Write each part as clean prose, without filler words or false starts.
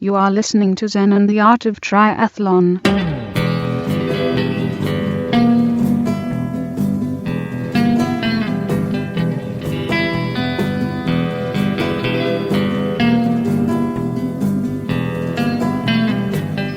You are listening to Zen and the Art of Triathlon.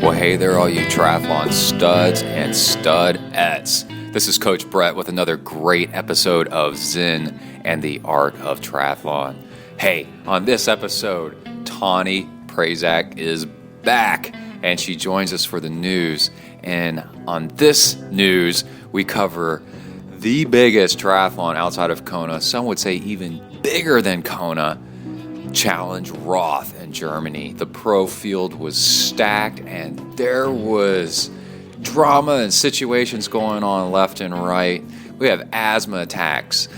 Well, hey there, all you triathlon studs and studettes. This is Coach Brett with another great episode of Zen and the Art of Triathlon. Hey, on this episode, Tawnee is back, and she joins us for the news. And on this news, we cover the biggest triathlon outside of Kona, some would say even bigger than Kona, Challenge Roth in Germany. The pro field was stacked, and there was drama and situations going on left and right. We have asthma attacks,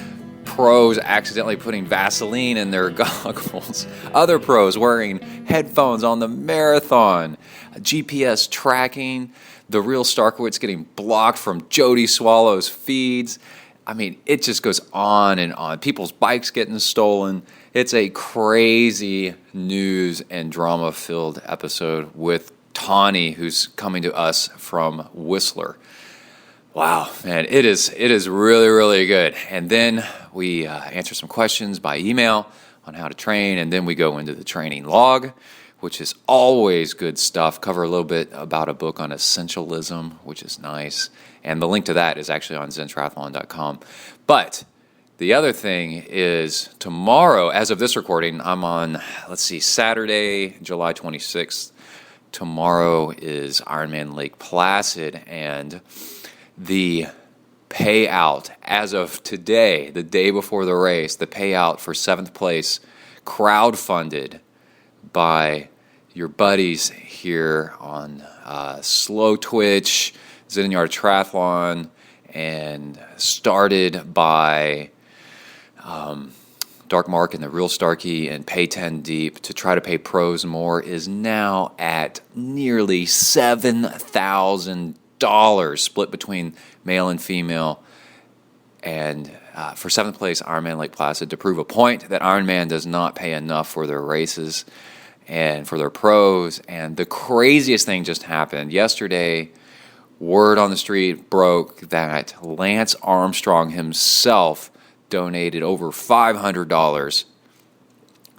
pros accidentally putting Vaseline in their goggles, other pros wearing headphones on the marathon, GPS tracking, the real Starkowitz getting blocked from Jody Swallow's feeds. I mean, it just goes on and on. People's bikes getting stolen. It's a crazy news and drama-filled episode with Tawnee, who's coming to us from Whistler. Wow, man, it is really, really good. And then we answer some questions by email on how to train, and then we go into the training log, which is always good stuff. Cover a little bit about a book on essentialism, which is nice. And the link to that is actually on ZenTriathlon.com. But the other thing is tomorrow, as of this recording, I'm on, Saturday, July 26th. Tomorrow is Ironman Lake Placid, and the payout as of today, the day before the race, the payout for 7th place, crowdfunded by your buddies here on Slow Twitch, Zen and the Art of Triathlon, and started by Dark Mark and the Real Starkey and Pay 10 Deep to try to pay pros more, is now at nearly $7,000 split between male and female. And for 7th place, Ironman Lake Placid, to prove a point that Ironman does not pay enough for their races and for their pros. And the craziest thing just happened yesterday. Word on the street broke that Lance Armstrong himself donated over $500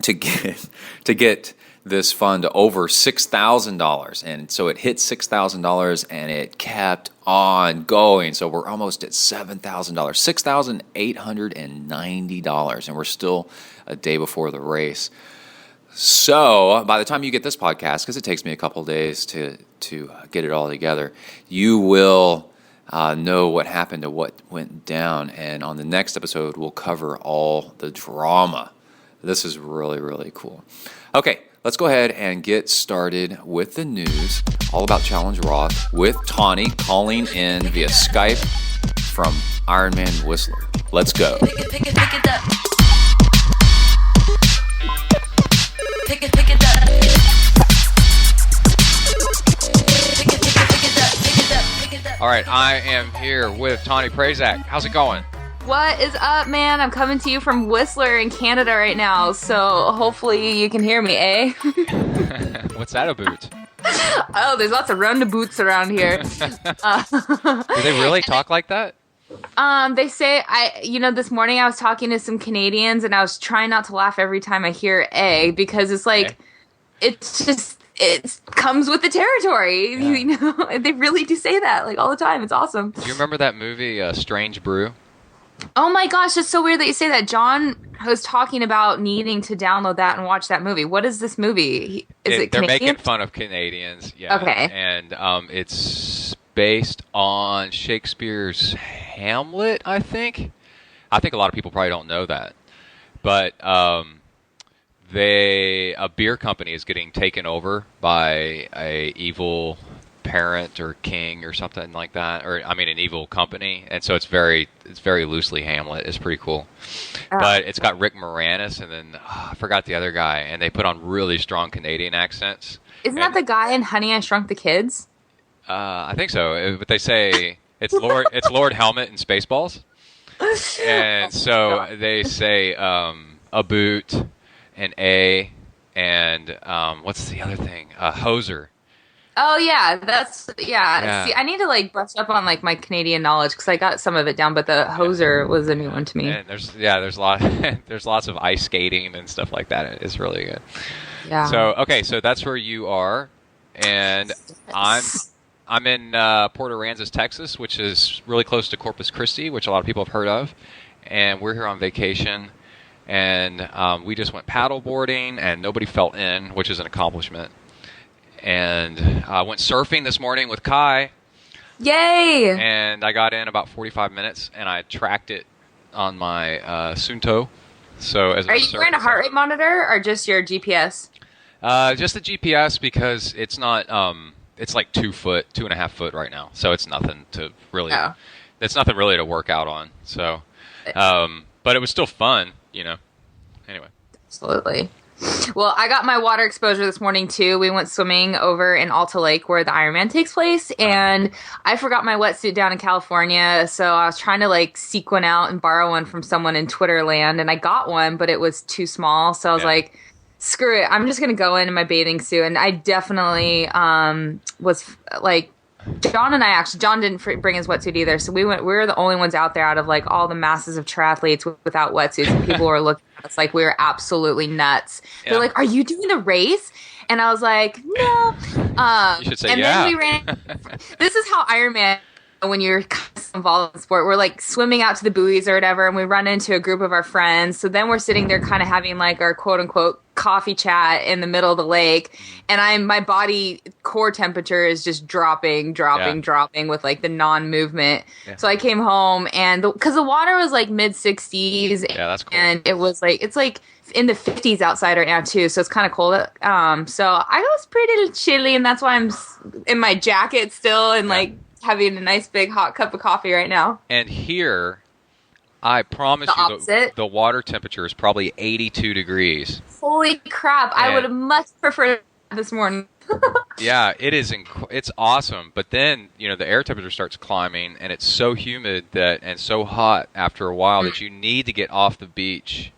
to get this fund to over $6,000, and so it hit $6,000 and it kept on going. So we're almost at $7,000, $6,890, and we're still a day before the race. So by the time you get this podcast, because it takes me a couple days to get it all together, you will know what happened to what went down. And on the next episode, we'll cover all the drama. This is really, really cool. Okay, let's go ahead and get started with the news all about Challenge Roth with Tawnee calling in via Skype from Ironman Whistler. Let's go. Pick it up. Pick it up. Pick it up. All right, I am here with Tawnee Prazak. How's it going? What is up, man? I'm coming to you from Whistler in Canada right now, so hopefully you can hear me, eh? What's that about? Oh, there's lots of roundabouts around here. Do they really talk like that? They say, this morning I was talking to some Canadians, and I was trying not to laugh every time I hear "eh," because it's like, it's just, it comes with the territory. Yeah. You know, they really do say that like all the time. It's awesome. Do you remember that movie, Strange Brew? Oh my gosh, it's so weird that you say that. John was talking about needing to download that and watch that movie. What is this movie? Is it They're Canadian? making fun of Canadians, yeah. Okay. And it's based on Shakespeare's Hamlet, I think. I think a lot of people probably don't know that. But a beer company is getting taken over by a evil parent or king or something like that, or an evil company, and so it's very loosely Hamlet. It's pretty cool, but it's got Rick Moranis and then I forgot the other guy, and they put on really strong Canadian accents. Isn't that the guy in Honey, I Shrunk the Kids? I think so, but they say it's Lord Helmet in Spaceballs, and so they say a boot, an A, and what's the other thing? Hoser. Oh yeah, that's Yeah. See, I need to like brush up on like my Canadian knowledge because I got some of it down, but the hoser was a new one to me. And there's there's lots of ice skating and stuff like that. It's really good. Yeah. So that's where you are, and I'm in Port Aransas, Texas, which is really close to Corpus Christi, which a lot of people have heard of, and we're here on vacation, and we just went paddle boarding, and nobody fell in, which is an accomplishment. And I went surfing this morning with Kai. Yay! And I got in about 45 minutes, and I tracked it on my Sunto. So as Are you wearing a heart rate monitor or just your GPS? Just the GPS, because it's not. It's like 2.5 foot right now, so it's nothing to really. Oh. It's nothing really to work out on. So, but it was still fun, you know. Anyway. Absolutely. Well, I got my water exposure this morning too. We went swimming over in Alta Lake where the Ironman takes place, and I forgot my wetsuit down in California, so I was trying to like seek one out and borrow one from someone in Twitter land, and I got one, but it was too small, so I was like, screw it, I'm just gonna go in my bathing suit. And I definitely was like, John didn't bring his wetsuit either, so we were the only ones out there out of like all the masses of triathletes without wetsuits, and people were looking at us like we were absolutely nuts. They're like, are you doing the race? And I was like, no. You should say and yeah. then we ran. This is how Ironman, when you're involved in sport, we're like swimming out to the buoys or whatever, and we run into a group of our friends. So then we're sitting there kind of having like our quote unquote coffee chat in the middle of the lake, and my body core temperature is just dropping with like the non-movement. So I came home, and because the water was like mid 60s, that's cool. and it was like it's like in the 50s outside right now too, so it's kind of cold. So I was pretty chilly, and that's why I'm in my jacket still, and like having a nice big hot cup of coffee right now. And here, I promise you, the water temperature is probably 82 degrees. Holy crap! I would have much preferred this morning. Yeah, it is. It's awesome. But then, you know, the air temperature starts climbing, and it's so humid and so hot after a while that you need to get off the beach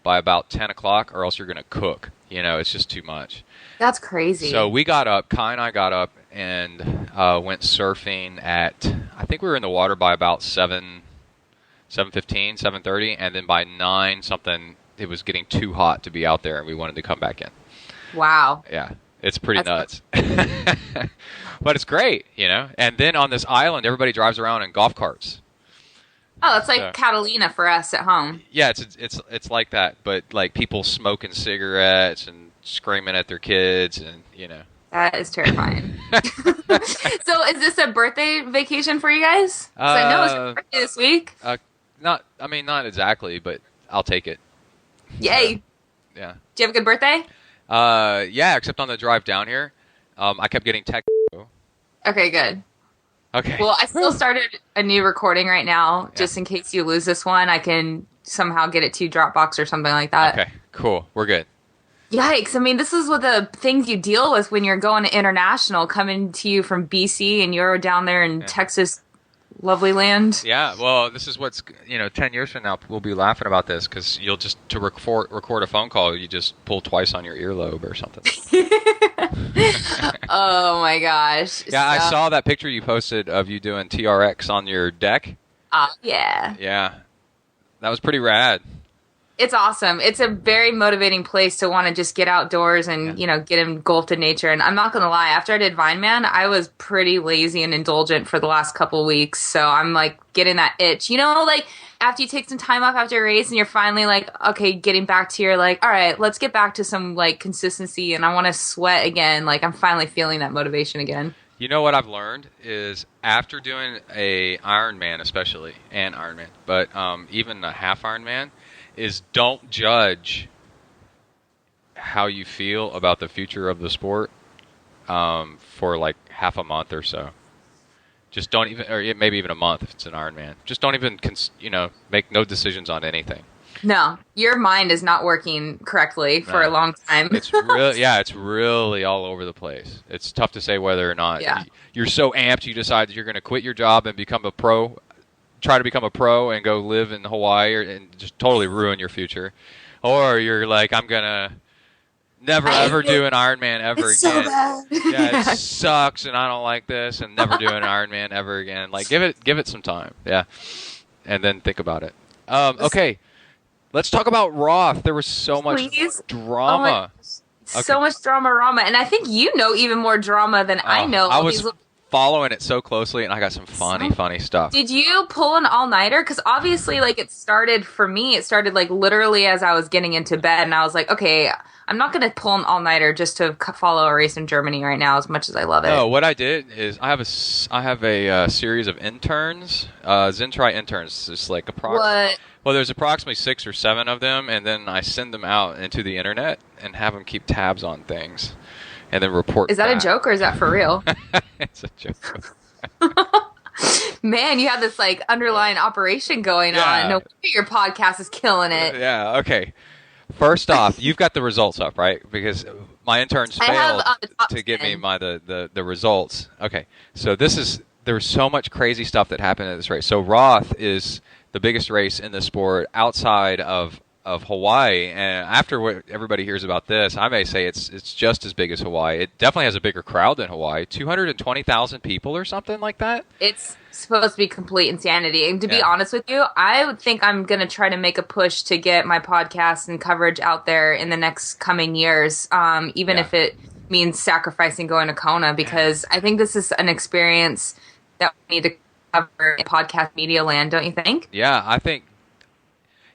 by about 10 o'clock, or else you're going to cook. You know, it's just too much. That's crazy. So Kai and I got up and went surfing at, I think we were in the water by about 7:15, 7:30, and then by 9 something, it was getting too hot to be out there, and we wanted to come back in. Wow. Yeah, it's pretty nuts. But it's great, you know. And then on this island, everybody drives around in golf carts. Oh, it's like Catalina for us at home. Yeah, it's like that, but like people smoking cigarettes and screaming at their kids, and you know. That is terrifying. So, is this a birthday vacation for you guys? Because I know it's your birthday this week. Not exactly, but I'll take it. Yay! Yeah. Do you have a good birthday? Yeah, except on the drive down here, I kept getting text. Okay, good. Okay. Well, I still started a new recording right now, just in case you lose this one. I can somehow get it to Dropbox or something like that. Okay, cool. We're good. Yikes. I mean, this is what the things you deal with when you're going international, coming to you from BC and you're down there in Texas, lovely land. Yeah, well, this is what's, 10 years from now, we'll be laughing about this because you'll just, to record a phone call, you just pull twice on your earlobe or something. Oh my gosh. Yeah, I saw that picture you posted of you doing TRX on your deck. Yeah. Yeah. That was pretty rad. It's awesome. It's a very motivating place to want to just get outdoors and, get engulfed in nature. And I'm not going to lie, after I did Vineman, I was pretty lazy and indulgent for the last couple of weeks. So I'm like getting that itch, like after you take some time off after a race and you're finally like, okay, getting back to your like, all right, let's get back to some like consistency and I want to sweat again. Like I'm finally feeling that motivation again. You know what I've learned is after doing a Ironman especially, and Ironman, but even a half Ironman, is don't judge how you feel about the future of the sport for like half a month or so. Just don't even, or maybe even a month if it's an Ironman. Just don't even, make no decisions on anything. No, your mind is not working correctly for a long time. It's really all over the place. It's tough to say whether or not you're so amped you decide that you're going to quit your job and become a pro. Try to become a pro and go live in Hawaii and just totally ruin your future. Or you're like, I'm going to never ever do an Ironman ever It's again. so bad. Yeah, it sucks, and I don't like this, and never do an Ironman ever again. Like, give it some time, yeah, and then think about it. Okay, let's talk about Roth. There was so much Please? drama. So much drama, and I think you know even more drama than I know. I was following it so closely, and I got some funny stuff. Did you pull an all-nighter? Because obviously, like, it started like literally as I was getting into bed, and I was like, okay, I'm not going to pull an all-nighter just to follow a race in Germany right now, as much as I love it. No, what I did is I have a series of interns, ZenTri interns. It's like What? Well, there's approximately 6 or 7 of them, and then I send them out into the internet and have them keep tabs on things, and then report. Is that back. a joke or is that for real? It's a joke. Man, you have this like underlying operation going on. No wonder your podcast is killing it. Yeah. Okay. First off, you've got the results up, right? Because my interns failed to give me the results. Okay. So there's so much crazy stuff that happened at this race. So Roth is the biggest race in the sport outside of Hawaii, and after what everybody hears about this, I may say it's just as big as Hawaii. It definitely has a bigger crowd than Hawaii, 220,000 people or something like that. It's supposed to be complete insanity. And to be honest with you, I would think I'm going to try to make a push to get my podcast and coverage out there in the next coming years, even if it means sacrificing going to Kona, because I think this is an experience that we need to cover in podcast media land, don't you think? Yeah, I think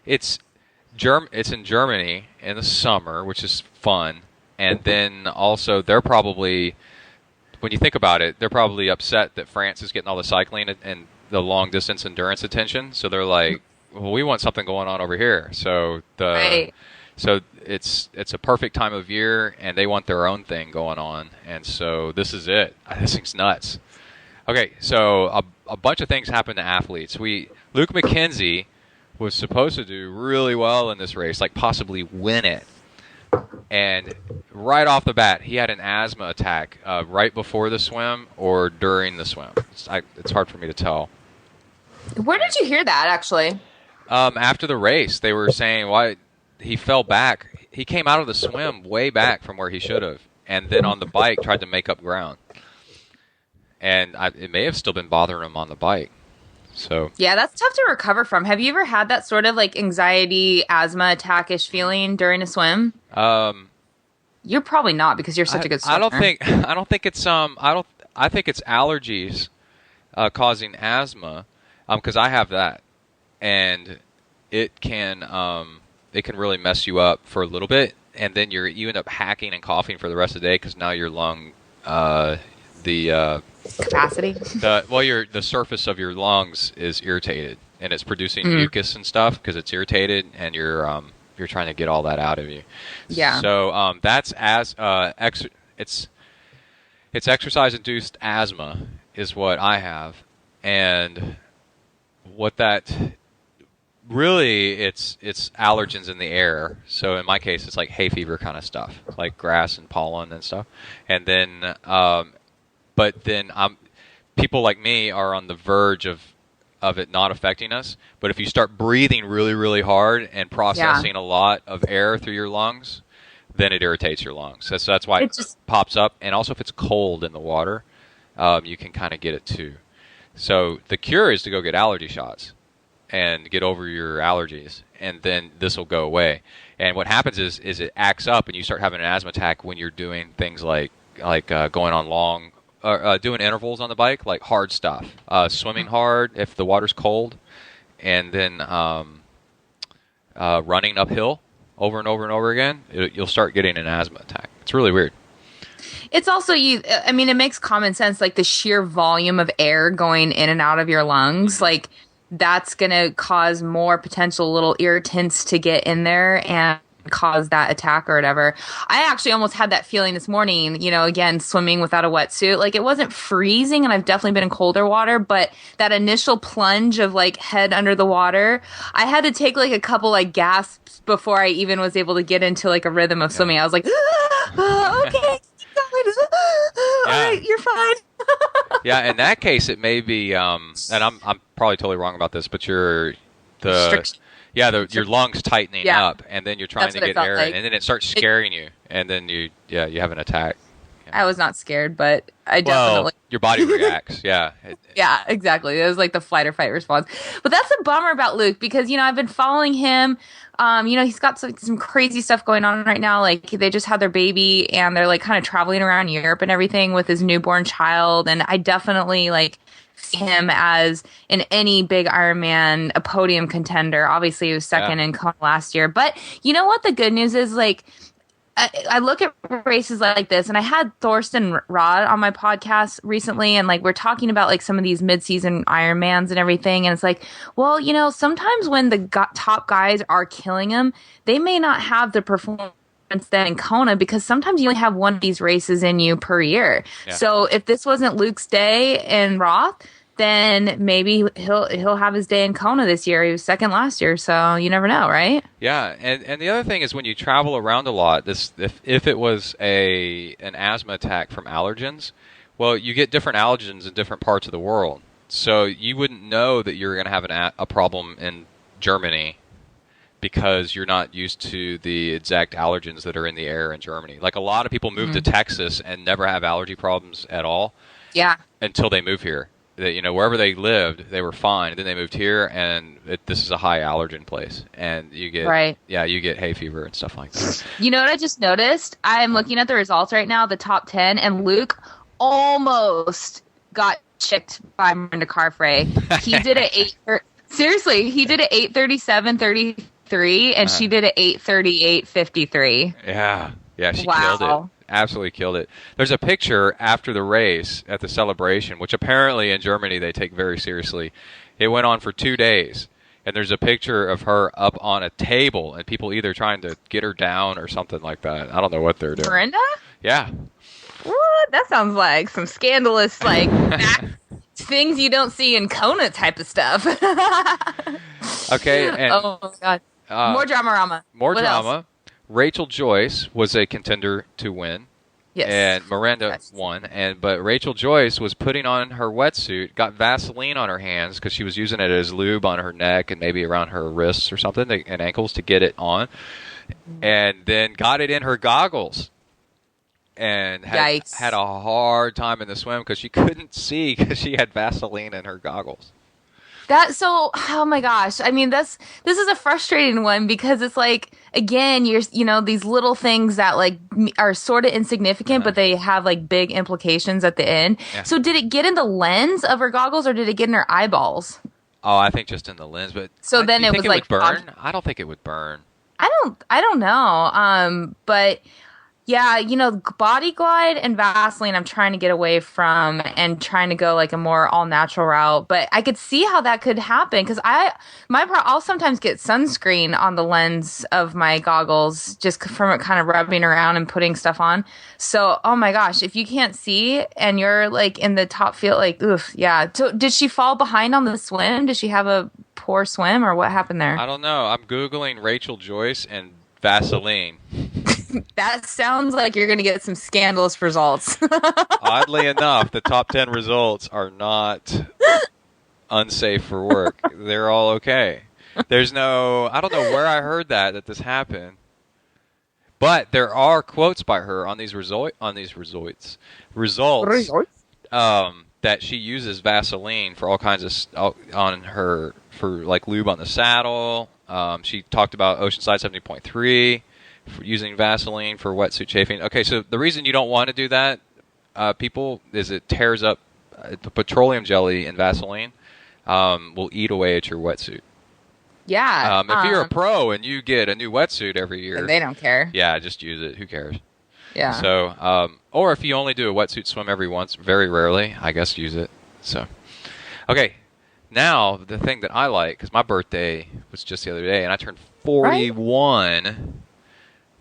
it's in Germany in the summer, which is fun, and then also they're probably, when you think about it, they're probably upset that France is getting all the cycling and the long distance endurance attention. So they're like, well, we want something going on over here. So so it's a perfect time of year, and they want their own thing going on, and so this is it. This thing's nuts. Okay, so a bunch of things happen to athletes. Luke McKenzie was supposed to do really well in this race, like possibly win it. And right off the bat, he had an asthma attack right before the swim or during the swim. It's hard for me to tell. Where did you hear that, actually? After the race, they were saying why he fell back. He came out of the swim way back from where he should have, and then on the bike tried to make up ground. And it may have still been bothering him on the bike. So yeah, that's tough to recover from. Have you ever had that sort of like anxiety, asthma attack-ish feeling during a swim? You're probably not, because you're such a good swimmer. I think it's allergies causing asthma, because I have that, and it can really mess you up for a little bit, and then you end up hacking and coughing for the rest of the day because now your lung capacity. The surface of your lungs is irritated, and it's producing mucus and stuff because it's irritated, and you're trying to get all that out of you. Yeah. So that's it's exercise-induced asthma is what I have, and what that really it's allergens in the air. So in my case, it's like hay fever kind of stuff, like grass and pollen and stuff, and then. But then people like me are on the verge of it not affecting us. But if you start breathing really, really hard and processing a lot of air through your lungs, then it irritates your lungs. So that's why it just pops up. And also if it's cold in the water, you can kind of get it too. So the cure is to go get allergy shots and get over your allergies, and then this will go away. And what happens is it acts up, and you start having an asthma attack when you're doing things like going on long. Doing intervals on the bike, like hard stuff, swimming hard if the water's cold, and then running uphill over and over and over again, you'll start getting an asthma attack. It's really weird. It's also it makes common sense, like the sheer volume of air going in and out of your lungs, like that's going to cause more potential little irritants to get in there and cause that attack or whatever. I actually almost had that feeling this morning, again, swimming without a wetsuit. Like, it wasn't freezing, and I've definitely been in colder water, but that initial plunge of like head under the water, I had to take like a couple like gasps before I even was able to get into like a rhythm of swimming. I was like, okay, all right, you're fine. Yeah, in that case, it may be, and I'm probably totally wrong about this, but Yeah, your lungs tightening Yeah. up, and then you're trying That's to what it get felt air, like. and then it starts scaring you, and then you have an attack. I was not scared, but I Well, definitely. your body reacts. Yeah. Yeah, exactly. It was like the flight or fight response. But that's a bummer about Luke because, I've been following him. He's got some crazy stuff going on right now. Like they just had their baby and they're like kind of traveling around Europe and everything with his newborn child. And I definitely like see him as in any big Ironman, a podium contender. Obviously he was second in Kona last year. But you know what the good news is? Like, I look at races like this, and I had Thorsten Rod on my podcast recently, and like we're talking about like some of these mid-season Ironmans and everything, and it's like, well, sometimes when the top guys are killing them, they may not have the performance then in Kona because sometimes you only have one of these races in you per year. Yeah. So if this wasn't Luke's day in Roth, then maybe he'll have his day in Kona this year. He was second last year, so you never know, right? Yeah, and the other thing is when you travel around a lot, if it was an asthma attack from allergens, well, you get different allergens in different parts of the world. So you wouldn't know that you're going to have a problem in Germany because you're not used to the exact allergens that are in the air in Germany. Like a lot of people move to Texas and never have allergy problems at all. Yeah. Until they move here. Wherever they lived, they were fine. Then they moved here, and this is a high allergen place, and you get you get hay fever and stuff like that. You know what I just noticed? I'm looking at the results right now, the top 10, and Luke almost got chicked by Miranda Carfrey. He did a seriously, he did a 8:37:33, and she did a 8:38:53. Yeah, she Wow. killed it. Absolutely killed it. There's a picture after the race at the celebration, which apparently in Germany they take very seriously. It went on for 2 days, and there's a picture of her up on a table, and people either trying to get her down or something like that. I don't know what they're doing. Miranda? Yeah. What? That sounds like some scandalous, like, things you don't see in Kona type of stuff. Okay. And, oh, my God. More drama-rama. More What drama. else? Rachel Joyce was a contender to win. Yes. And Miranda won. But Rachel Joyce was putting on her wetsuit, got Vaseline on her hands because she was using it as lube on her neck and maybe around her wrists or something and ankles to get it on. And then got it in her goggles. And had a hard time in the swim because she couldn't see because she had Vaseline in her goggles. Oh my gosh. I mean, this is a frustrating one because it's like, again, these little things that like are sort of insignificant, but they have like big implications at the end. Yeah. So did it get in the lens of her goggles or did it get in her eyeballs? Oh, I think just in the lens, but so then it was like burn. I don't think it would burn. I don't know. But yeah, Body Glide and Vaseline I'm trying to get away from and trying to go like a more all natural route. But I could see how that could happen because I'll sometimes get sunscreen on the lens of my goggles just from it kind of rubbing around and putting stuff on. So, oh my gosh, if you can't see and you're like in the top field, like, oof, yeah. So did she fall behind on the swim? Did she have a poor swim or what happened there? I don't know. I'm Googling Rachel Joyce and Vaseline. That sounds like you're going to get some scandalous results. Oddly enough, the top 10 results are not unsafe for work. They're all okay. I don't know where I heard that this happened. But there are quotes by her on these results that she uses Vaseline for all kinds of for like lube on the saddle. She talked about Oceanside 70.3 for using Vaseline for wetsuit chafing. Okay, so the reason you don't want to do that, people, is it tears up the petroleum jelly in Vaseline will eat away at your wetsuit. Yeah. If you're a pro and you get a new wetsuit every year, they don't care. Yeah, just use it. Who cares? Yeah. So, or if you only do a wetsuit swim every once, very rarely, I guess use it. So, okay. Now, the thing that I like, because my birthday was just the other day, and I turned 41, right?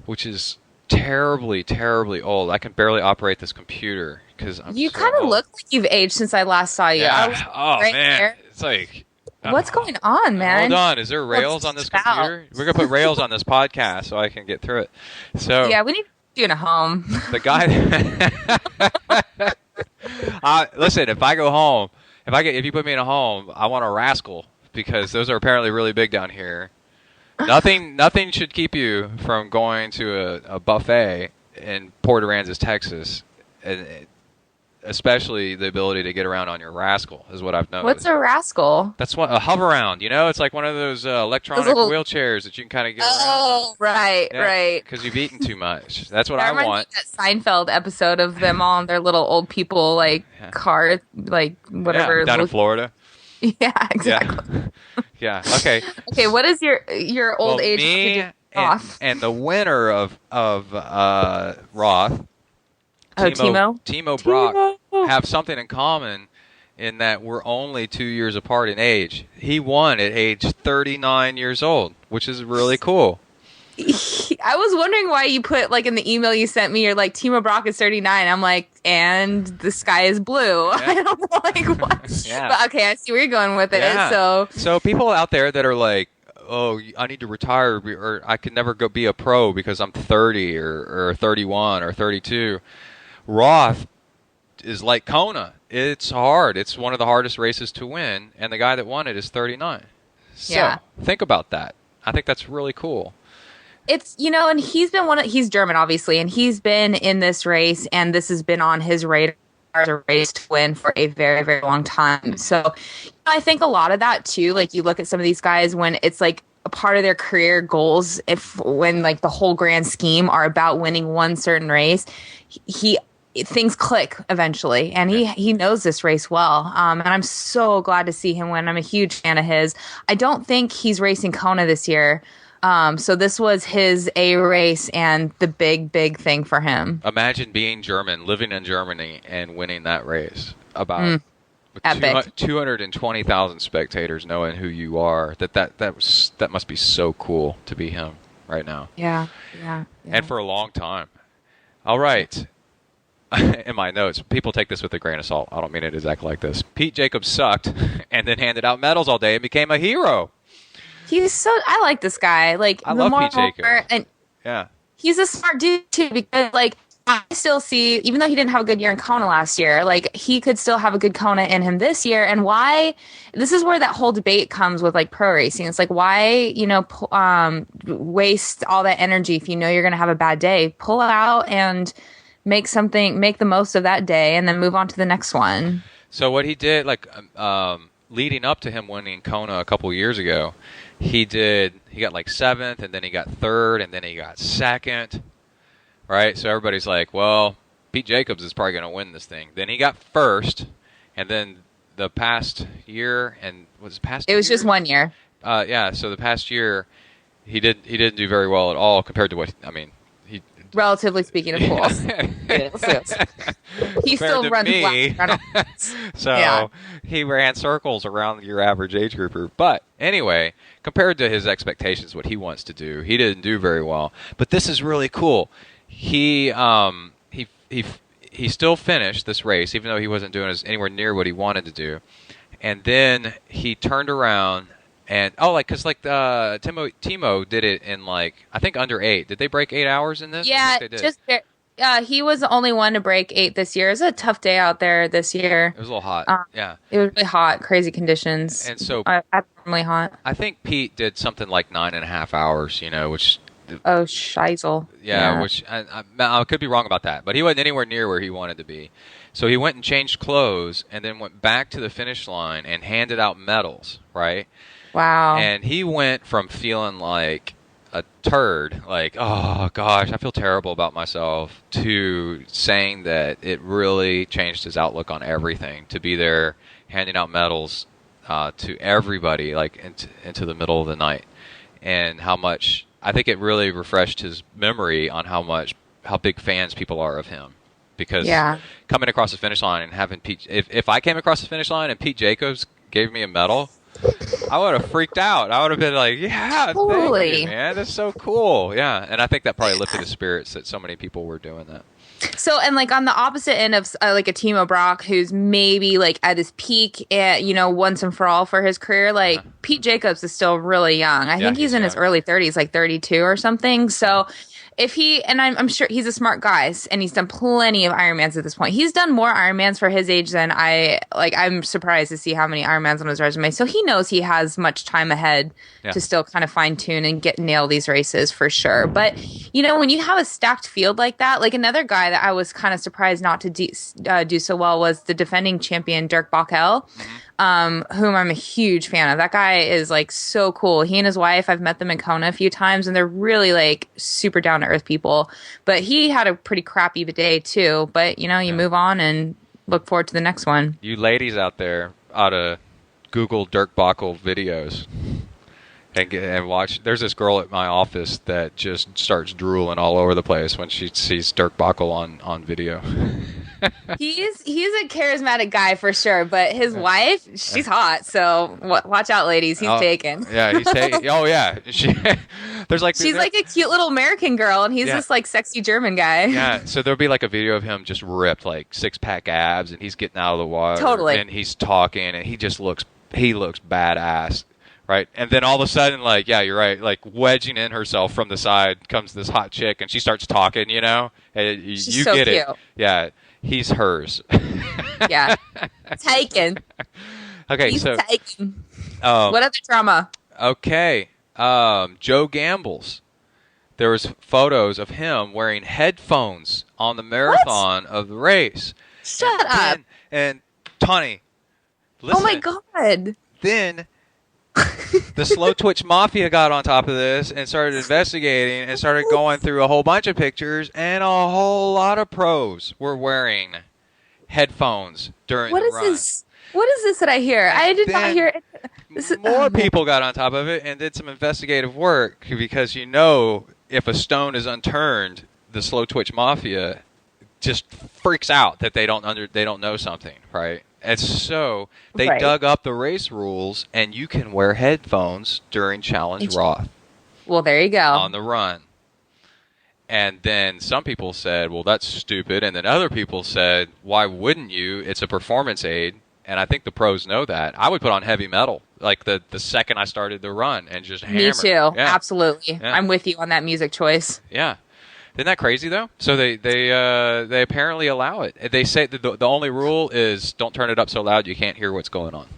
Which is terribly, terribly old. I can barely operate this computer because you kind of look like you've aged since I last saw you. Yeah. Oh, man. It's like... What's going on, man? Hold on. Is there rails on this computer? We're going to put rails on this podcast so I can get through it. So yeah, we need you in a home. The guy... listen, if I go home, if you put me in a home, I want a rascal because those are apparently really big down here. Nothing should keep you from going to a buffet in Port Aransas, Texas, and especially the ability to get around on your Rascal is what I've noticed. What's a rascal? That's what a hover round. It's like one of those electronic wheelchairs that you can kind of get around. Oh, right. Because you've eaten too much. That's what That I reminds want. me of that Seinfeld episode of them all in their little old people car, whatever. Yeah, down in Florida. Yeah, exactly. Yeah. Okay. Okay, what is your old age? Me Roth? and the winner of Roth. Timo Brock have something in common in that we're only 2 years apart in age. He won at age 39 years old, which is really cool. I was wondering why you put in the email you sent me, you're like, Timo Brock is 39. I'm like, and the sky is blue. Yeah. I don't know what. Yeah. But okay, I see where you're going with it. Yeah. So people out there that are like, oh, I need to retire or I can never go be a pro because I'm 30 or 31 or 32. Roth is like Kona. It's hard. It's one of the hardest races to win, and the guy that won it is 39. So think about that. I think that's really cool. It's, and he's been he's German, obviously, and he's been in this race, and this has been on his radar as a race to win for a very, very long time. So I think a lot of that, too, you look at some of these guys when it's a part of their career goals, when the whole grand scheme are about winning one certain race, things click eventually, and he knows this race well. And I'm so glad to see him win. I'm a huge fan of his. I don't think he's racing Kona this year. So this was his A race and the big, big thing for him. Imagine being German, living in Germany, and winning that race. About 220,000 spectators knowing who you are. That must be so cool to be him right now. Yeah. And for a long time. All right. In my notes, people take this with a grain of salt. I don't mean it exactly like this. Pete Jacobs sucked and then handed out medals all day and became a hero. I like this guy. I love Pete Jacobs. And yeah. He's a smart dude too, because I still see, even though he didn't have a good year in Kona last year, he could still have a good Kona in him this year. And why? This is where that whole debate comes with pro racing. It's why, waste all that energy if you know you're going to have a bad day. Pull out and make the most of that day, and then move on to the next one. So what he did, leading up to him winning Kona a couple years ago, he got seventh, and then he got third, and then he got second. Right? So everybody's like, well, Pete Jacobs is probably going to win this thing. Then he got first, and then the past year, It was just 1 year. So the past year, he didn't do very well at all compared to relatively speaking, of course. Yes. He still runs laps. So he ran circles around your average age grouper. But anyway, compared to his expectations, what he wants to do, he didn't do very well. But this is really cool. He still finished this race, even though he wasn't doing anywhere near what he wanted to do. And then he turned around. And Timo did it in I think under 8. Did they break 8 hours in this? Yeah, he was the only one to break 8 this year. It was a tough day out there this year. It was a little hot. Yeah, it was really hot, crazy conditions, and so abnormally hot. I think Pete did something like 9.5 hours. Which. Oh, shizel. Yeah, which I could be wrong about that, but he wasn't anywhere near where he wanted to be. So he went and changed clothes, and then went back to the finish line and handed out medals. Right. Wow. And he went from feeling like a turd, oh gosh, I feel terrible about myself, to saying that it really changed his outlook on everything, to be there handing out medals to everybody into the middle of the night, and how much I think it really refreshed his memory on how big fans people are of him. Because coming across the finish line and having Pete, if I came across the finish line and Pete Jacobs gave me a medal, I would have freaked out. I would have been like, yeah, totally. Thank you, man. That's so cool. Yeah. And I think that probably lifted his spirits that so many people were doing that. So, and on the opposite end of a Timo Brock, who's maybe at his peak, once and for all for his career, Pete Jacobs is still really young. I think he's in his early 30s, 32 or something. So if he, and I'm sure he's a smart guy, and he's done plenty of Ironmans at this point. He's done more Ironmans for his age than I'm surprised to see how many Ironmans on his resume. So he knows he has much time ahead to still kind of fine tune and nail these races for sure. But, when you have a stacked field like that, like another guy that I was kind of surprised not to do so well was the defending champion, Dirk Bockel. Whom I'm a huge fan of. That guy is like so cool. He and his wife, I've met them in Kona a few times, and they're really like super down to earth people. But he had a pretty crappy day too. But you move on and look forward to the next one. You ladies out there ought to Google Dirk Bockel videos and watch. There's this girl at my office that just starts drooling all over the place when she sees Dirk Bockel on video. He's a charismatic guy for sure, but his wife, she's hot. So watch out, ladies. He's taken. Yeah, he's taken. Oh yeah, she's like a cute little American girl, and he's this like sexy German guy. Yeah, so there'll be like a video of him just ripped, like 6-pack abs, and he's getting out of the water, and he's talking, and he looks badass. Right, and then all of a sudden, like, yeah, you're right, like wedging in herself from the side comes this hot chick, and she starts talking, and She's you so get cute. it. Yeah, he's hers. Yeah, taken. Okay, he's so taken. What other drama? Okay, Joe Gamble's. There was photos of him wearing headphones on the marathon of the race. Shut up. And Tawnee, listen. Oh my god. Then the Slow Twitch Mafia got on top of this and started investigating and started going through a whole bunch of pictures, and a whole lot of pros were wearing headphones during the run. What is this that I hear? I did not hear it. More people got on top of it and did some investigative work, because if a stone is unturned, the Slow Twitch Mafia just freaks out that they don't know something, right? And so they dug up the race rules, and you can wear headphones during Challenge Roth. Well, there you go. On the run. And then some people said, well, that's stupid. And then other people said, why wouldn't you? It's a performance aid. And I think the pros know that. I would put on heavy metal, like the second I started the run, and just hammer. Me too. Yeah. Absolutely. Yeah. I'm with you on that music choice. Yeah. Isn't that crazy, though? So they apparently allow it. They say that the only rule is don't turn it up so loud you can't hear what's going on.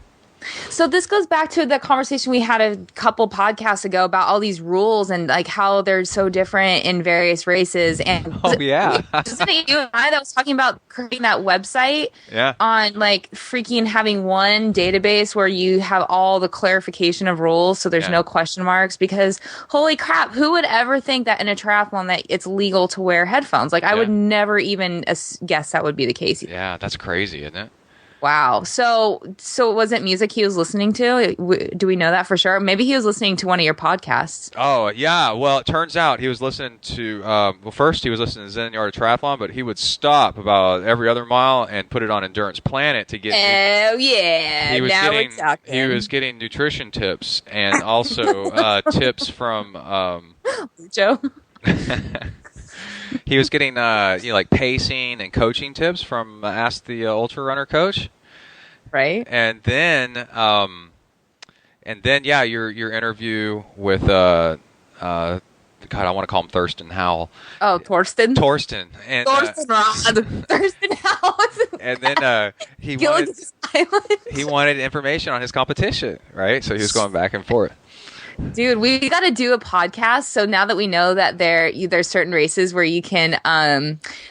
So this goes back to the conversation we had a couple podcasts ago about all these rules and like how they're so different in various races. And wasn't it you and I that was talking about creating that website on like freaking having one database where you have all the clarification of rules so there's no question marks? Because holy crap, who would ever think that in a triathlon that it's legal to wear headphones? Like I would never even guess that would be the case. Yeah, that's crazy, isn't it? Wow. So was it music he was listening to? Do we know that for sure? Maybe he was listening to one of your podcasts. Oh, yeah. Well, it turns out he was listening to, first he was listening to Zen Yard Triathlon, but he would stop about every other mile and put it on Endurance Planet to get... Oh, yeah. We're talking. He was getting nutrition tips and also tips from... Joe? He was getting like pacing and coaching tips from Ask the Ultra Runner coach, right? And then your interview with God, I want to call him Thurston Howell. Oh, Torsten. And Thurston Howell. And then he wanted information on his competition, right? So he was going back and forth. Dude, we got to do a podcast. So now that we know that there's certain races where you can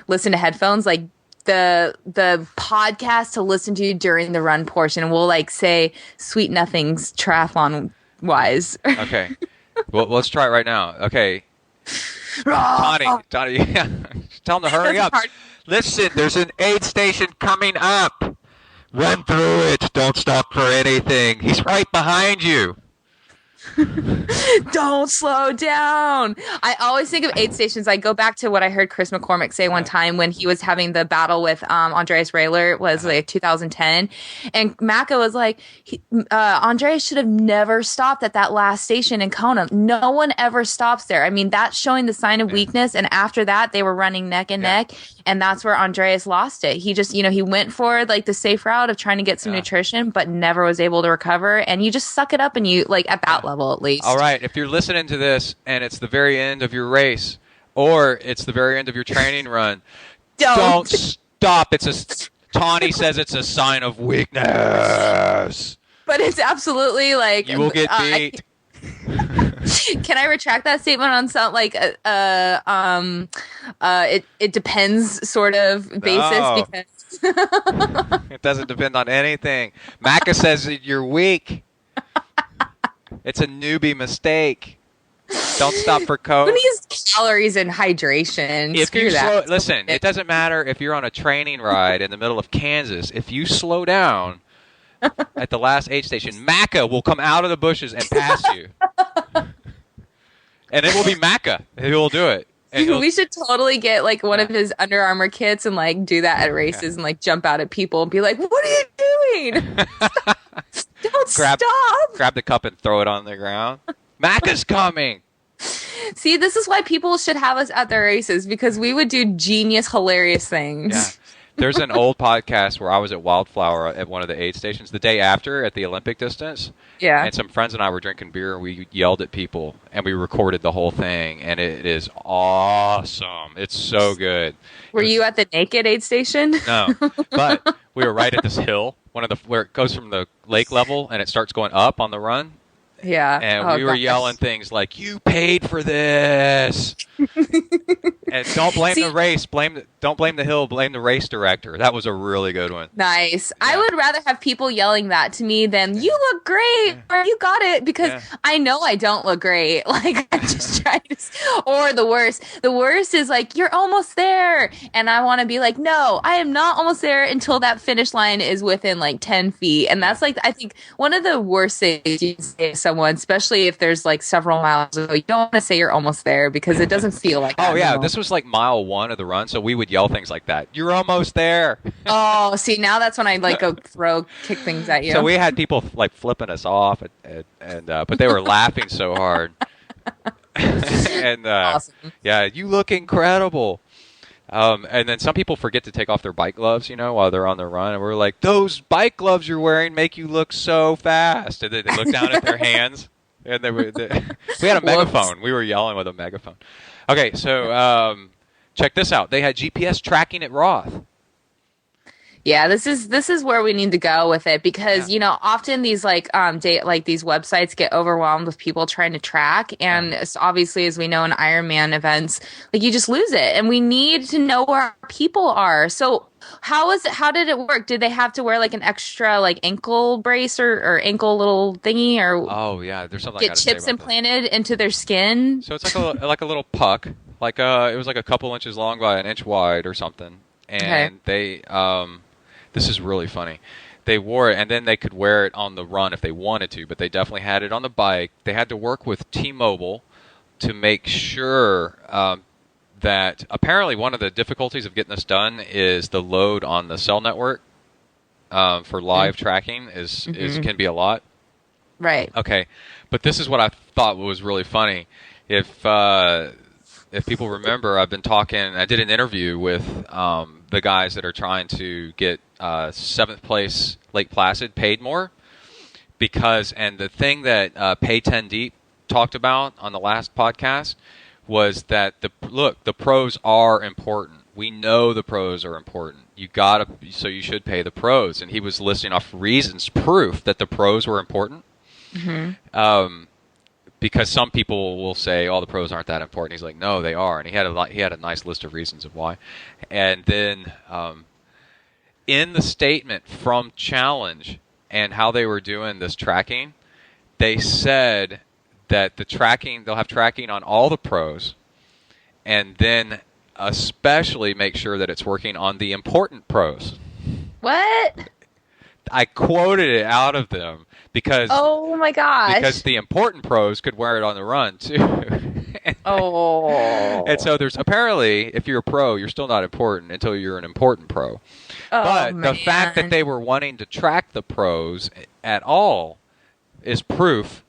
listen to headphones, like the podcast to listen to during the run portion, we'll like say sweet nothings triathlon wise. Okay. Well, let's try it right now. Okay. Tawnee, yeah. Tell him to hurry up. Listen, there's an aid station coming up. Run through it. Don't stop for anything. He's right behind you. Don't slow down. I always think of aid stations. I go back to what I heard Chris McCormick say one time when he was having the battle with Andreas Rayler. It was like 2010, and Macca was like, Andreas should have never stopped at that last station in Kona. No one ever stops there. I mean, that's showing the sign of weakness. And after that, they were running neck and neck, and that's where Andreas lost it. He just, he went for like the safe route of trying to get some nutrition, but never was able to recover. And you just suck it up, and you like at that level at least. All right, if you're listening to this and it's the very end of your race, Or it's the very end of your training run. Don't. Stop. Tawnee says it's a sign of weakness. But it's absolutely like You will get beat. Can I retract that statement on some like it depends sort of basis No. because It doesn't depend on anything. Macca says that you're weak. It's a newbie mistake. Don't stop for who coke. needs calories and hydration? If Screw you that. listen, it doesn't matter if you're on a training ride in the middle of Kansas. If you slow down at the last aid station, Macca will come out of the bushes and pass you. And it will be Macca who will do it. And We should totally get like one of his Under Armour kits and like do that at races and like jump out at people and be like, "What are you doing? Don't stop!" grab the cup and throw it on the ground. Macca's coming. See, this is why people should have us at their races because we would do genius, hilarious things. Yeah. There's an old podcast where I was at Wildflower at one of the aid stations the day after at the Olympic distance. Yeah. And some friends and I were drinking beer and we yelled at people and we recorded the whole thing and it is awesome. It's so good. Were you at the naked aid station? No, but we were right at this hill, where it goes from the lake level and it starts going up on the run. Yeah. And we were yelling things like, "You paid for this!" And don't blame the race. Don't blame the hill. Blame the race director. That was a really good one. Nice. Yeah. I would rather have people yelling that to me than "You look great" or "You got it," because I know I don't look great. Like I'm just trying to. Or the worst. The worst is like you're almost there, and I want to be like, "No, I am not almost there until that finish line is within like 10 feet," and that's like I think one of the worst things you can say to someone, especially if there's like several miles ago. You don't want to say you're almost there because it doesn't feel like that. Oh yeah, anymore. this was like mile 1 of the run, so we would yell things like that. "You're almost there." Oh, see, now that's when I like go kick things at you. So we had people like flipping us off, but they were laughing so hard. And awesome. Yeah, "You look incredible." And then some people forget to take off their bike gloves, while they're on the run, and we're like, "Those bike gloves you're wearing make you look so fast." And then they look down at their hands, and we had a megaphone. We were yelling with a megaphone. Okay, so check this out. They had GPS tracking at Roth. Yeah, this is where we need to go with it because often these like these websites get overwhelmed with people trying to track, and obviously, as we know in Ironman events, like you just lose it, and we need to know where our people are. So how did it work? Did they have to wear like an extra like ankle brace or ankle little thingy or? Oh yeah, there's something. Get chips implanted into their skin. So it's like a little puck, it was like a couple inches long by an inch wide or something, and they this is really funny. They wore it, and then they could wear it on the run if they wanted to, but they definitely had it on the bike. They had to work with T-Mobile to make sure that apparently one of the difficulties of getting this done is the load on the cell network for live tracking can be a lot. Right. Okay, but this is what I thought was really funny. If people remember, I did an interview with the guys that are trying to get 7th place Lake Placid paid more and the thing that Pay 10 Deep talked about on the last podcast was that the pros are important. We know the pros are important. So you should pay the pros. And he was listing off proof that the pros were important. Mm-hmm. Because some people will say, "Oh, the pros aren't that important." He's like, "No, they are," and he had a nice list of reasons of why. And then in the statement from Challenge and how they were doing this tracking, they said that they'll have tracking on all the pros, and then especially make sure that it's working on the important pros. What? I quoted it out of them. Because oh my gosh! Because the important pros could wear it on the run too. And so there's apparently, if you're a pro, you're still not important until you're an important pro. But the fact that they were wanting to track the pros at all is proof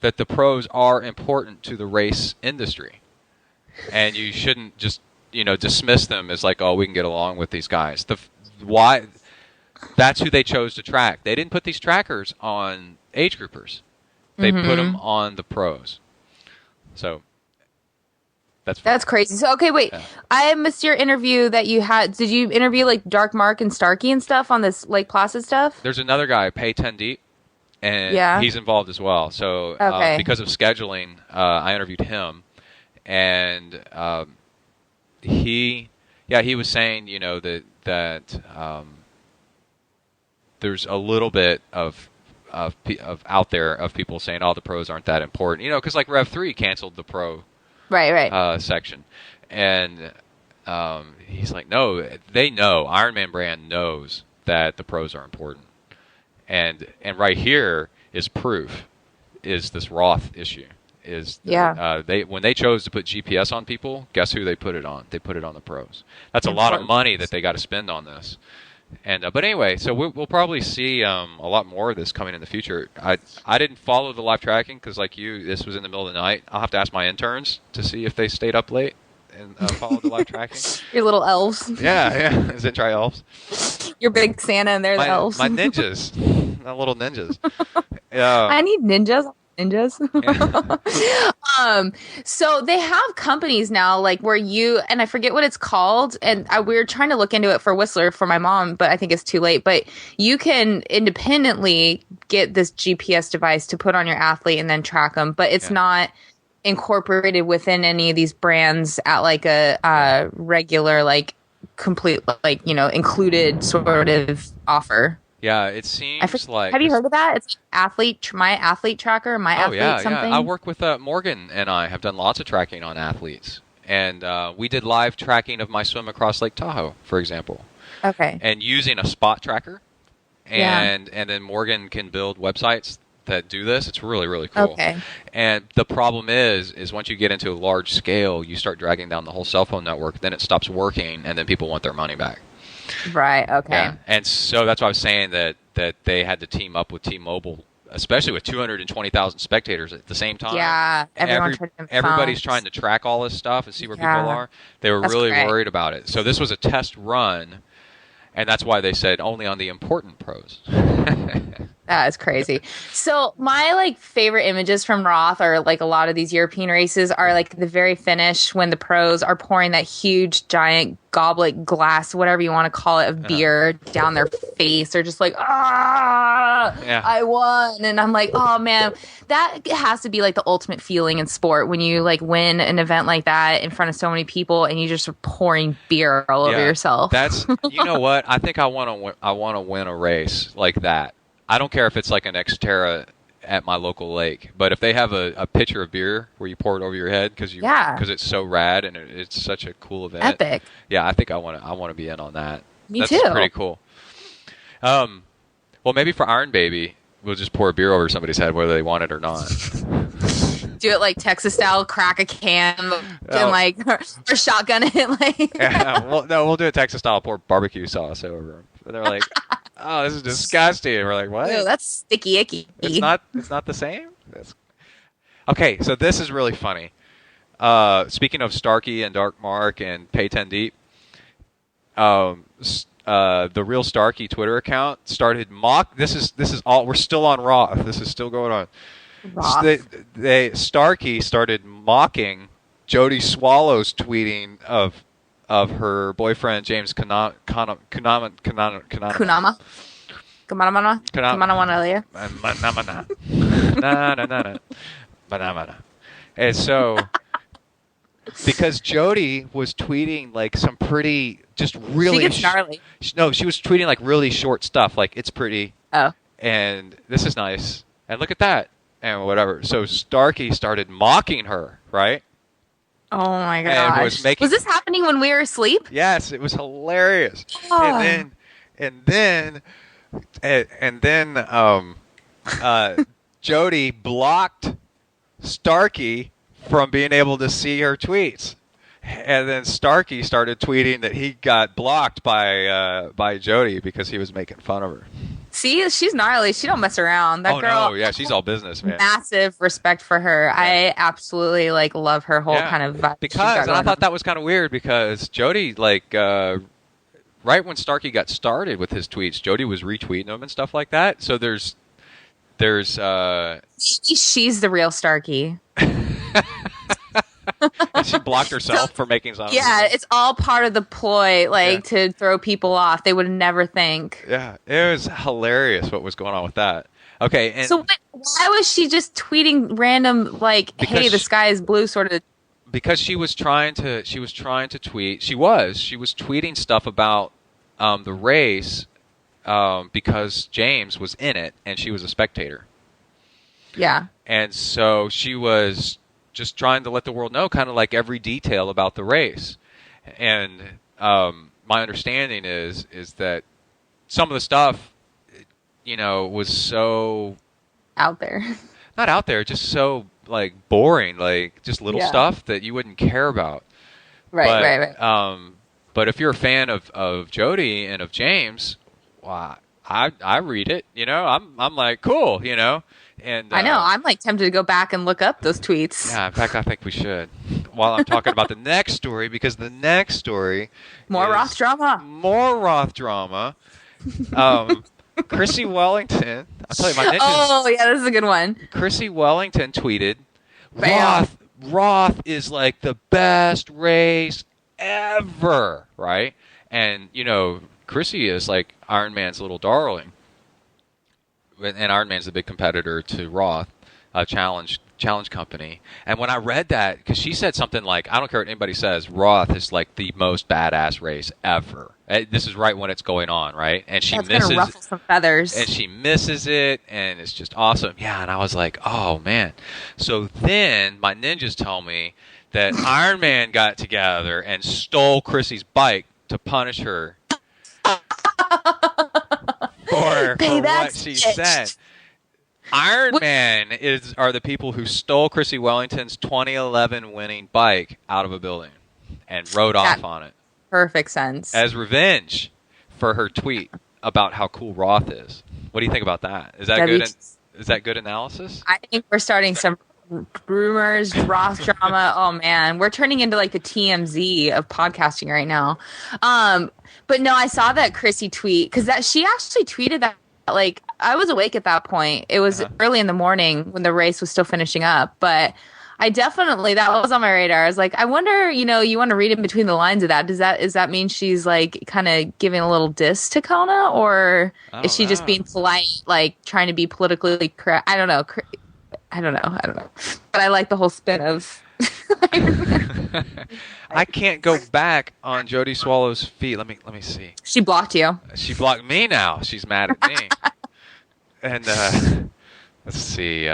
that the pros are important to the race industry, and you shouldn't just dismiss them as like, "Oh, we can get along with these guys." Why? That's who they chose to track. They didn't put these trackers on age groupers. They put them on the pros. So That's crazy. So, okay, wait. Yeah. I missed your interview that you had. Did you interview like Dark Mark and Starkey and stuff on this Lake Placid stuff? There's another guy, Pay 10 Deep, and Yeah. he's involved as well. So Okay. because of scheduling, I interviewed him, and he was saying, that there's a little bit of out there of people saying, oh, the pros aren't that important, because like Rev 3 canceled the pro Right. section, and he's like, no, they know, Ironman brand knows that the pros are important, and right here is proof, is this Roth issue. When they chose to put GPS on people, guess who they put it on? They put it on the pros. That's a lot of money that they got to spend on this. And but anyway, so we'll probably see a lot more of this coming in the future. I didn't follow the live tracking because, like you, this was in the middle of the night. I'll have to ask my interns to see if they stayed up late and followed the live tracking. Your little elves. Yeah. ZenTri elves. Your big Santa and they're the elves. My ninjas. My little ninjas. I need ninjas. Yeah. So they have companies now, like where and I forget what it's called, and we were trying to look into it for Whistler for my mom, but I think it's too late. But you can independently get this GPS device to put on your athlete and then track them, but it's not incorporated within any of these brands at like a regular, like complete, like, included sort of offer. Yeah, it seems like... Have you heard of that? It's My Athlete Tracker, something? I work with Morgan, and I have done lots of tracking on athletes. And we did live tracking of my swim across Lake Tahoe, for example. Okay. And using a spot tracker. And then Morgan can build websites that do this. It's really, really cool. Okay. And the problem is once you get into a large scale, you start dragging down the whole cell phone network, then it stops working, and then people want their money back. Right, okay. Yeah. And so that's why I was saying that they had to team up with T-Mobile, especially with 220,000 spectators at the same time. Yeah, everybody's trying to track all this stuff and see where people are. They were really worried about it. So this was a test run, and that's why they said only on the important pros. That is crazy. So my favorite images from Roth, or like a lot of these European races, are like the very finish when the pros are pouring that huge giant goblet, glass, whatever you want to call it, of beer down their face. They're just like, I won. And I'm like, oh man, that has to be like the ultimate feeling in sport when you win an event like that in front of so many people and you just are pouring beer all over yourself. That's, you know what? I think I want to win a race like that. I don't care if it's like an Xterra at my local lake, but if they have a pitcher of beer where you pour it over your head because it's so rad and it's such a cool event. Epic. Yeah, I think I want to be in on that. Me too. That's pretty cool. Well, maybe for Iron Baby, we'll just pour a beer over somebody's head whether they want it or not. Do it like Texas style, crack a can and or shotgun it we'll do it Texas style, pour barbecue sauce over them. And they're like, oh, this is disgusting. And we're like, what? Ew, that's sticky icky. It's not the same? Okay, so this is really funny. Speaking of Starkey and Dark Mark and Pay 10 Deep, the real Starkey Twitter account started this is all, we're still on Roth. This is still going on. Starkey started mocking Jody Swallow's tweeting of her boyfriend James Kunama. And so, because Jody was tweeting like some pretty, just really... She gets gnarly. No, she was tweeting like really short stuff, like, it's pretty. Oh. And this is nice. And look at that. And whatever. So Starkey started mocking her, right? Oh my gosh. Was this happening when we were asleep? Yes, it was hilarious. Oh. And then Jody blocked Starkey from being able to see her tweets. And then Starkey started tweeting that he got blocked by Jody because he was making fun of her. See, she's gnarly. She don't mess around. That girl. No, yeah, she's all business, man. Massive respect for her. Yeah. I absolutely love her whole kind of vibe. Because I thought that was kind of weird because Jody, right when Starkey got started with his tweets, Jody was retweeting them and stuff like that. So there's she's the real Starkey. And she blocked herself for making something. Yeah, it's all part of the ploy, to throw people off. They would never think. Yeah, it was hilarious what was going on with that. Okay, and So why was she just tweeting random "Hey, the sky is blue" sort of? Because she was trying to tweet. She was tweeting stuff about the race because James was in it and she was a spectator. Yeah. And so she was just trying to let the world know kind of like every detail about the race. And my understanding is that some of the stuff, was so out there. Not out there, just so boring, just little stuff that you wouldn't care about. Right. But if you're a fan of Jody and of James, well, I read it. I'm like, cool. And I know. I'm tempted to go back and look up those tweets. Yeah, in fact, I think we should. While I'm talking about the next story, because the next story more Roth drama. More Roth drama. Chrissy Wellington. I'll tell you, my ninjas. Oh yeah, this is a good one. Chrissy Wellington tweeted, Bam. Roth is like the best race ever, right? And Chrissy is like Iron Man's little darling. And Iron Man's a big competitor to Roth, challenge company. And when I read that, because she said something like, I don't care what anybody says, Roth is like the most badass race ever. This is right when it's going on, right? And she misses gonna ruffle some feathers. And she misses it, and it's just awesome. Yeah, and I was like, oh man. So then my ninjas tell me that Iron Man got together and stole Chrissy's bike to punish her. For what she said. Iron Man are the people who stole Chrissy Wellington's 2011 winning bike out of a building and rode off on it. Perfect sense. As revenge for her tweet about how cool Roth is. What do you think about that? Is that good? Is that good analysis? I think we're starting some rumors, Roth drama. Oh man, we're turning into the TMZ of podcasting right now. But no, I saw that Chrissy tweet because she actually tweeted that. I was awake at that point. It was early in the morning when the race was still finishing up, but I definitely, that was on my radar. I was like, I wonder, you want to read in between the lines of that. Does that mean she's kind of giving a little diss to Kona, or is she just being polite, trying to be politically correct? I don't know. But I like the whole spin of. I can't go back on Jody Swallow's feed. Let me see. She blocked you. She blocked me now. She's mad at me. And let's see.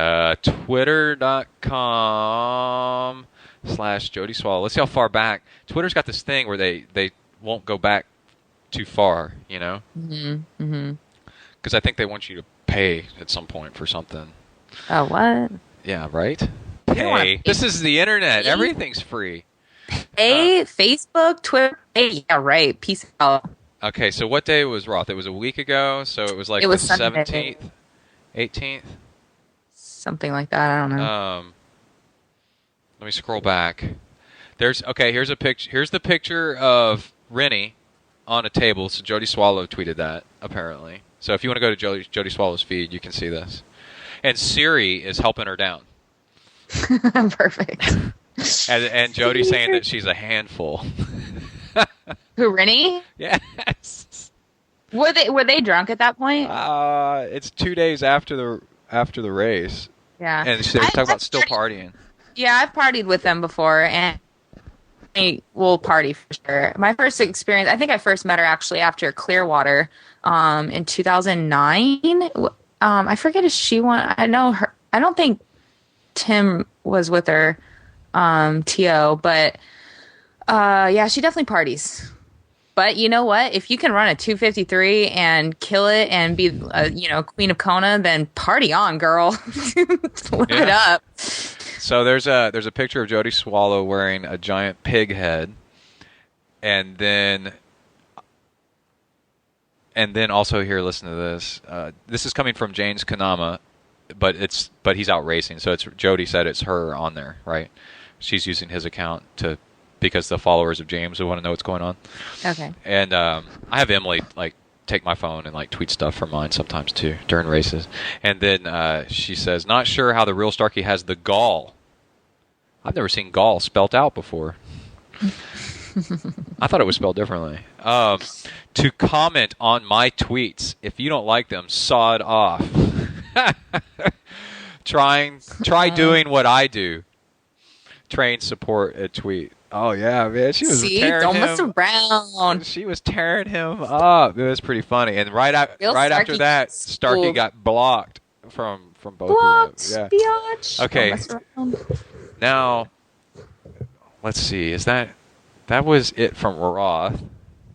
Twitter.com/Jody Swallow. Let's see how far back. Twitter's got this thing where they won't go back too far, Mm-hmm. Because I think they want you to pay at some point for something. Oh, what? Yeah, right? Pay. This is the internet. Everything's free. Facebook, Twitter. Yeah, right. Peace out. Okay, so what day was Roth? It was a week ago, so it was the 17th, 18th? Something like that. I don't know. Let me scroll back. Here's a picture. Here's the picture of Rennie on a table. So Jody Swallow tweeted that, apparently. So if you want to go to Jody Swallow's feed, you can see this. And Siri is helping her down. Perfect. And Jody's saying that she's a handful. Who, Rennie? Yes. Were they drunk at that point? It's 2 days after the race. Yeah. And they're talking about still partying. Yeah, I've partied with them before, and we'll party for sure. My first experience, I think I first met her actually after Clearwater in 2009. I forget if she won. I know her. I don't think Tim was with her, T.O., but yeah, she definitely parties. But you know what? If you can run a 2:53 and kill it and be, Queen of Kona, then party on, girl. Live it up. So there's a picture of Jody Swallow wearing a giant pig head, and then also here, listen to this. This is coming from James Kanama, but he's out racing, so it's Jody said it's her on there, right? She's using his account because the followers of James want to know what's going on. Okay. And I have Emily take my phone and tweet stuff from mine sometimes too during races. And then she says, "Not sure how the real Starkey has the gall I've never seen gall spelt out before. I thought it was spelled differently. To comment on my tweets. If you don't like them, saw it off. Try doing what I do. Train, support, a tweet. Oh yeah, man, she was tearing don't him. mess around. She was tearing him up. It was pretty funny. And right after that, Starkey got blocked from both Blocked, of them. biatch. Okay. Don't mess around. Now, let's see. That was it from Roth?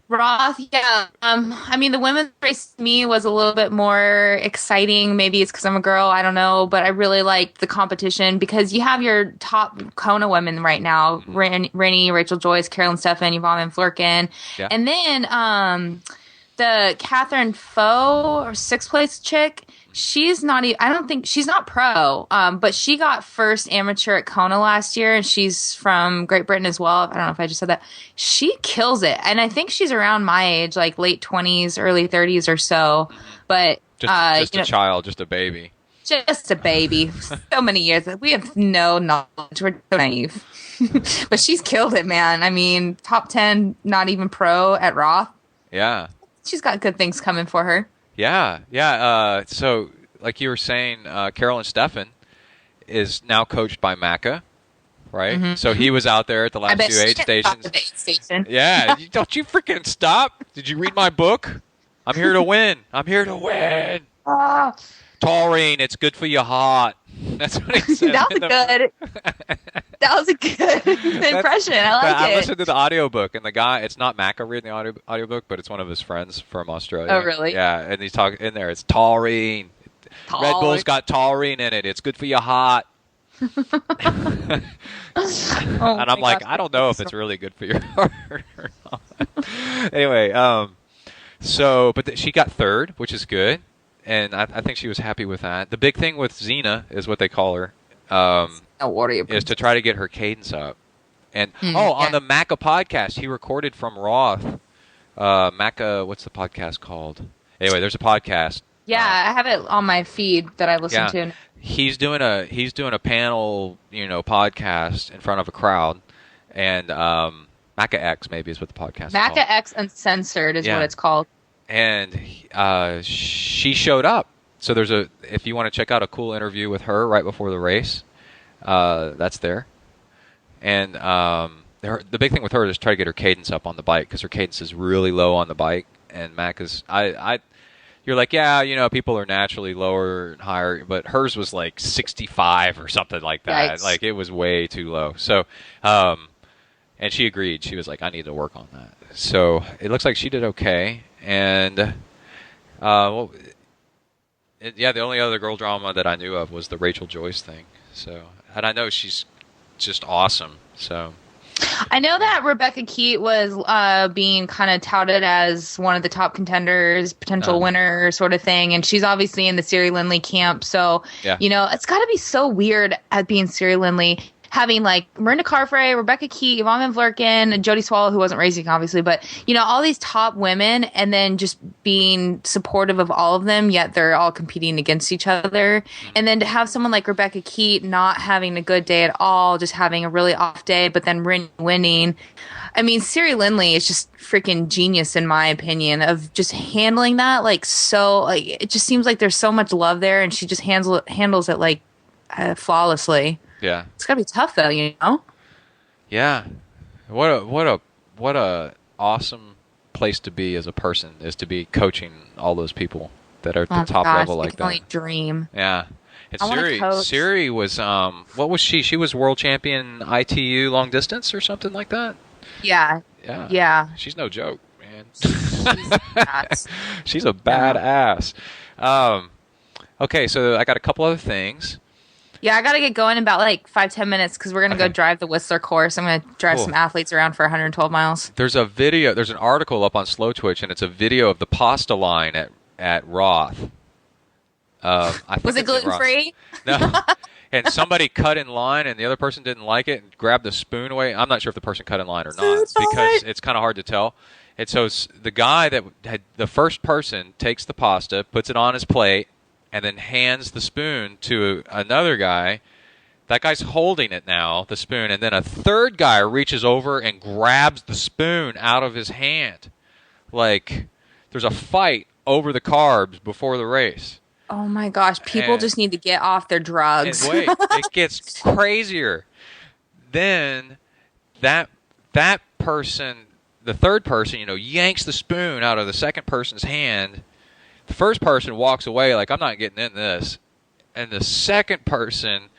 Roth, yeah. I mean, the women's race to me was a little bit more exciting. Maybe it's because I'm a girl. I don't know. But I really liked the competition because you have your top Kona women right now. Rennie, Rachel Joyce, Carolyn Steffen, Yvonne Van Vlerken. Yeah. And then the Catherine Foe, or sixth place chick, she's not even, I don't think, she's not pro, but she got first amateur at Kona last year, and she's from Great Britain as well. I don't know if I just said that. She kills it. And I think she's around my age, like late 20s, early 30s or so. But just a child, just a baby. Just a baby. So many years. We have no knowledge. We're so naive. But she's killed it, man. I mean, top 10, not even pro at Roth. Yeah. She's got good things coming for her. Yeah. So, like you were saying, Carolyn Steffen is now coached by Macca, right? Mm-hmm. So he was out there at the last two aid stations. Yeah. Don't you freaking stop. Did you read my book? I'm here to win. I'm here to win. Taurine, it's good for your heart. That's what he said. That was good. That was a good impression. I like it. I listened to the audiobook, and the guy, it's not Macca reading the audiobook, but it's one of his friends from Australia. Oh, really? Yeah, and he's talking in there. It's taurine. Red Bull's got taurine in it. It's good for your heart. And I'm like, gosh, I don't know if it's really good for your heart or not. Anyway, but she got third, which is good. And I think she was happy with that. The big thing with Xena is what they call her. Is to try to get her cadence up. And on the Macca podcast, he recorded from Roth. Macca, what's the podcast called? Anyway, there's a podcast. Yeah, I have it on my feed that I listen to. He's doing a panel, podcast in front of a crowd, and Macca X maybe is what the podcast is called. Macca X Uncensored is what it's called. And she showed up. So if you want to check out a cool interview with her right before the race, that's there. And the big thing with her is try to get her cadence up on the bike, because her cadence is really low on the bike. And Macca's, you're like, yeah, people are naturally lower and higher, but hers was like 65 or something like that. Yikes. Like, it was way too low. So, and she agreed. She was like, I need to work on that. So it looks like she did okay. And, the only other girl drama that I knew of was the Rachel Joyce thing. So, and I know she's just awesome. So, I know that Rebecca Keat was being kind of touted as one of the top contenders, potential winner sort of thing, and she's obviously in the Siri Lindley camp. So, it's got to be so weird at being Siri Lindley, having like Miranda Carfrey, Rebecca Keat, Yvonne Van Vlerken, and Jody Swallow, who wasn't racing obviously, but all these top women, and then just being supportive of all of them, yet they're all competing against each other. And then to have someone like Rebecca Keat not having a good day at all, just having a really off day, but then winning. I mean, Siri Lindley is just freaking genius in my opinion of just handling that it just seems like there's so much love there, and she just handles it like flawlessly. Yeah, it's gotta be tough though, Yeah, what a awesome place to be as a person, is to be coaching all those people that are at the top level like that. I can only dream. Yeah, and Siri was what was she? She was world champion ITU long distance or something like that. Yeah. She's no joke, man. She's a badass. Okay, so I got a couple other things. Yeah, I got to get going in about 5-10 minutes because we're going to go drive the Whistler course. I'm going to drive some athletes around for 112 miles. There's an article up on Slow Twitch, and it's a video of the pasta line at Roth. Was it gluten-free? No. And somebody cut in line, and the other person didn't like it and grabbed the spoon away. I'm not sure if the person cut in line or not, because it's kind of hard to tell. And so the guy that had the first person takes the pasta, puts it on his plate, and then hands the spoon to another guy. That guy's holding it now, the spoon, and then a third guy reaches over and grabs the spoon out of his hand. Like, there's a fight over the carbs before the race. Oh my gosh, people just need to get off their drugs. And wait, it gets crazier. Then that person, the third person, yanks the spoon out of the second person's hand. The first person walks away like, I'm not getting in this. And the second person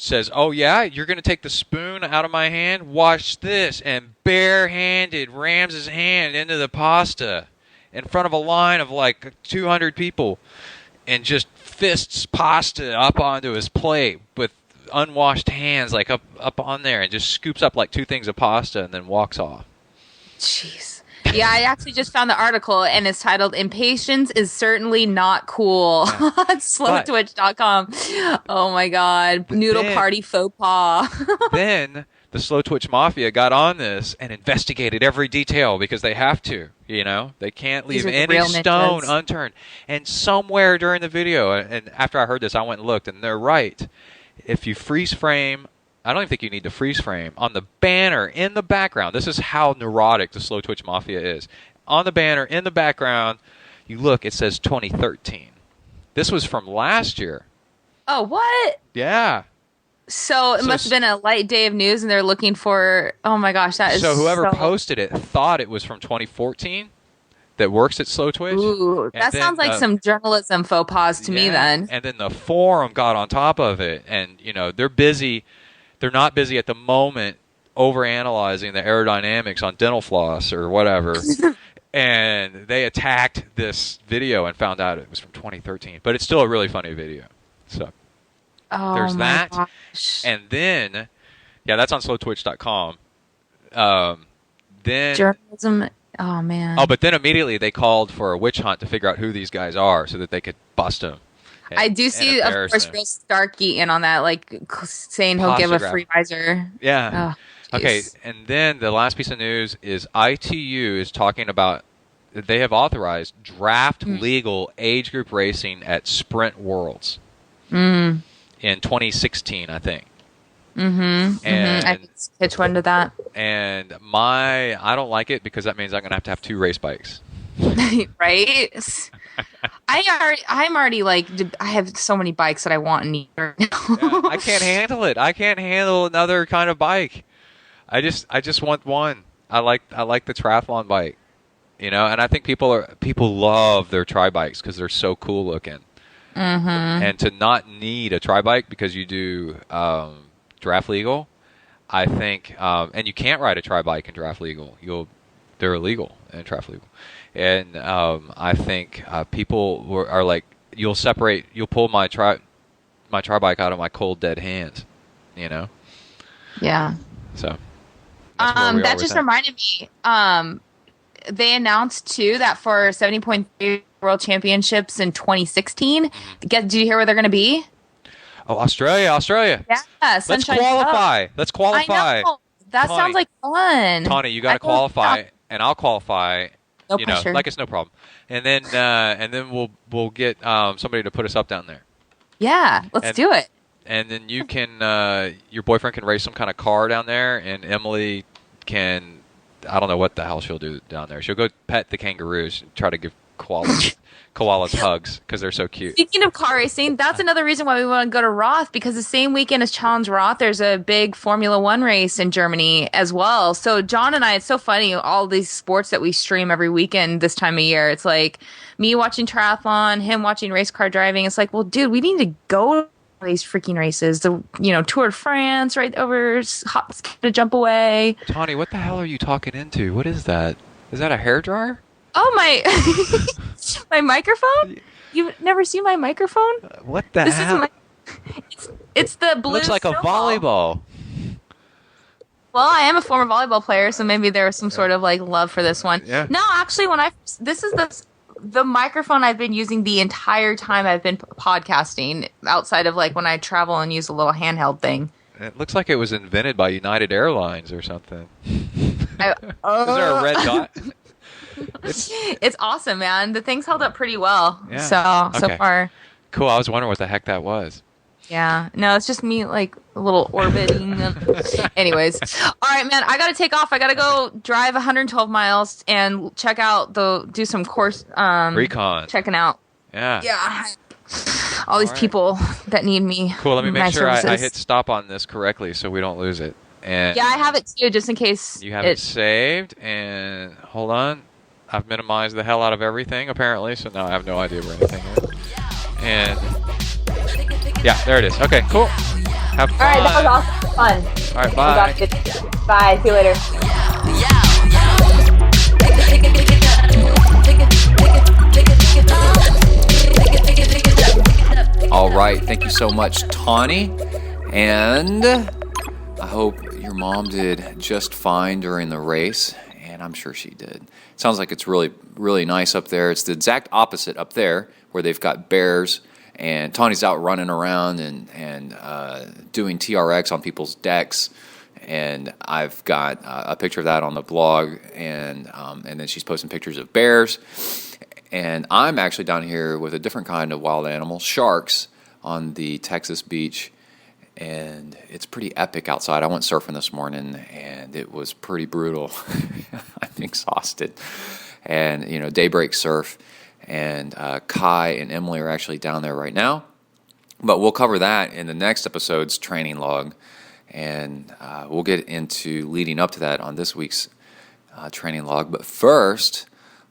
says, oh yeah, you're going to take the spoon out of my hand? Watch this. And barehanded rams his hand into the pasta in front of a line of like 200 people and just fists pasta up onto his plate with unwashed hands like up on there, and just scoops up like 2 things of pasta and then walks off. Jeez. Yeah, I actually just found the article, and it's titled "Impatience is Certainly Not Cool" on slowtwitch.com. Oh my God. Noodle party faux pas. Then the Slow Twitch Mafia got on this and investigated every detail, because they have to, They can't leave any stone unturned. And somewhere during the video, and after I heard this, I went and looked, and they're right. If you freeze frame, I don't even think you need to freeze frame. On the banner in the background, this is how neurotic the Slow Twitch Mafia is. On the banner in the background, you look, it says 2013. This was from last year. Oh, what? Yeah. So it must have been a light day of news, and they're looking for, oh my gosh, that is so whoever posted it thought it was from 2014 that works at Slow Twitch. Ooh, that sounds like some journalism faux pas to me then. And then the forum got on top of it, and they're busy. They're not busy at the moment overanalyzing the aerodynamics on dental floss or whatever. And they attacked this video and found out it was from 2013. But it's still a really funny video. So there's that. Gosh. And then, that's on slowtwitch.com. Then journalism. Oh, man. Oh, but then immediately they called for a witch hunt to figure out who these guys are so that they could bust them. I do see, of course, Real Starkey in on that, like saying he'll give a free visor. Yeah. Oh, okay, and then the last piece of news is ITU is talking about that they have authorized draft legal age group racing at Sprint Worlds in 2016, I think. Mm-hmm. And I can pitch one to that. And I don't like it, because that means I'm going to have 2 race bikes. Right? I'm already like, I have so many bikes that I want and need right now. I can't handle it. I can't handle another kind of bike. I just want one. I like the triathlon bike, and I think people love their tri bikes because they're so cool looking. Mm-hmm. And to not need a tri bike because you do draft legal, I think, and you can't ride a tri bike in draft legal. They're illegal in draft legal. And I think people are like, you'll pull my tri bike out of my cold dead hands, Yeah. So that just reminded me. They announced too that for 70.3 World Championships in 2016. Did you hear where they're going to be? Oh, Australia. Yeah. Let's qualify. I know. That sounds like fun. Tawny, you got to qualify, and I'll qualify. No pressure. Like it's no problem. And then we'll get somebody to put us up down there. Yeah, let's do it. And then you can your boyfriend can race some kind of car down there, and Emily can, I don't know what the hell she'll do down there. She'll go pet the kangaroos and try to give koalas hugs because they're so cute. Speaking of car racing, that's another reason why we want to go to Roth, because the same weekend as Challenge Roth, there's a big Formula One race in Germany as well. So John and I, it's so funny, all these sports that we stream every weekend this time of year. It's like me watching triathlon, him watching race car driving. It's like, well, dude, we need to go to these freaking races. The Tour de France right over, hop, to jump away. Tawny, what the hell are you talking into? What is that? Is that a hairdryer? Oh, my microphone? You've never seen my microphone? What the hell? It's the blue. Looks like snowball. a volleyball. Well, I am a former volleyball player, so maybe there was some sort of like love for this one. Yeah. No, actually, this is the microphone I've been using the entire time I've been podcasting, outside of like when I travel and use a little handheld thing. It looks like it was invented by United Airlines or something. Is there a red dot? It's awesome, man. The thing's held up pretty well. Yeah. So Okay. far. Cool. I was wondering what the heck that was. Yeah. No, it's just me like a little orbiting. Anyways. All right, man. I got to take off. I got to go drive 112 miles and check out do some course Recon. checking out. Yeah. Yeah. All these right. people that need me. Cool. Let me make my sure I services. hit stop on this correctly so we don't lose it. And Yeah, I have it too, just in case. you have it saved. And hold on. I've minimized the hell out of everything, apparently, so now I have no idea where anything is. And yeah, there it is. Okay, cool. Have fun. All right, that was awesome. Fun. All right, bye. Bye. See you later. All right, thank you so much, Tawny. And I hope your mom did just fine during the race, and I'm sure she did. Sounds like it's really, really nice up there. It's the exact opposite up there, where they've got bears, and Tawny's out running around and doing TRX on people's decks. And I've got a picture of that on the blog, and then she's posting pictures of bears. And I'm actually down here with a different kind of wild animal, sharks, on the Texas beach. And it's pretty epic outside. I went surfing this morning, and it was pretty brutal. I'm exhausted. And, daybreak surf. And Kai and Emily are actually down there right now. But we'll cover that in the next episode's training log. And we'll get into leading up to that on this week's training log. But first,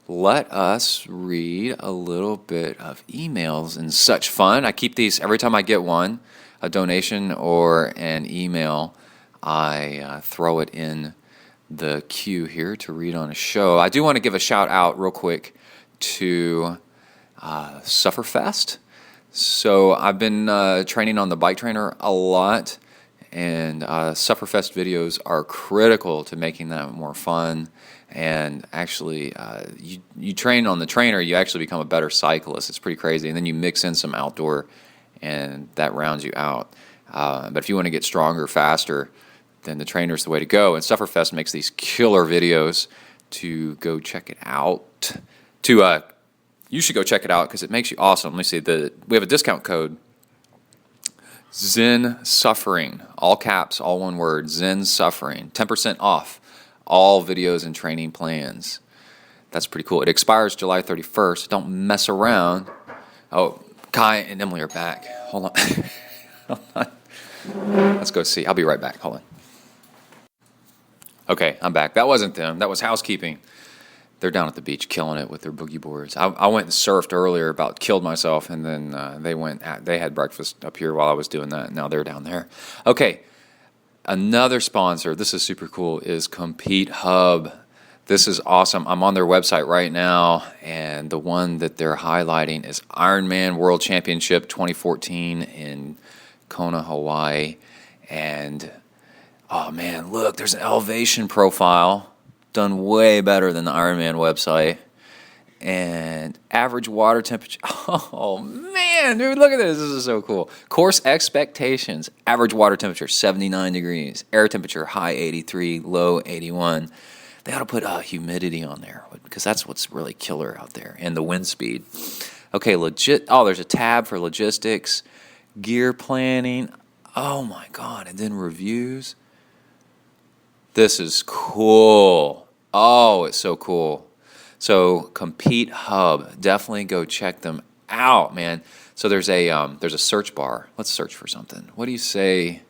let us read a little bit of emails and such fun. I keep these every time I get one, a donation or an email. I throw it in the queue here to read on a show. I do want to give a shout out real quick to Sufferfest. So I've been training on the bike trainer a lot. And Sufferfest videos are critical to making that more fun. And actually, you train on the trainer, you actually become a better cyclist. It's pretty crazy. And then you mix in some outdoor, and that rounds you out. But if you want to get stronger, faster, then the trainer's the way to go. And Sufferfest makes these killer videos. To go check it out. You should go check it out because it makes you awesome. Let me see. We have a discount code. Zen Suffering, all caps, all one word, Zen Suffering, 10% off all videos and training plans. That's pretty cool. It expires July 31st. Don't mess around. Oh, Kai and Emily are back. Hold on. Hold on. Let's go see. I'll be right back. Hold on. Okay, I'm back. That wasn't them. That was housekeeping. They're down at the beach killing it with their boogie boards. I went and surfed earlier, about killed myself, and then they had breakfast up here while I was doing that. Now they're down there. Okay, another sponsor, this is super cool, is Compete Hub. This is awesome. I'm on their website right now, and the one that they're highlighting is Ironman World Championship 2014 in Kona, Hawaii. And, oh man, look, there's an elevation profile. Done way better than the Ironman website. And average water temperature. Oh, man, dude, look at this. This is so cool. Course expectations. Average water temperature, 79 degrees. Air temperature, high 83, low 81. They ought to put humidity on there because that's what's really killer out there. And the wind speed. Okay, there's a tab for logistics, gear planning. Oh, my God. And then reviews. This is cool. Oh, it's so cool. So Compete Hub, definitely go check them out, man. So there's a search bar. Let's search for something. What do you say?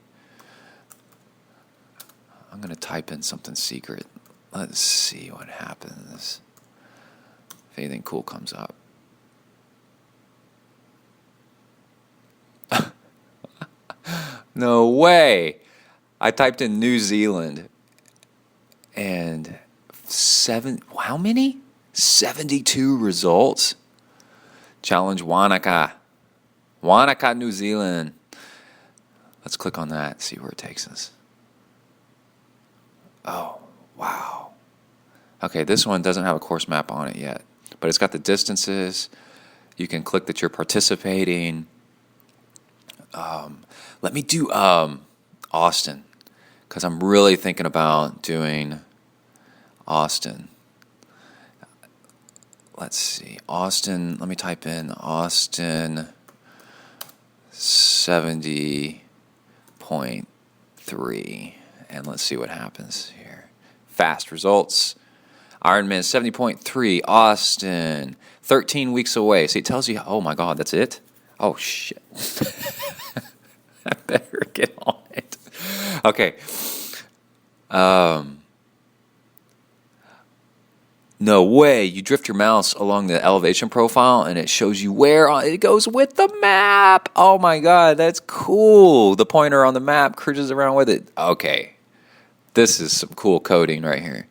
I'm going to type in something secret. Let's see what happens. If anything cool comes up. No way. I typed in New Zealand. And how many? 72 results. Challenge Wanaka. Wanaka, New Zealand. Let's click on that, see where it takes us. Oh, wow. Okay, this one doesn't have a course map on it yet, but it's got the distances. You can click that you're participating. Let me do Austin, because I'm really thinking about doing Austin. Let's see. Austin. Let me type in Austin 70.3. And let's see what happens here. Fast results. Ironman 70.3, Austin, 13 weeks away. See, it tells you, oh my God, that's it? Oh, shit. I better get on it. Okay. No way. You drift your mouse along the elevation profile and it shows you where it goes with the map. Oh my God, that's cool. The pointer on the map cruises around with it. Okay. This is some cool coding right here.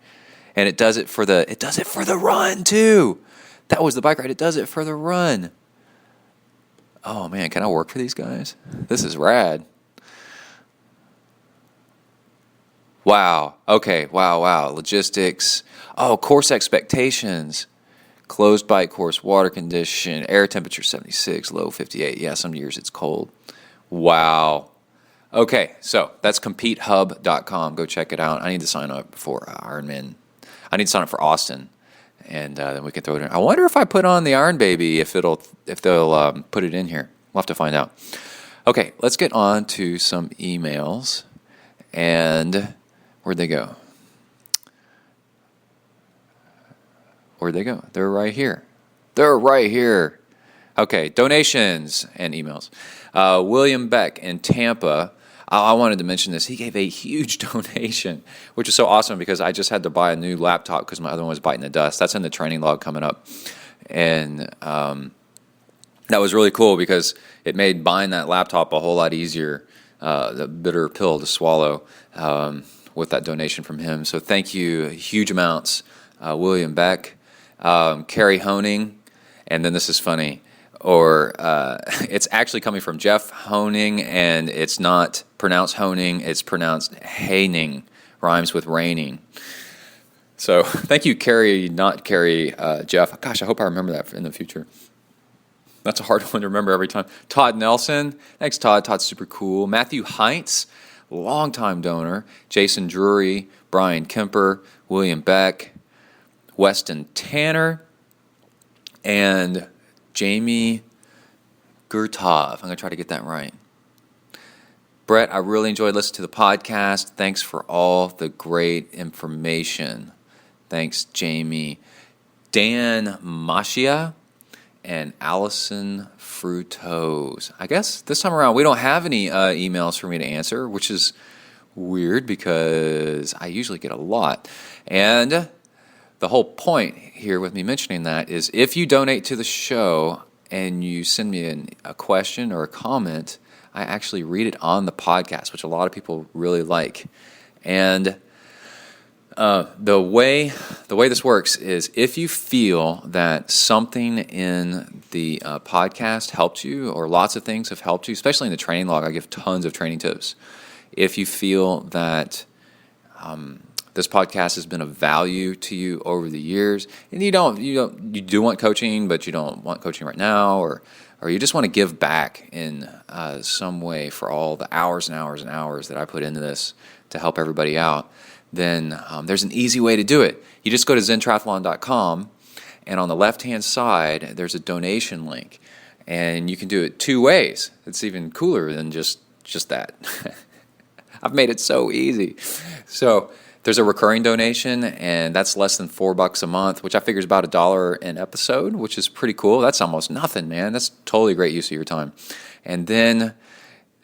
And it does it for the run too. That was the bike ride. It does it for the run. Oh man, can I work for these guys? This is rad. Wow. Okay. Wow. Logistics. Oh, course expectations. Closed bike course, water condition, air temperature 76, low 58. Yeah, some years it's cold. Wow. Okay, so that's CompeteHub.com. Go check it out. I need to sign up for Ironman. I need to sign up for Austin, and then we can throw it in. I wonder if I put on the Iron Baby, if they'll put it in here. We'll have to find out. Okay, let's get on to some emails. And where'd they go? They're right here. Okay, donations and emails. William Beck in Tampa. I wanted to mention this. He gave a huge donation, which is so awesome because I just had to buy a new laptop because my other one was biting the dust. That's in the training log coming up. And that was really cool because it made buying that laptop a whole lot easier, the bitter pill to swallow with that donation from him. So thank you, huge amounts, William Beck. Carrie Honing, and then this is funny, or it's actually coming from Jeff Honing, and it's not pronounced Honing, it's pronounced Haining, rhymes with raining. So thank you, Carrie, not Carrie, Jeff. Gosh, I hope I remember that in the future. That's a hard one to remember every time. Todd Nelson, thanks Todd, Todd's super cool. Matthew Heintz, longtime donor. Jason Drury, Brian Kemper, William Beck, Weston Tanner, and Jamie Gurtov. I'm going to try to get that right. Brett, I really enjoyed listening to the podcast. Thanks for all the great information. Thanks, Jamie. Dan Mashia and Allison Frutos. I guess this time around we don't have any emails for me to answer, which is weird because I usually get a lot. And the whole point here with me mentioning that is if you donate to the show and you send me a question or a comment, I actually read it on the podcast, which a lot of people really like. And the way this works is if you feel that something in the podcast helped you, or lots of things have helped you, especially in the training log, I give tons of training tips. If you feel that this podcast has been of value to you over the years, and you do want coaching, but you don't want coaching right now, or you just want to give back in some way for all the hours and hours and hours that I put into this to help everybody out, then there's an easy way to do it. You just go to ZenTriathlon.com, and on the left-hand side, there's a donation link, and you can do it two ways. It's even cooler than just that. I've made it so easy. So there's a recurring donation, and that's less than $4 a month, which I figure is about $1 an episode, which is pretty cool. That's almost nothing, man. That's totally great use of your time. And then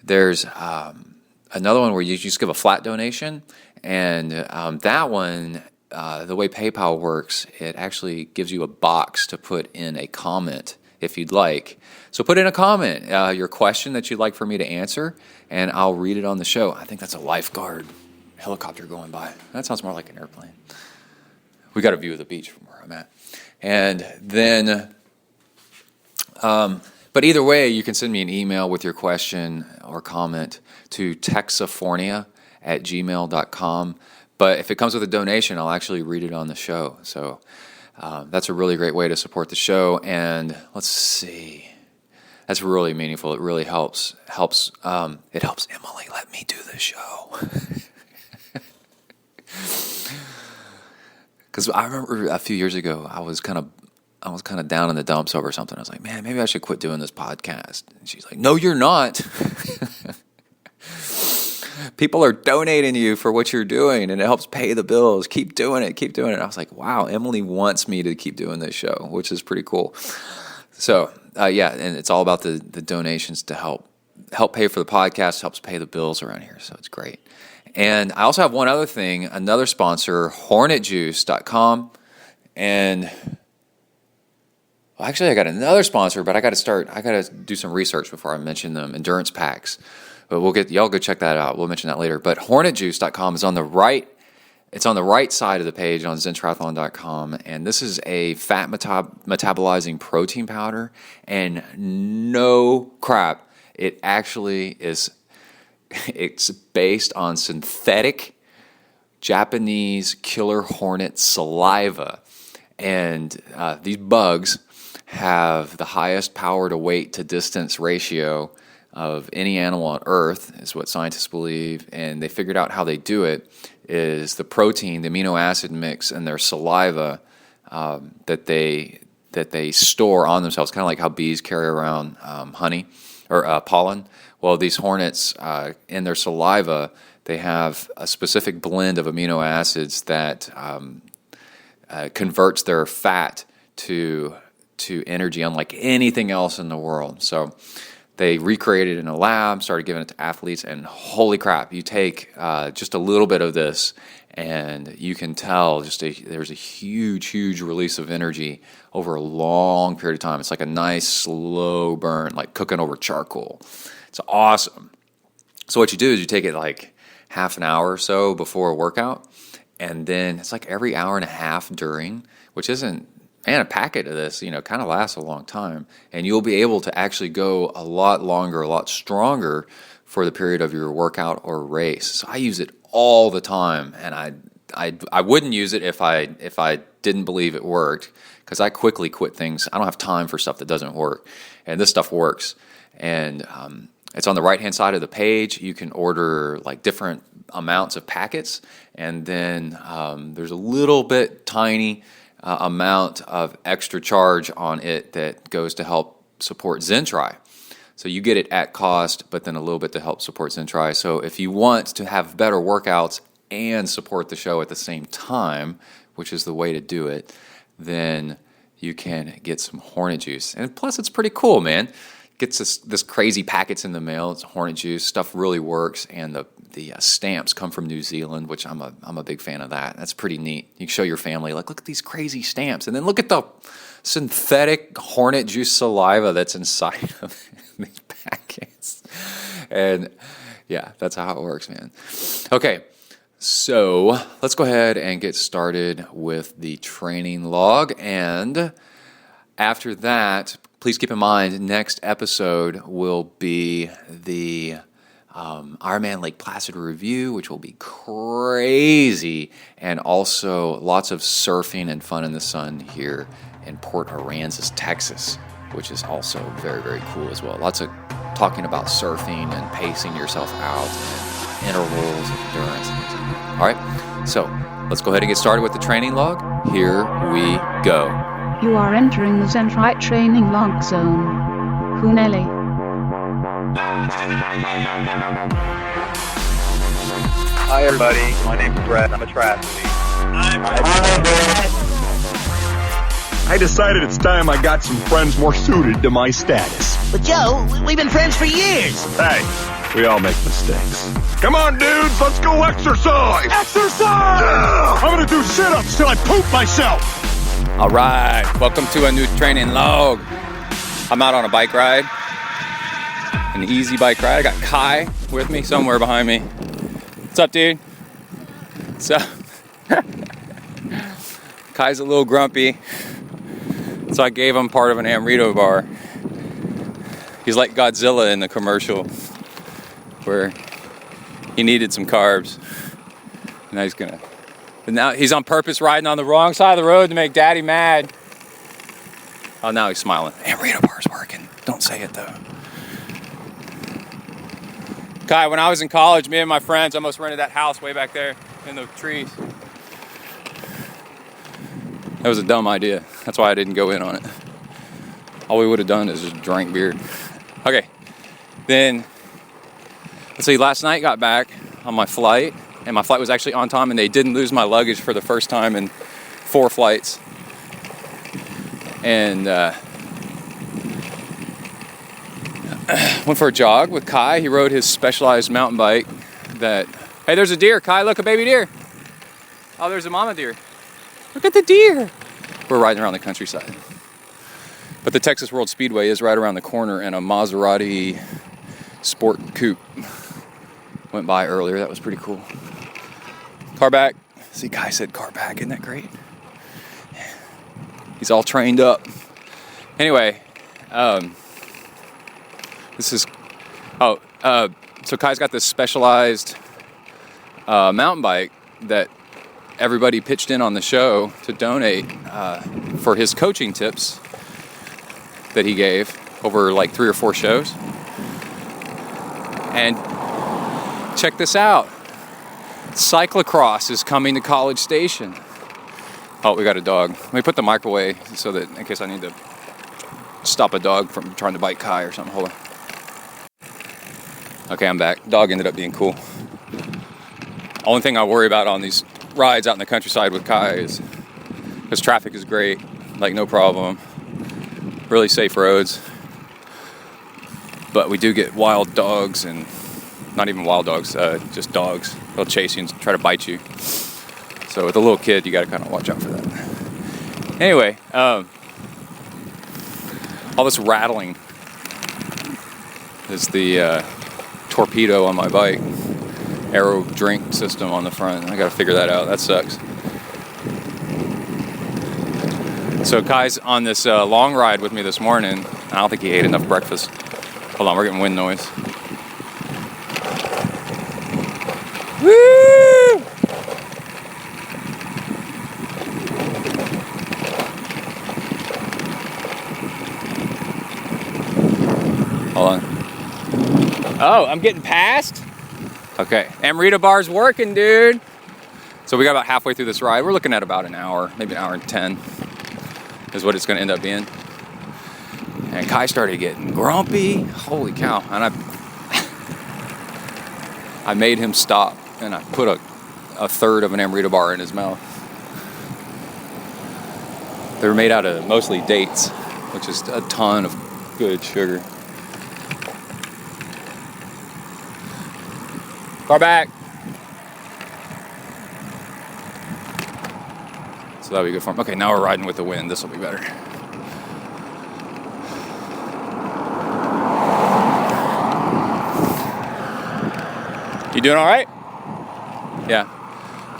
there's another one where you just give a flat donation, and that one, the way PayPal works, it actually gives you a box to put in a comment if you'd like. So put in a comment, your question that you'd like for me to answer, and I'll read it on the show. I think that's a lifeguard helicopter going by. That sounds more like an airplane. We got a view of the beach from where I'm at. And then, but either way, you can send me an email with your question or comment to texafornia@gmail.com. But if it comes with a donation, I'll actually read it on the show. So that's a really great way to support the show. And let's see. That's really meaningful. It really helps. It helps Emily let me do the show. Because I remember a few years ago, I was kind of was kind of down in the dumps over something. I was like, man, maybe I should quit doing this podcast. And she's like, no, you're not. People are donating you for what you're doing, and it helps pay the bills. Keep doing it. Keep doing it. I was like, wow, Emily wants me to keep doing this show, which is pretty cool. So, yeah, and it's all about the donations to help pay for the podcast, helps pay the bills around here. So it's great. And I also have one other thing, another sponsor, hornetjuice.com. And well, actually, I got another sponsor, but I got to do some research before I mention them, endurance packs. But y'all go check that out. We'll mention that later. But hornetjuice.com is on the right. It's on the right side of the page on ZenTriathlon.com. And this is a fat metabolizing protein powder. And no crap, it actually is, it's based on synthetic Japanese killer hornet saliva. And these bugs have the highest power to weight to distance ratio of any animal on Earth, is what scientists believe. And they figured out how they do it is the protein, the amino acid mix in their saliva that they store on themselves, kind of like how bees carry around honey or pollen. Well, these hornets, in their saliva, they have a specific blend of amino acids that converts their fat to energy unlike anything else in the world. So they recreated it in a lab, started giving it to athletes, and holy crap, you take just a little bit of this and you can tell there's a huge release of energy over a long period of time. It's like a nice slow burn, like cooking over charcoal. It's awesome. So what you do is you take it like half an hour or so before a workout, and then it's like every hour and a half during, which isn't, and a packet of this, kind of lasts a long time. And you'll be able to actually go a lot longer, a lot stronger for the period of your workout or race. So I use it all the time, and I wouldn't use it if I didn't believe it worked, because I quickly quit things. I don't have time for stuff that doesn't work, and this stuff works. And it's on the right-hand side of the page. You can order like different amounts of packets, and then there's a little bit tiny amount of extra charge on it that goes to help support ZenTri. So you get it at cost, but then a little bit to help support ZenTri. So if you want to have better workouts and support the show at the same time, which is the way to do it, then you can get some Hornet Juice. And plus, it's pretty cool, man. Gets this crazy packets in the mail. It's Hornet Juice. Stuff really works, and the stamps come from New Zealand, which I'm a big fan of that. That's pretty neat. You can show your family, like, look at these crazy stamps, and then look at the synthetic Hornet Juice saliva that's inside of these packets. And yeah, that's how it works, man. Okay, so let's go ahead and get started with the training log, and after that, please keep in mind, next episode will be the Ironman Lake Placid review, which will be crazy, and also lots of surfing and fun in the sun here in Port Aransas, Texas, which is also very, very cool as well. Lots of talking about surfing and pacing yourself out and intervals and endurance. All right, so let's go ahead and get started with the training log. Here we go. You are entering the ZenTri training log zone. Huneli. Hi everybody, my name's Brett. I'm a triathlete. I decided it's time I got some friends more suited to my status. But Joe, we've been friends for years. Hey, we all make mistakes. Come on, dudes, let's go exercise! Exercise! Yeah! I'm gonna do sit-ups till I poop myself! All right, welcome to a new training log. I'm out on a bike ride, an easy bike ride. I got Kai with me somewhere behind me. What's up, dude? So, Kai's a little grumpy, so I gave him part of an Amrito bar. He's like Godzilla in the commercial where he needed some carbs. And now he's on purpose riding on the wrong side of the road to make Daddy mad. Oh, now he's smiling. Amrito bar's working. Don't say it, though. Kai, when I was in college, me and my friends almost rented that house way back there in the trees. That was a dumb idea. That's why I didn't go in on it. All we would have done is just drank beer. Okay, then, let's see, last night got back on my flight, and my flight was actually on time, and they didn't lose my luggage for the first time in 4 flights. And went for a jog with Kai. He rode his Specialized mountain bike that... Hey, there's a deer. Kai, look, a baby deer. Oh, there's a mama deer. Look at the deer. We're riding around the countryside. But the Texas World Speedway is right around the corner, and a Maserati Sport Coupe went by earlier. That was pretty cool. Car back. See, Kai said car back. Isn't that great? He's all trained up. Anyway, so Kai's got this Specialized mountain bike that everybody pitched in on the show to donate for his coaching tips that he gave over like 3 or 4 shows. And check this out. Cyclocross is coming to College Station. Oh, we got a dog. Let me put the mic away so that in case I need to stop a dog from trying to bite Kai or something. Hold on. Okay, I'm back. Dog ended up being cool. Only thing I worry about on these rides out in the countryside with Kai is because traffic is great, like no problem. Really safe roads. But we do get wild dogs, and not even wild dogs, just dogs. They'll chase you and try to bite you. So with a little kid, you got to kind of watch out for that. Anyway, all this rattling is the torpedo on my bike. Aero drink system on the front. I got to figure that out. That sucks. So Kai's on this long ride with me this morning. I don't think he ate enough breakfast. Hold on, we're getting wind noise. Woo! Hold on. Oh, I'm getting past? Okay. Amrita bar's working, dude. So we got about halfway through this ride. We're looking at about an hour, maybe an hour and 10 is what it's going to end up being. And Kai started getting grumpy. Holy cow. And I made him stop, and I put a third of an Amrita bar in his mouth. They're made out of mostly dates, which is a ton of good sugar. Car back. So that'll be good for him. Okay, now we're riding with the wind. This will be better. You doing all right? Yeah.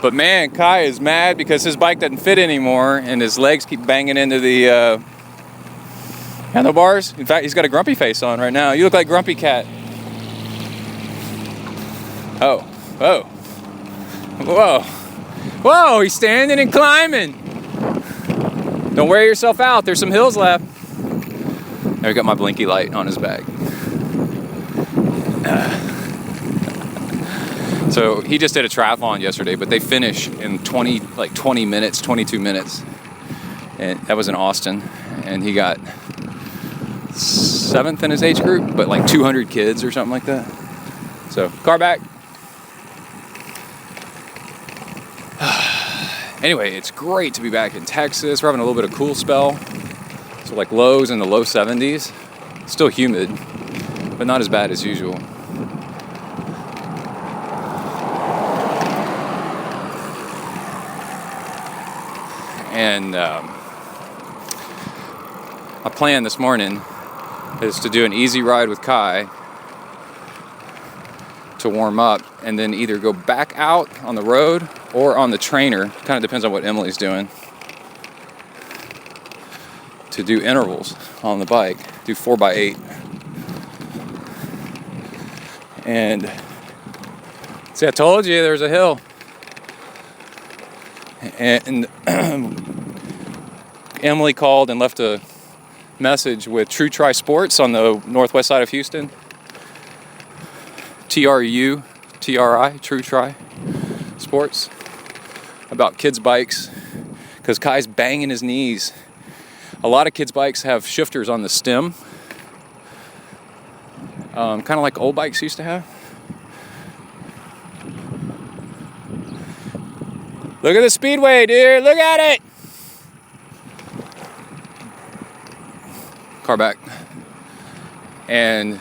But man, Kai is mad because his bike doesn't fit anymore, and his legs keep banging into the handlebars. In fact, he's got a grumpy face on right now. You look like Grumpy Cat. Oh, whoa, whoa, whoa, he's standing and climbing. Don't wear yourself out, there's some hills left. There, we got my blinky light on his back. So he just did a triathlon yesterday, but they finish in 20 minutes, 22 minutes. And that was in Austin, and he got 7th in his age group, but like 200 kids or something like that. So, car back. Anyway, it's great to be back in Texas. We're having a little bit of cool spell. So like lows in the low 70s. Still humid, but not as bad as usual. And my plan this morning is to do an easy ride with Kai to warm up, and then either go back out on the road or on the trainer, kind of depends on what Emily's doing, to do intervals on the bike, do 4x8. And see, I told you there's a hill. And Emily called and left a message with ZenTri Sports on the northwest side of Houston. TRI, ZenTri Sports, about kids' bikes. because Kai's banging his knees. A lot of kids' bikes have shifters on the stem, kind of like old bikes used to have. Look at the speedway, dude. Look at it. Car back. And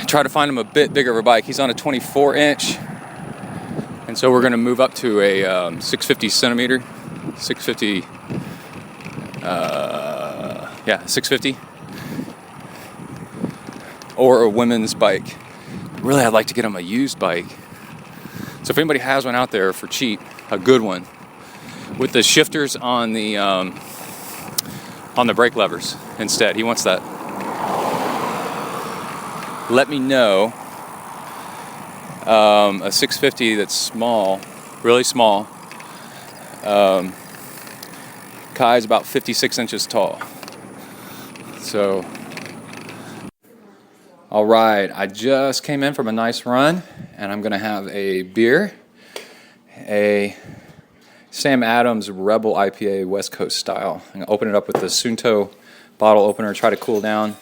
try to find him a bit bigger of a bike. He's on a 24-inch. And so we're going to move up to a 650 centimeter. 650. 650. Or a women's bike. Really, I'd like to get him a used bike. So if anybody has one out there for cheap, a good one, with the shifters on the brake levers instead, he wants that. Let me know. A 650 that's small, really small. Kai's about 56 inches tall. So, all right, I just came in from a nice run, and I'm gonna have a beer, a Sam Adams Rebel IPA West Coast style. I'm gonna open it up with the Sunto bottle opener, try to cool down.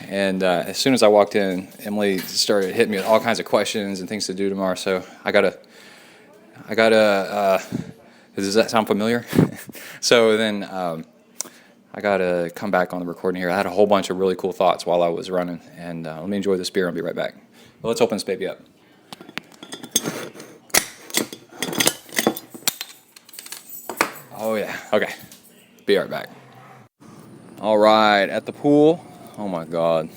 And as soon as I walked in, Emily started hitting me with all kinds of questions and things to do tomorrow. So I gotta. Does that sound familiar? So then I gotta come back on the recording here. I had a whole bunch of really cool thoughts while I was running, and let me enjoy this beer. I'll be right back. Well, let's open this baby up. Oh yeah. Okay. Be right back. All right, at the pool. Oh my God.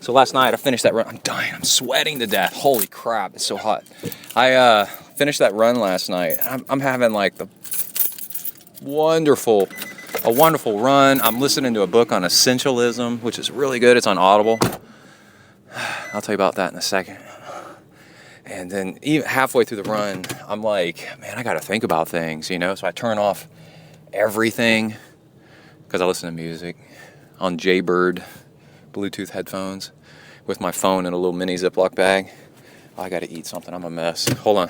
So last night I finished that run. I'm dying. I'm sweating to death. Holy crap, it's so hot. I finished that run last night. I'm having like a wonderful run. I'm listening to a book on essentialism, which is really good. It's on Audible. I'll tell you about that in a second. And then even halfway through the run, I'm like, man, I got to think about things, you know? So I turn off everything because I listen to music on Jaybird Bluetooth headphones with my phone in a little mini Ziploc bag. Oh, I got to eat something. I'm a mess. Hold on.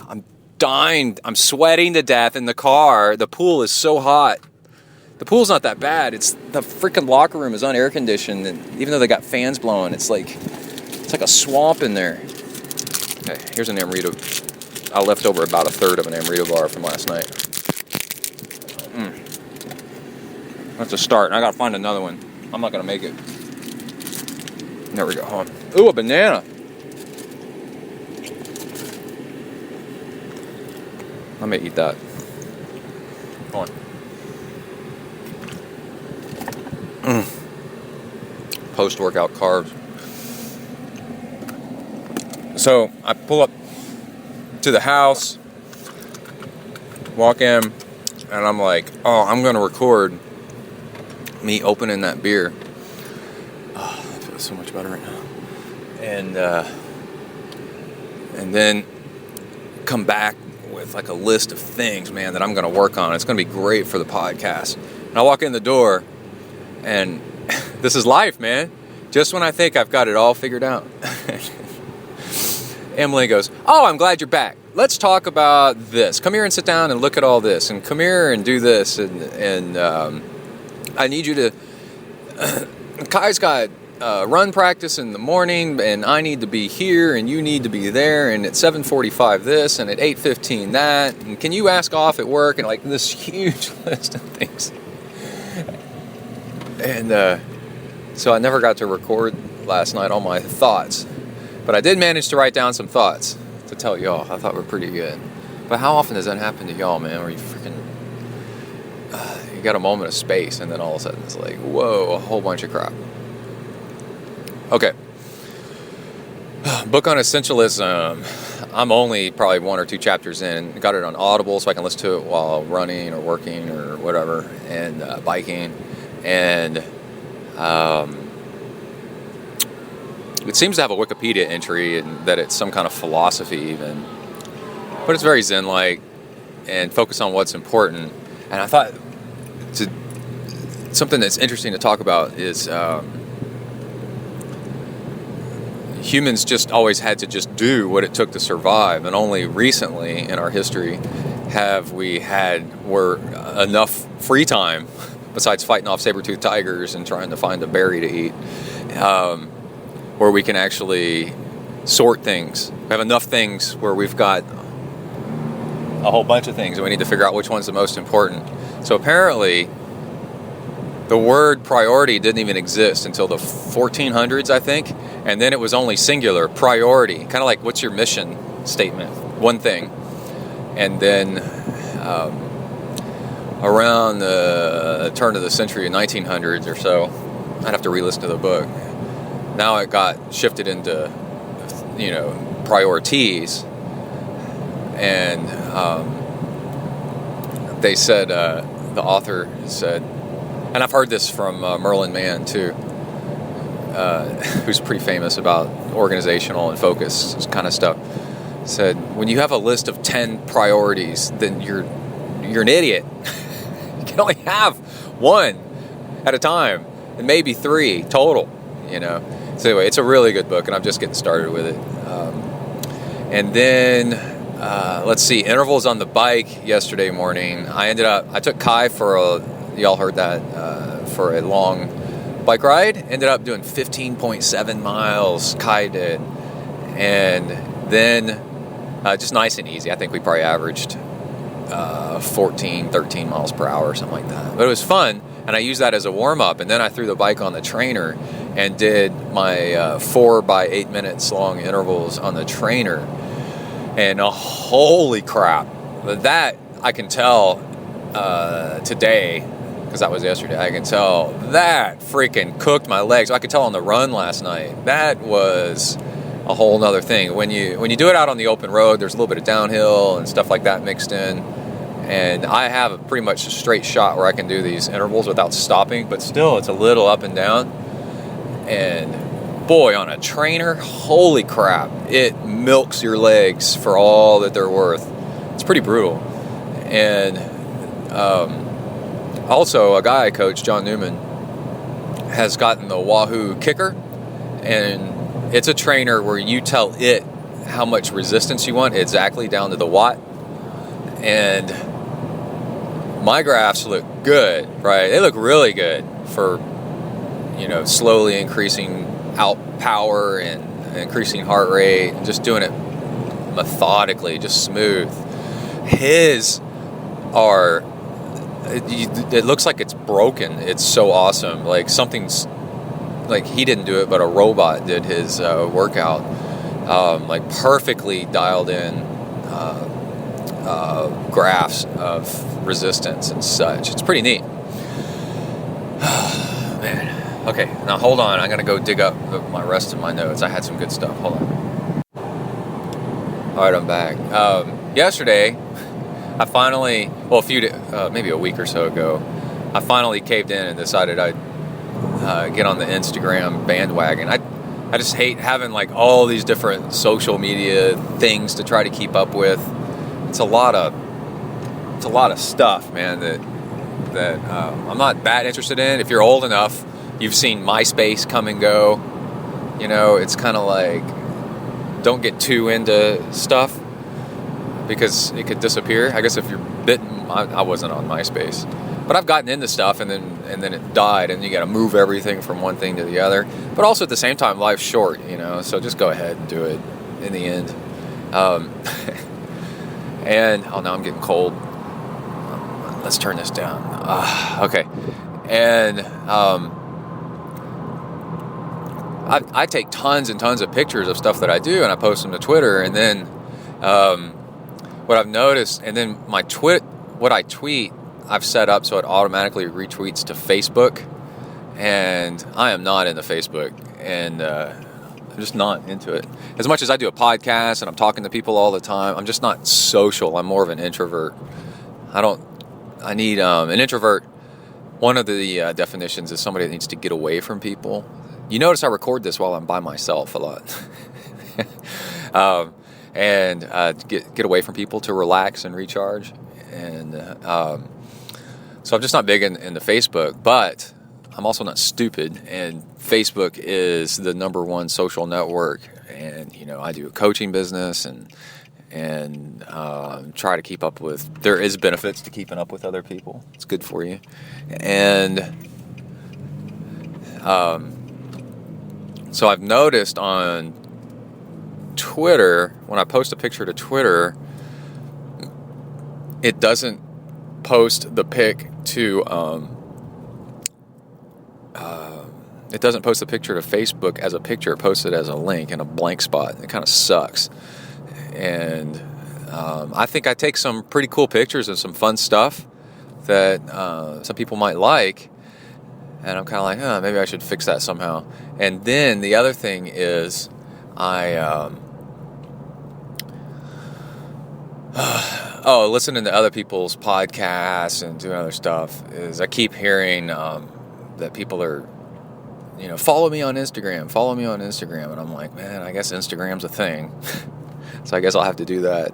I'm dying. I'm sweating to death in the car. The pool is so hot. The pool's not that bad. It's the freaking locker room is unair conditioned, and even though they got fans blowing, it's like a swamp in there. Okay, here's an Amrito. I left over about a third of an Amrito bar from last night. That's a start, and I gotta find another one. I'm not gonna make it. There we go. Hold on. Ooh, a banana. I may eat that. Hold on. Post-workout carbs. So I pull up to the house, walk in, and I'm like, oh, I'm gonna record me opening that beer. Oh, that feels so much better right now. And then come back with like a list of things, man, that I'm gonna work on. It's gonna be great for the podcast. And I walk in the door, and this is life, man. Just when I think I've got it all figured out, Emily goes, oh, I'm glad you're back. Let's talk about this. Come here and sit down and look at all this, and come here and do this, and I need you to. Kai's got run practice in the morning, and I need to be here, and you need to be there, and at 7:45 this, and at 8:15 that, and can you ask off at work, and like this huge list of things. And so I never got to record last night all my thoughts, but I did manage to write down some thoughts to tell y'all. I thought were pretty good. But how often does that happen to y'all, man? Where you freaking you got a moment of space, and then all of a sudden it's like, whoa, a whole bunch of crap. Okay. Book on essentialism. I'm only probably 1 or 2 chapters in. Got it on Audible so I can listen to it while running or working or whatever, and biking. And it seems to have a Wikipedia entry and that it's some kind of philosophy even. But it's very Zen-like and focus on what's important. And I thought something that's interesting to talk about is humans just always had to just do what it took to survive, and only recently in our history have we had enough free time, besides fighting off saber-toothed tigers and trying to find a berry to eat, where we can actually sort things. We have enough things where we've got a whole bunch of things and we need to figure out which one's the most important. So apparently the word priority didn't even exist until the 1400s, I think, and then it was only singular, priority, kind of like what's your mission statement, one thing. And then around the turn of the century, 1900s or so, I'd have to re-listen to the book. Now it got shifted into, priorities, and they said, the author said, and I've heard this from Merlin Mann too, who's pretty famous about organizational and focus kind of stuff, said, when you have a list of 10 priorities, then you're an idiot. You can only have one at a time, and maybe 3 total, So anyway, it's a really good book, and I'm just getting started with it. And then, let's see, intervals on the bike yesterday morning. I took Kai y'all heard that, for a long bike ride. Ended up doing 15.7 miles, Kai did. And then, just nice and easy. I think we probably averaged 14, 13 miles per hour or something like that. But it was fun, and I used that as a warm-up. And then I threw the bike on the trainer and did my 4 by 8 minutes long intervals on the trainer. And holy crap, that I can tell today, because that was yesterday, I can tell that freaking cooked my legs. I could tell on the run last night. That was a whole nother thing. When you do it out on the open road, there's a little bit of downhill and stuff like that mixed in. And I have a pretty much a straight shot where I can do these intervals without stopping, but still it's a little up and down. And boy, on a trainer, holy crap, it milks your legs for all that they're worth. It's pretty brutal. And also, a guy I coach, John Newman, has gotten the Wahoo Kicker, and it's a trainer where you tell it how much resistance you want, exactly down to the watt. And my graphs look good, right? They look really good for, slowly increasing out power and increasing heart rate and just doing it methodically, just smooth. His are, it looks like it's broken. It's so awesome. Like something's, like he didn't do it, but a robot did his workout, like perfectly dialed in graphs of resistance and such. It's pretty neat. Man. Okay, now hold on. I'm gonna go dig up my rest of my notes. I had some good stuff. Hold on. All right, I'm back. Yesterday, I finally, maybe a week or so ago, I finally caved in and decided I'd get on the Instagram bandwagon. I just hate having like all these different social media things to try to keep up with. It's a lot of stuff, man, that I'm not that interested in. If you're old enough, you've seen MySpace come and go. It's kind of like, don't get too into stuff because it could disappear. I guess if you're bitten, I wasn't on MySpace, but I've gotten into stuff and then it died, and you got to move everything from one thing to the other. But also at the same time, life's short, so just go ahead and do it in the end. And now I'm getting cold. Let's turn this down. Okay. And I take tons and tons of pictures of stuff that I do, and I post them to Twitter. And then what I've noticed, and then what I tweet, I've set up so it automatically retweets to Facebook. And I am not into Facebook, and I'm just not into it. As much as I do a podcast and I'm talking to people all the time, I'm just not social. I'm more of an introvert. I need an introvert. One of the definitions is somebody that needs to get away from people. You notice I record this while I'm by myself a lot. And get away from people to relax and recharge. And So I'm just not big into Facebook, but I'm also not stupid, and Facebook is the number one social network. And I do a coaching business, and try to keep up with. There is benefits to keeping up with other people. It's good for you, and so I've noticed on Twitter, when I post a picture to Twitter, it doesn't post the pic to it doesn't post the picture to Facebook as a picture. It posts it as a link in a blank spot. It kind of sucks. And I think I take some pretty cool pictures of some fun stuff that some people might like. And I'm kind of like, maybe I should fix that somehow. And then the other thing is listening to other people's podcasts and doing other stuff, is I keep hearing that people are, follow me on Instagram. And I'm like, man, I guess Instagram's a thing. So I guess I'll have to do that.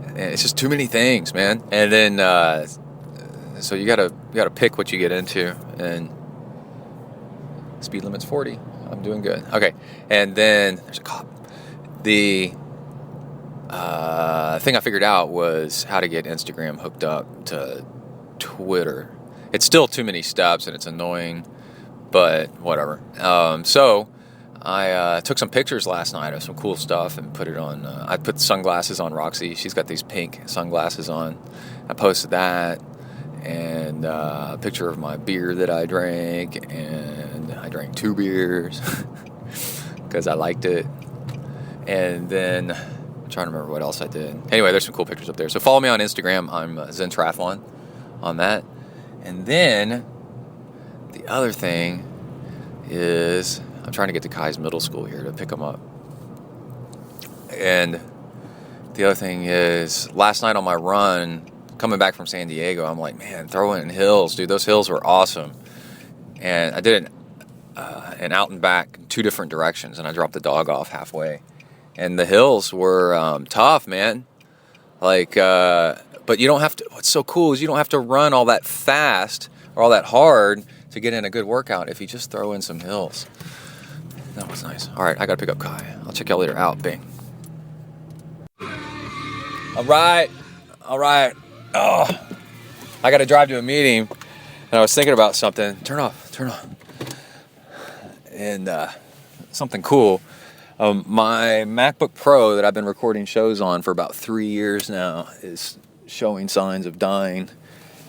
And it's just too many things, man. And then, so you gotta pick what you get into. And speed limit's 40. I'm doing good. Okay. And then there's a cop. The thing I figured out was how to get Instagram hooked up to Twitter. It's still too many steps and it's annoying, but whatever. So I took some pictures last night of some cool stuff and put it on. I put sunglasses on Roxy. She's got these pink sunglasses on. I posted that, and a picture of my beer that I drank, and I drank 2 beers because I liked it. And then I'm trying to remember what else I did. Anyway, there's some cool pictures up there. So follow me on Instagram. I'm ZenTri on that. And then the other thing is I'm trying to get to Kai's middle school here to pick him up. And the other thing is, last night on my run, coming back from San Diego, I'm like, man, throwing in hills, dude, those hills were awesome. And I did an out and back in 2 different directions, and I dropped the dog off halfway. And the hills were tough, man. Like, but you don't have to, what's so cool is you don't have to run all that fast or all that hard to get in a good workout if you just throw in some hills. That was nice. All right, I got to pick up Kai. I'll check y'all later. Out. Bing. All right. Oh, I got to drive to a meeting, and I was thinking about something. Turn off. And something cool. My MacBook Pro that I've been recording shows on for about 3 years now is showing signs of dying.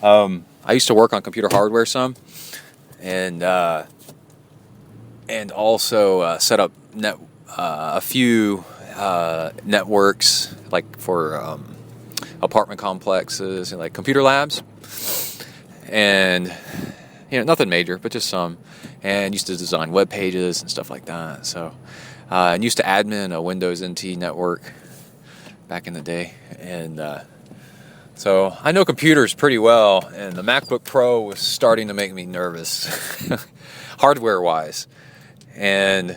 I used to work on computer hardware some, and also set up a few networks, like for apartment complexes and like computer labs, and nothing major, but just some. And used to design web pages and stuff like that. So, and used to admin a Windows NT network back in the day, and so I know computers pretty well. And the MacBook Pro was starting to make me nervous, hardware-wise, and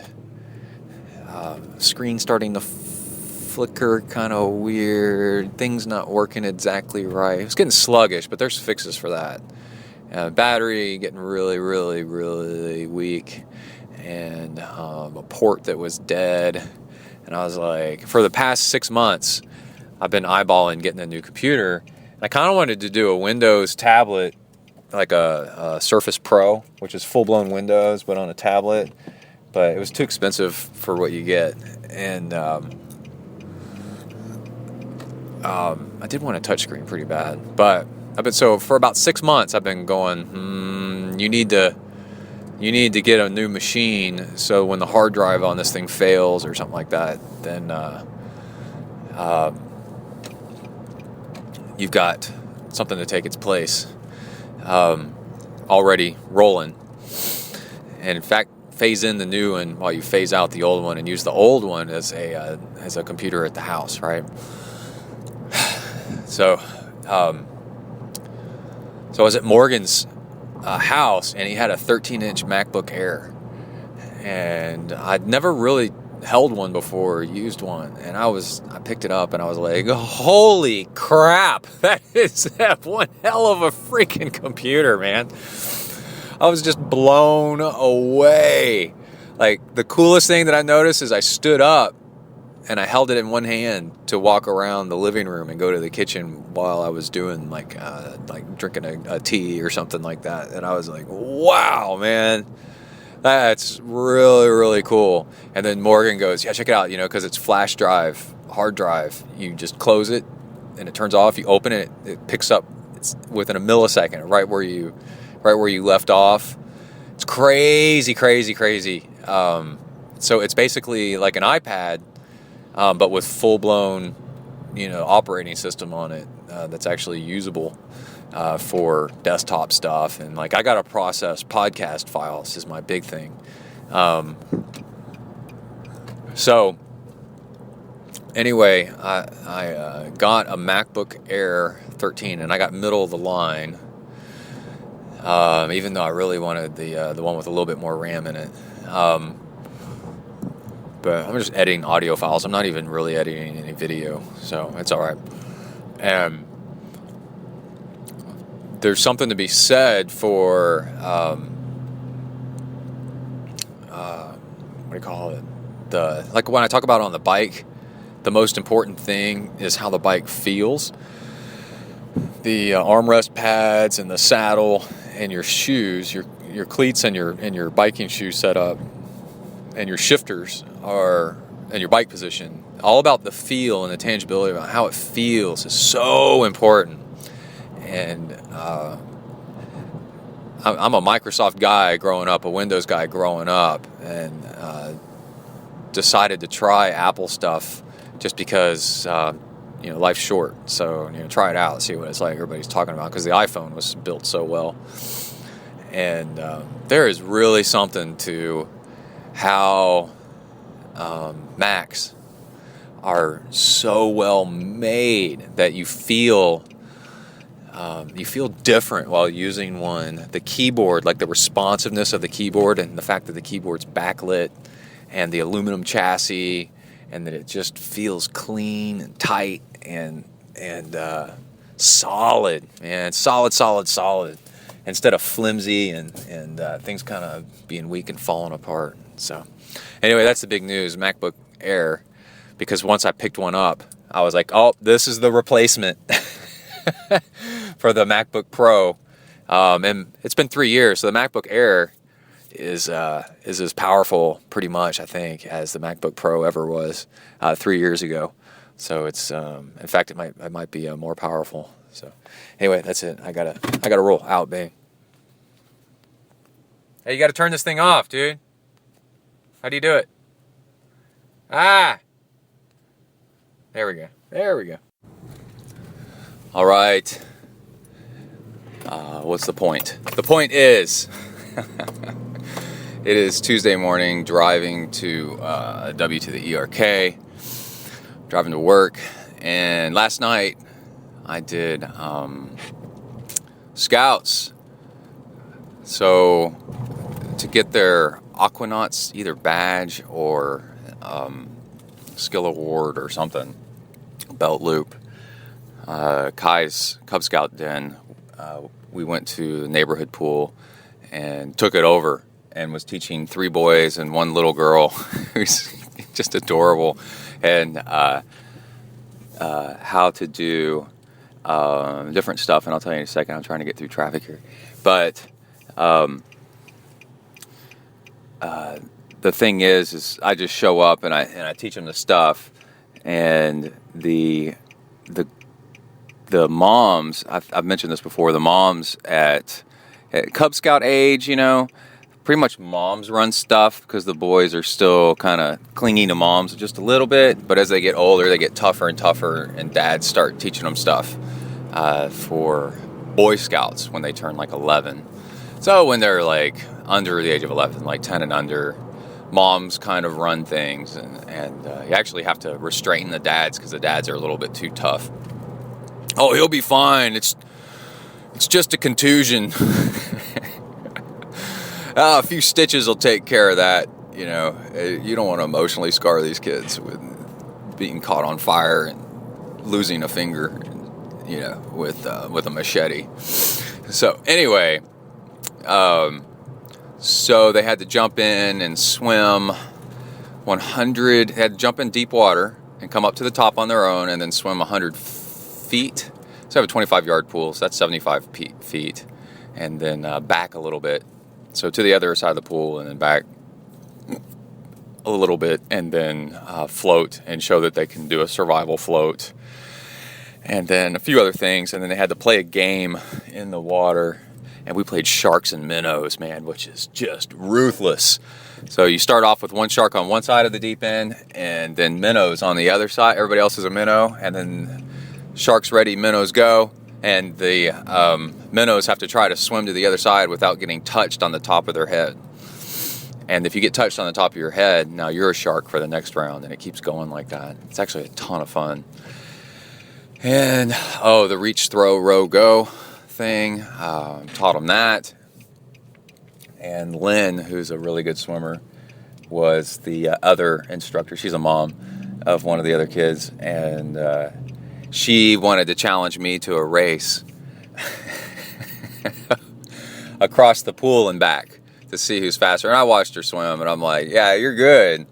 screen starting to flicker, kind of weird. Things not working exactly right. It was getting sluggish, but there's fixes for that. Battery getting really, really, really weak, and a port that was dead. And I was like, for the past 6 months, I've been eyeballing getting a new computer. And I kind of wanted to do a Windows tablet, like a Surface Pro, which is full-blown Windows, but on a tablet. But it was too expensive for what you get. And I did want a touchscreen pretty bad, but for about 6 months I've been going, you need to get a new machine, so when the hard drive on this thing fails or something like that, then you've got something to take its place already rolling. And in fact, phase in the new one while you phase out the old one, and use the old one as a computer at the house, right? So I was at Morgan's house, and he had a 13-inch MacBook Air, and I'd never really held one before, used one, and I picked it up and I was like, holy crap, that is one hell of a freaking computer, man. I was just blown away. Like, the coolest thing that I noticed is I stood up and I held it in one hand to walk around the living room and go to the kitchen while I was doing like drinking a tea or something like that. And I was like, wow, man, that's really, really cool. And then Morgan goes, yeah, check it out, because it's flash drive, hard drive. You just close it and it turns off. You open it, it picks up. It's within a millisecond, right where you left off. It's crazy, crazy, crazy. So it's basically like an iPad, but with full-blown, operating system on it that's actually usable for desktop stuff. And like, I got to process podcast files is my big thing. So anyway, I got a MacBook Air 13, and I got middle of the line. Even though I really wanted the one with a little bit more RAM in it. But I'm just editing audio files. I'm not even really editing any video, so it's all right. And there's something to be said for what do you call it? Like when I talk about on the bike, the most important thing is how the bike feels. The armrest pads and the saddle and your shoes, your cleats and your biking shoe setup and your shifters and your bike position, all about the feel and the tangibility about how it feels is so important. And I'm a Microsoft guy growing up, a Windows guy growing up, and decided to try Apple stuff just because life's short. So try it out, see what it's like. Everybody's talking about, because the iPhone was built so well. And there is really something to how Macs are so well made that you feel different while using one. The keyboard, like the responsiveness of the keyboard, and the fact that the keyboard's backlit, and the aluminum chassis, and that it just feels clean and tight and solid, man, solid, instead of flimsy and things kind of being weak and falling apart. So anyway, that's the big news, MacBook Air, because once I picked one up, I was like, oh, this is the replacement for the MacBook Pro. And it's been 3 years, so the MacBook Air is as powerful, pretty much, I think, as the MacBook Pro ever was 3 years ago. So it's, in fact, it might be more powerful. So anyway, that's it. I gotta roll out, bang. Hey, you gotta turn this thing off, dude. How do you do it? There we go. All right. What's the point? The point is, it is Tuesday morning, driving to W to the ERK, driving to work, and last night I did Scouts. So to get their Aquanauts either badge or skill award or something, belt loop, Kai's Cub Scout den, we went to the neighborhood pool and took it over and was teaching 3 boys and 1 little girl who's just adorable, and how to do different stuff. And I'll tell you in a second. I'm trying to get through traffic here. But the thing is I just show up and I teach them the stuff, and the moms, I've mentioned this before, the moms at Cub Scout age, pretty much moms run stuff, because the boys are still kind of clinging to moms just a little bit, but as they get older, they get tougher and tougher, and dads start teaching them stuff for Boy Scouts when they turn like 11. So when they're like under the age of 11, like 10 and under, moms kind of run things, and you actually have to restrain the dads, because the dads are a little bit too tough. Oh, he'll be fine. It's just a contusion. A few stitches will take care of that, You know, you don't want to emotionally scar these kids with being caught on fire and losing a finger, you know, with a machete. So anyway, so they had to jump in and swim 100, had to jump in deep water and come up to the top on their own and then swim 100 feet. So I have a 25-yard pool, so that's 75 feet. And then back a little bit. So to the other side of the pool and then back a little bit and then float and show that they can do a survival float. And then a few other things. And then they had to play a game in the water. And we played sharks and minnows, man, which is just ruthless. So you start off with one shark on one side of the deep end and then minnows on the other side. Everybody else is a minnow. And then sharks ready, minnows go. And the minnows have to try to swim to the other side without getting touched on the top of their head. And if you get touched on the top of your head, now you're a shark for the next round. And it keeps going like that. It's actually a ton of fun. And, the reach, throw, row, go thing. Taught them that. And Lynn, who's a really good swimmer, was the other instructor. She's a mom of one of the other kids. And she wanted to challenge me to a race across the pool and back to see who's faster. And I watched her swim, and I'm like, yeah, you're good.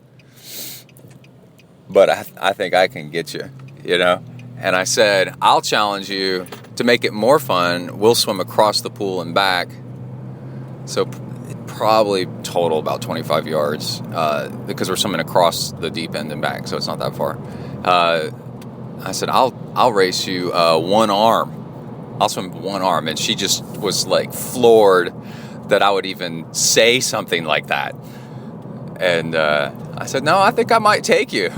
But I think I can get you, you know? And I said, I'll challenge you to make it more fun. We'll swim across the pool and back. So probably total about 25 yards because we're swimming across the deep end and back, so it's not that far. I said, I'll race you one arm. I'll swim one arm. And she just was like floored that I would even say something like that. And I said, no, I think I might take you.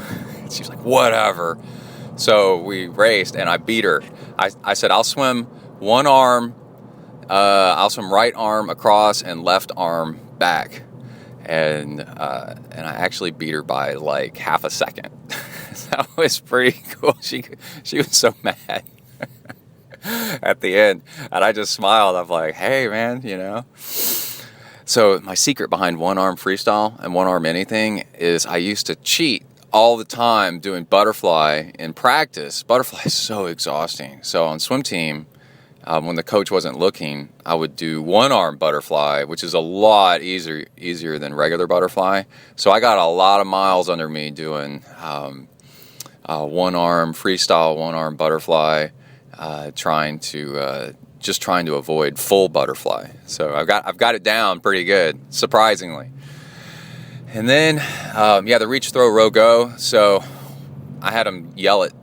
She was like, whatever. So we raced and I beat her. I said, I'll swim one arm. I'll swim right arm across and left arm back. And I actually beat her by like half a second. That was pretty cool. She was so mad at the end. And I just smiled. I'm like, hey, man, you know. So my secret behind one arm freestyle and one arm anything is I used to cheat all the time doing butterfly in practice. Butterfly is so exhausting. So on swim team, when the coach wasn't looking, I would do one arm butterfly, which is a lot easier than regular butterfly. So I got a lot of miles under me doing one arm freestyle, one arm butterfly, trying to avoid full butterfly. So I've got it down pretty good, surprisingly. And then the reach, throw, row, go. So I had them yell it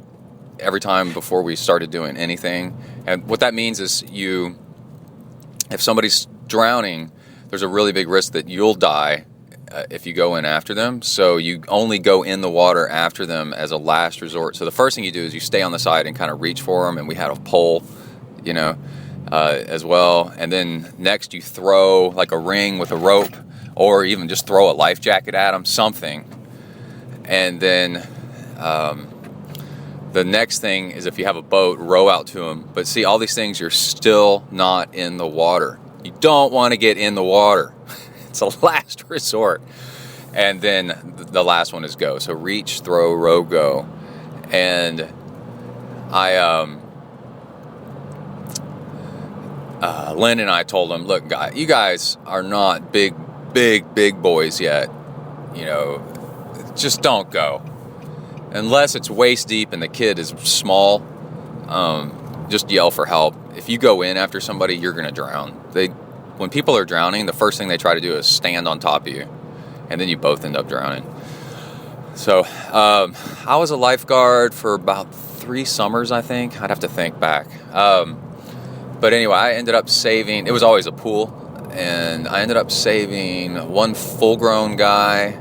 every time before we started doing anything. And what that means is if somebody's drowning, there's a really big risk that you'll die if you go in after them. So you only go in the water after them as a last resort. So the first thing you do is you stay on the side and kind of reach for them. And we had a pole, as well. And then next you throw like a ring with a rope or even just throw a life jacket at them, something. And then the next thing is if you have a boat, row out to them. But see, all these things, you're still not in the water. You don't want to get in the water. It's a last resort. And then the last one is go. So reach, throw, row, go. And Lynn and I told them, look, you guys are not big boys yet. Just don't go. Unless it's waist deep and the kid is small, just yell for help. If you go in after somebody, you're going to drown. When people are drowning, the first thing they try to do is stand on top of you, and then you both end up drowning. So I was a lifeguard for about 3 summers, I think. I'd have to think back. But anyway, I ended up saving, it was always a pool, and I ended up saving one full-grown guy.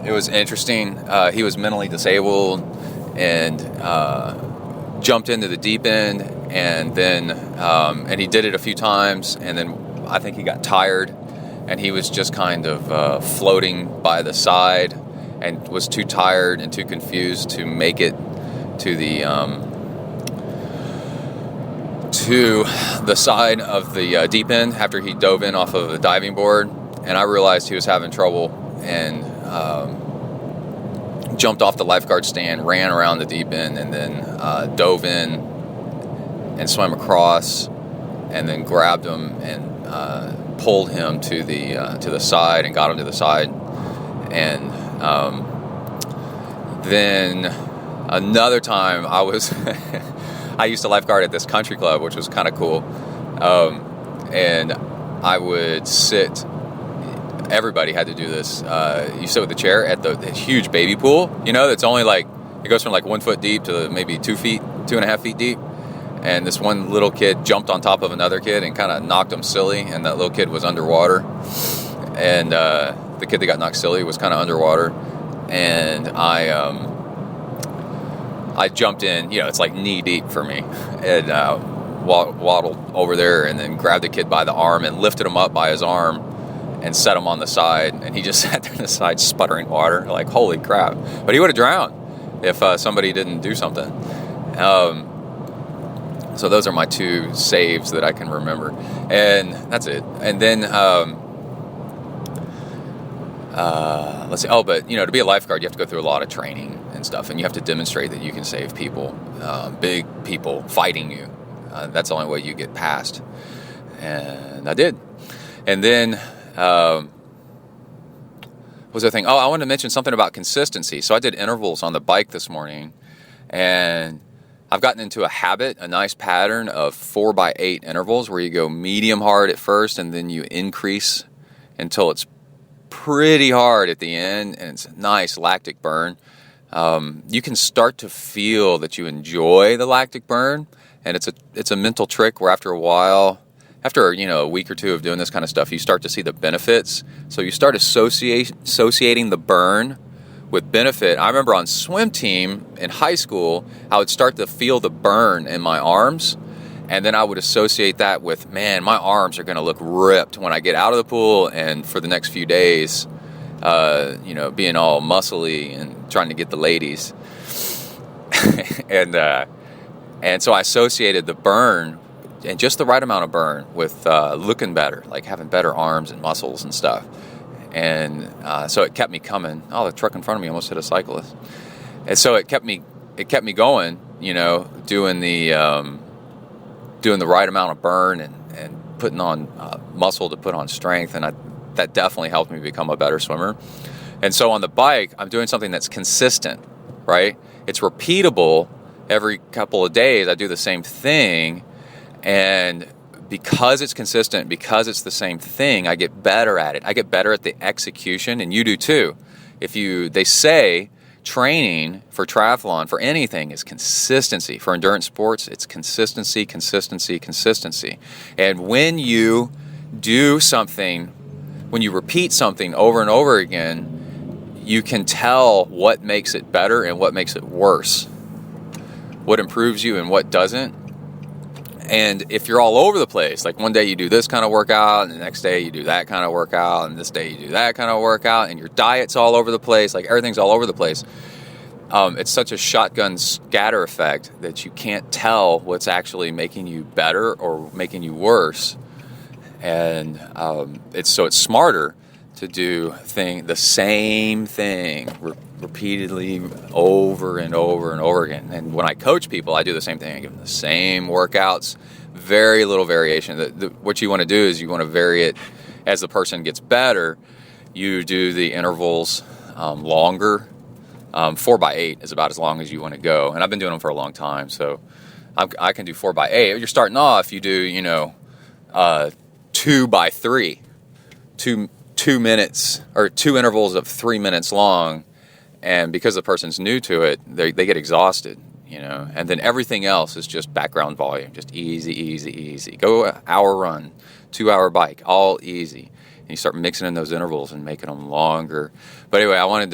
It was interesting. He was mentally disabled and jumped into the deep end, and then and he did it a few times, and then I think he got tired, and he was just kind of floating by the side and was too tired and too confused to make it to the side of the deep end after he dove in off of the diving board. and I realized he was having trouble, and jumped off the lifeguard stand, ran around the deep end, and then dove in and swam across, and then grabbed him and pulled him to the side and got him to the side. And then another time I was I used to lifeguard at this country club, which was kind of cool, and I would sit. Everybody had to do this. You sit with the chair at the huge baby pool, that's only it goes from 1 foot deep to maybe 2 feet, 2.5 feet deep. And this one little kid jumped on top of another kid and kind of knocked him silly, and that little kid was underwater. And the kid that got knocked silly was kind of underwater. And I jumped in, it's knee deep for me, and waddled over there and then grabbed the kid by the arm and lifted him up by his arm and set him on the side, and he just sat there on the side sputtering water, holy crap. But he would have drowned if somebody didn't do something. So those are my 2 saves that I can remember, and that's it. And then let's see. Oh, but to be a lifeguard, you have to go through a lot of training and stuff, and you have to demonstrate that you can save people, big people fighting you. That's the only way you get past, and I did. And then what was the thing? Oh, I wanted to mention something about consistency. So I did intervals on the bike this morning, and I've gotten into a habit, a nice pattern of 4x8 intervals where you go medium hard at first and then you increase until it's pretty hard at the end, and it's a nice lactic burn. You can start to feel that you enjoy the lactic burn, and it's a mental trick where after a while, after a week or 2 of doing this kind of stuff, you start to see the benefits. So you start associating the burn with benefit. I remember on swim team in high school, I would start to feel the burn in my arms, and then I would associate that with, man, my arms are going to look ripped when I get out of the pool and for the next few days, being all muscly and trying to get the ladies. And so I associated the burn, and just the right amount of burn, with looking better, having better arms and muscles and stuff. And so it kept me coming. Oh, the truck in front of me almost hit a cyclist. And so it kept me going, doing the right amount of burn and putting on muscle to put on strength. And that definitely helped me become a better swimmer. And so on the bike, I'm doing something that's consistent, right? It's repeatable. Every couple of days, I do the same thing. And because it's consistent, because it's the same thing, I get better at it. I get better at the execution, and you do too. They say training for triathlon, for anything, is consistency. For endurance sports, it's consistency, consistency, consistency. And when you do something, when you repeat something over and over again, you can tell what makes it better and what makes it worse, what improves you and what doesn't. And if you're all over the place, one day you do this kind of workout, and the next day you do that kind of workout, and this day you do that kind of workout, and your diet's all over the place, everything's all over the place, it's such a shotgun scatter effect that you can't tell what's actually making you better or making you worse. And it's smarter to do the same thing repeatedly over and over and over again. And when I coach people, I do the same thing. I give them the same workouts, very little variation. What you want to do is you want to vary it as the person gets better. You do the intervals longer. 4x8 is about as long as you want to go. And I've been doing them for a long time, so I can do 4x8. You're starting off, you do 2x3, 2 minutes, or 2 intervals of 3 minutes long. And because the person's new to it, they get exhausted, and then everything else is just background volume, just easy, easy, easy. Go an hour run, 2 hour bike, all easy. And you start mixing in those intervals and making them longer. But anyway, I wanted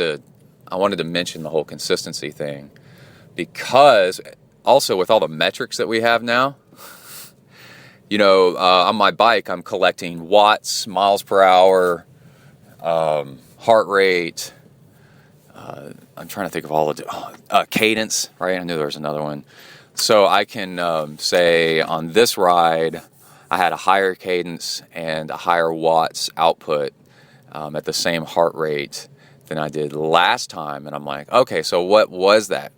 to mention the whole consistency thing, because also with all the metrics that we have now, on my bike, I'm collecting watts, miles per hour, heart rate. I'm trying to think of all of the cadence, right? I knew there was another one. So I can say on this ride, I had a higher cadence and a higher watts output at the same heart rate than I did last time. And I'm like, okay, so what was that?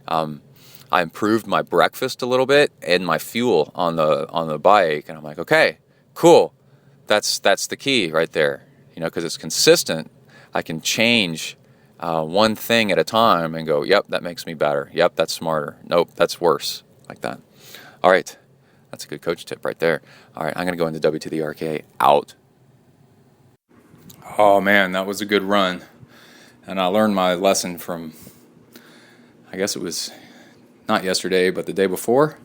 I improved my breakfast a little bit and my fuel on the bike, and I'm like, okay, cool. That's the key right there, because it's consistent. I can change one thing at a time and go, yep, that makes me better. Yep, that's smarter. Nope, that's worse, like that. All right, that's a good coach tip right there. All right, I'm going to go into W to the RKA. Out. Oh, man, that was a good run. And I learned my lesson from, I guess it was not yesterday, but the day before,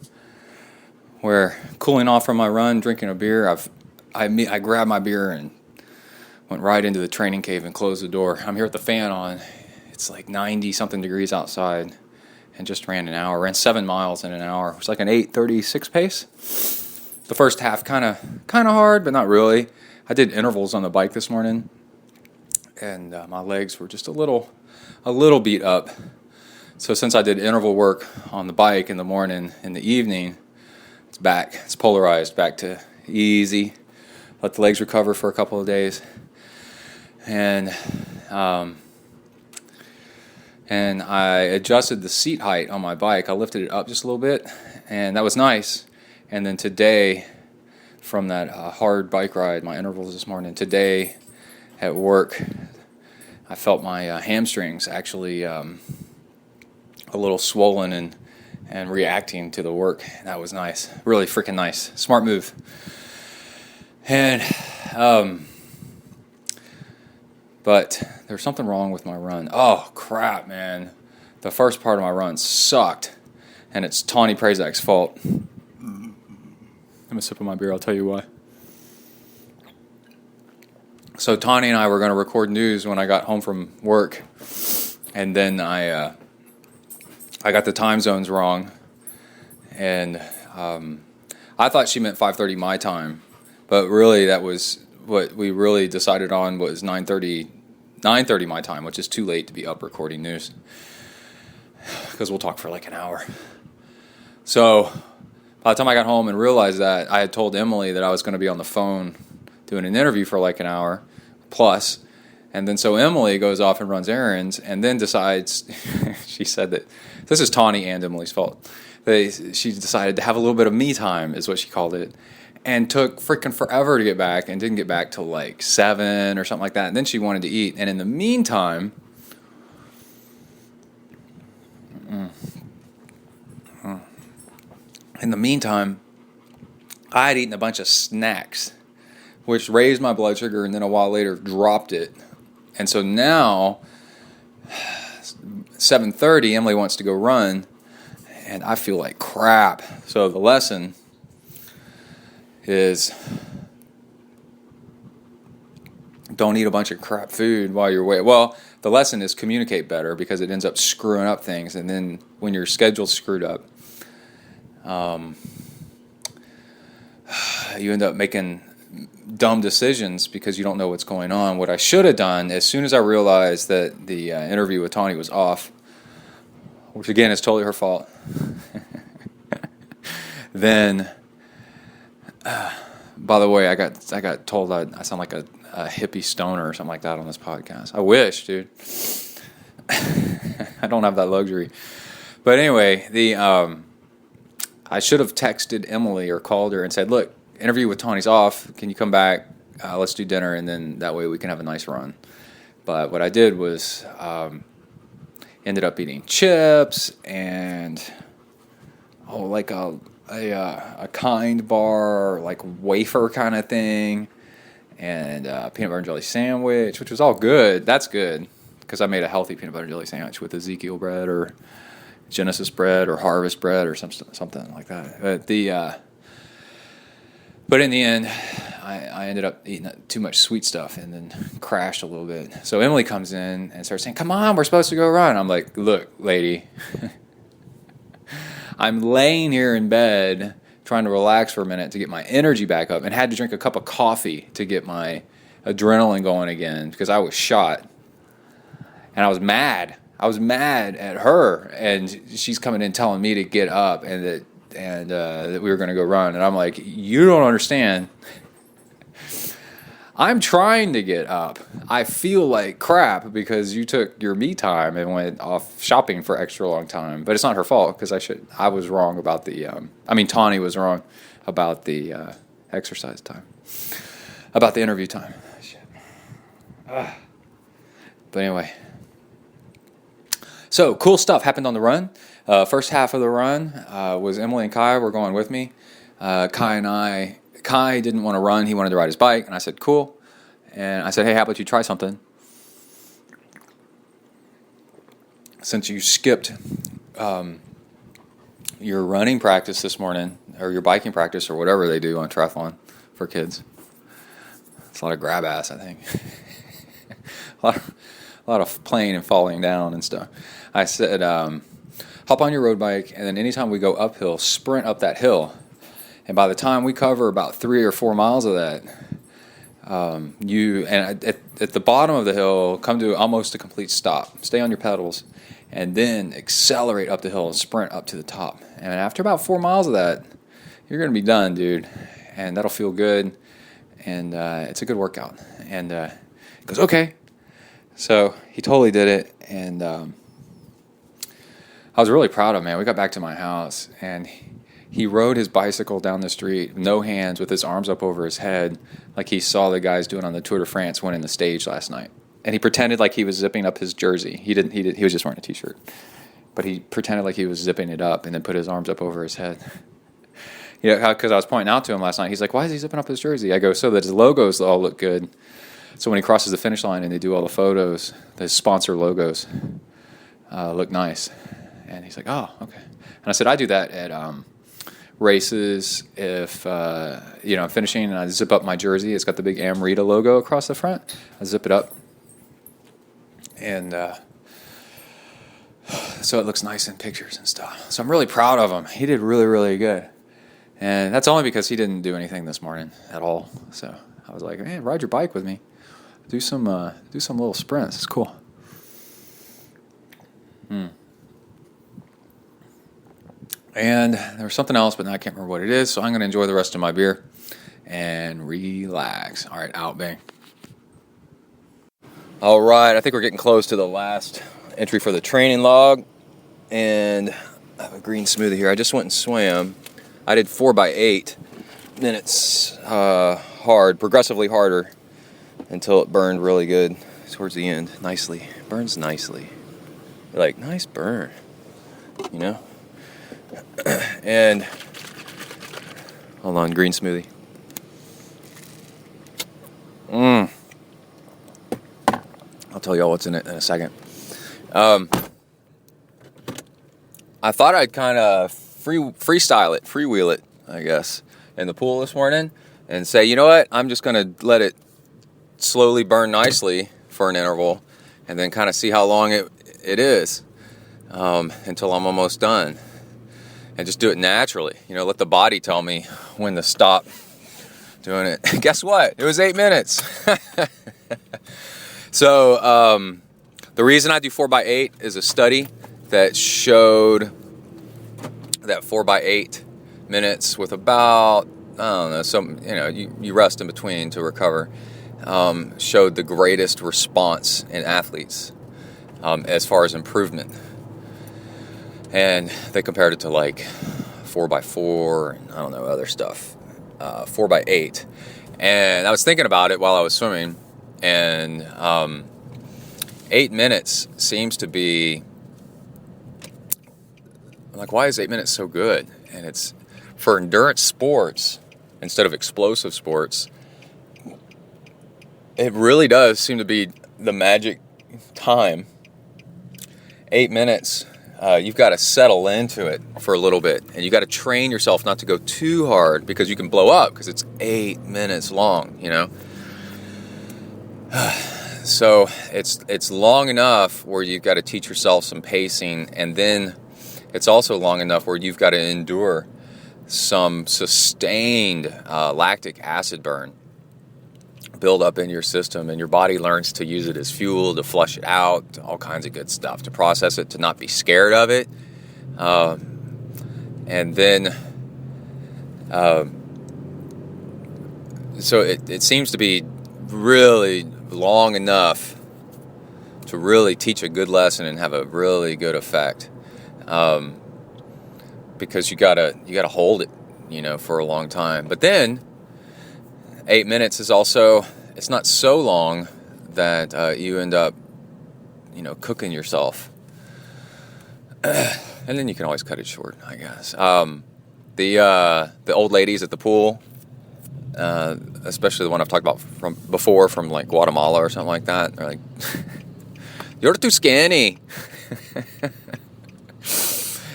where cooling off from my run, drinking a beer, I grabbed my beer and went right into the training cave and closed the door. I'm here with the fan on. It's like 90-something degrees outside, and just ran an hour. Ran 7 miles in an hour. It was like an 8:36 pace. The first half kind of hard, but not really. I did intervals on the bike this morning, and my legs were just a little beat up. So since I did interval work on the bike in the morning, in the evening, it's back. It's polarized back to easy. Let the legs recover for a couple of days. And I adjusted the seat height on my bike. I lifted it up just a little bit, and that was nice. And then today, from that hard bike ride, my intervals this morning, today at work, I felt my hamstrings actually a little swollen and reacting to the work. That was nice. Really freaking nice. Smart move. And but there's something wrong with my run. Oh crap, man. The first part of my run sucked, and it's Tawnee Prazak's fault. I'm gonna sip of my beer, I'll tell you why. So Tawnee and I were going to record news when I got home from work, and then I got the time zones wrong, and I thought she meant 5:30 my time, but really that was what we really decided on was 9:30 my time, which is too late to be up recording news, because we'll talk for like an hour. So by the time I got home and realized that, I had told Emily that I was going to be on the phone doing an interview for like an hour plus. And then so Emily goes off and runs errands, and then decides, she said that, this is Tawnee and Emily's fault, she decided to have a little bit of me time, is what she called it, and took freaking forever to get back, and didn't get back till like 7 or something like that. And then she wanted to eat, and in the meantime, I had eaten a bunch of snacks, which raised my blood sugar, and then a while later dropped it. And so now, 7:30, Emily wants to go run, and I feel like crap. So the lesson is, don't eat a bunch of crap food while you're away. Well, the lesson is communicate better, because it ends up screwing up things. And then when your schedule's screwed up, you end up making dumb decisions because you don't know what's going on. What I should have done, as soon as I realized that the interview with Tawnee was off, which again is totally her fault, then, by the way, I got told I sound like a hippie stoner or something like that on this podcast. I wish, dude. I don't have that luxury. But anyway, I should have texted Emily or called her and said, look, interview with Tawnee's off. Can you come back? Let's do dinner, and then that way we can have a nice run. But what I did was ended up eating chips and like a Kind bar, like wafer kind of thing, and peanut butter and jelly sandwich, which was all good. That's good, because I made a healthy peanut butter and jelly sandwich with Ezekiel bread or Genesis bread or Harvest bread or something like that. But in the end, I ended up eating too much sweet stuff and then crashed a little bit. So Emily comes in and starts saying, come on, we're supposed to go run. I'm like, look, lady, I'm laying here in bed trying to relax for a minute to get my energy back up, and had to drink a cup of coffee to get my adrenaline going again, because I was shot. And I was mad. I was mad at her, and she's coming in telling me to get up and that we were going to go run. And I'm like, you don't understand. I'm trying to get up. I feel like crap because you took your me time and went off shopping for extra long time. But it's not her fault because I was wrong about the. Tawnee was wrong about the exercise time, about the interview time. Shit. But anyway, so cool stuff happened on the run. First half of the run was Emily and Kai were going with me. Kai didn't want to run. He wanted to ride his bike. And I said, cool. And I said, hey, how about you try something? Since you skipped your running practice this morning, or your biking practice, or whatever they do on triathlon for kids. It's a lot of grab ass, I think. a lot of playing and falling down and stuff. I said, hop on your road bike, and then anytime we go uphill, sprint up that hill. And by the time we cover about 3 or 4 miles of that, at the bottom of the hill, come to almost a complete stop. Stay on your pedals, and then accelerate up the hill and sprint up to the top. And after about 4 miles of that, you're going to be done, dude. And that'll feel good, and it's a good workout. And he goes, okay. So he totally did it, and I was really proud of him, man. We got back to my house, and he rode his bicycle down the street, no hands, with his arms up over his head, like he saw the guys doing on the Tour de France winning the stage last night. And he pretended like he was zipping up his jersey. He was just wearing a t-shirt. But he pretended like he was zipping it up and then put his arms up over his head. Because I was pointing out to him last night. He's like, why is he zipping up his jersey? I go, so that his logos all look good. So when he crosses the finish line and they do all the photos, the sponsor logos look nice. And he's like, oh, okay. And I said, I do that at races. If I'm finishing and I zip up my jersey, it's got the big Amrita logo across the front. I zip it up, and so it looks nice in pictures and stuff. So I'm really proud of him. He did really, really good, and that's only because he didn't do anything this morning at all. So I was like, "Man, ride your bike with me. Do some little sprints. It's cool." And there was something else, but now I can't remember what it is, so I'm going to enjoy the rest of my beer and relax. All right, out, bang. All right, I think we're getting close to the last entry for the training log, and I have a green smoothie here. I just went and swam. I did 4x8 minutes hard, progressively harder, until it burned really good towards the end. Nicely. Burns nicely. Like, nice burn, you know? And hold on, green smoothie. I'll tell y'all what's in it in a second. I thought I'd kind of freewheel it, I guess, in the pool this morning and say, you know what, I'm just going to let it slowly burn nicely for an interval and then kind of see how long it is until I'm almost done. And just do it naturally. Let the body tell me when to stop doing it. Guess what? It was 8 minutes. So the reason I do 4x8 is a study that showed that 4x8 minutes with about, I don't know, you rest in between to recover, showed the greatest response in athletes as far as improvement. And they compared it to like 4x4 and I don't know, other stuff, 4x8. And I was thinking about it while I was swimming, and 8 minutes seems to be, like, why is 8 minutes so good? And it's for endurance sports instead of explosive sports. It really does seem to be the magic time. 8 minutes. You've got to settle into it for a little bit, and you got to train yourself not to go too hard because you can blow up because it's 8 minutes long, So it's long enough where you've got to teach yourself some pacing, and then it's also long enough where you've got to endure some sustained lactic acid burn build up in your system, and your body learns to use it as fuel, to flush it out, all kinds of good stuff, to process it, to not be scared of it. And then, so it seems to be really long enough to really teach a good lesson and have a really good effect. Because you gotta hold it, for a long time. But then 8 minutes is also, it's not so long that you end up, cooking yourself. And then you can always cut it short, I guess. The old ladies at the pool, especially the one I've talked about from like Guatemala or something like that, they're like, "You're too skinny.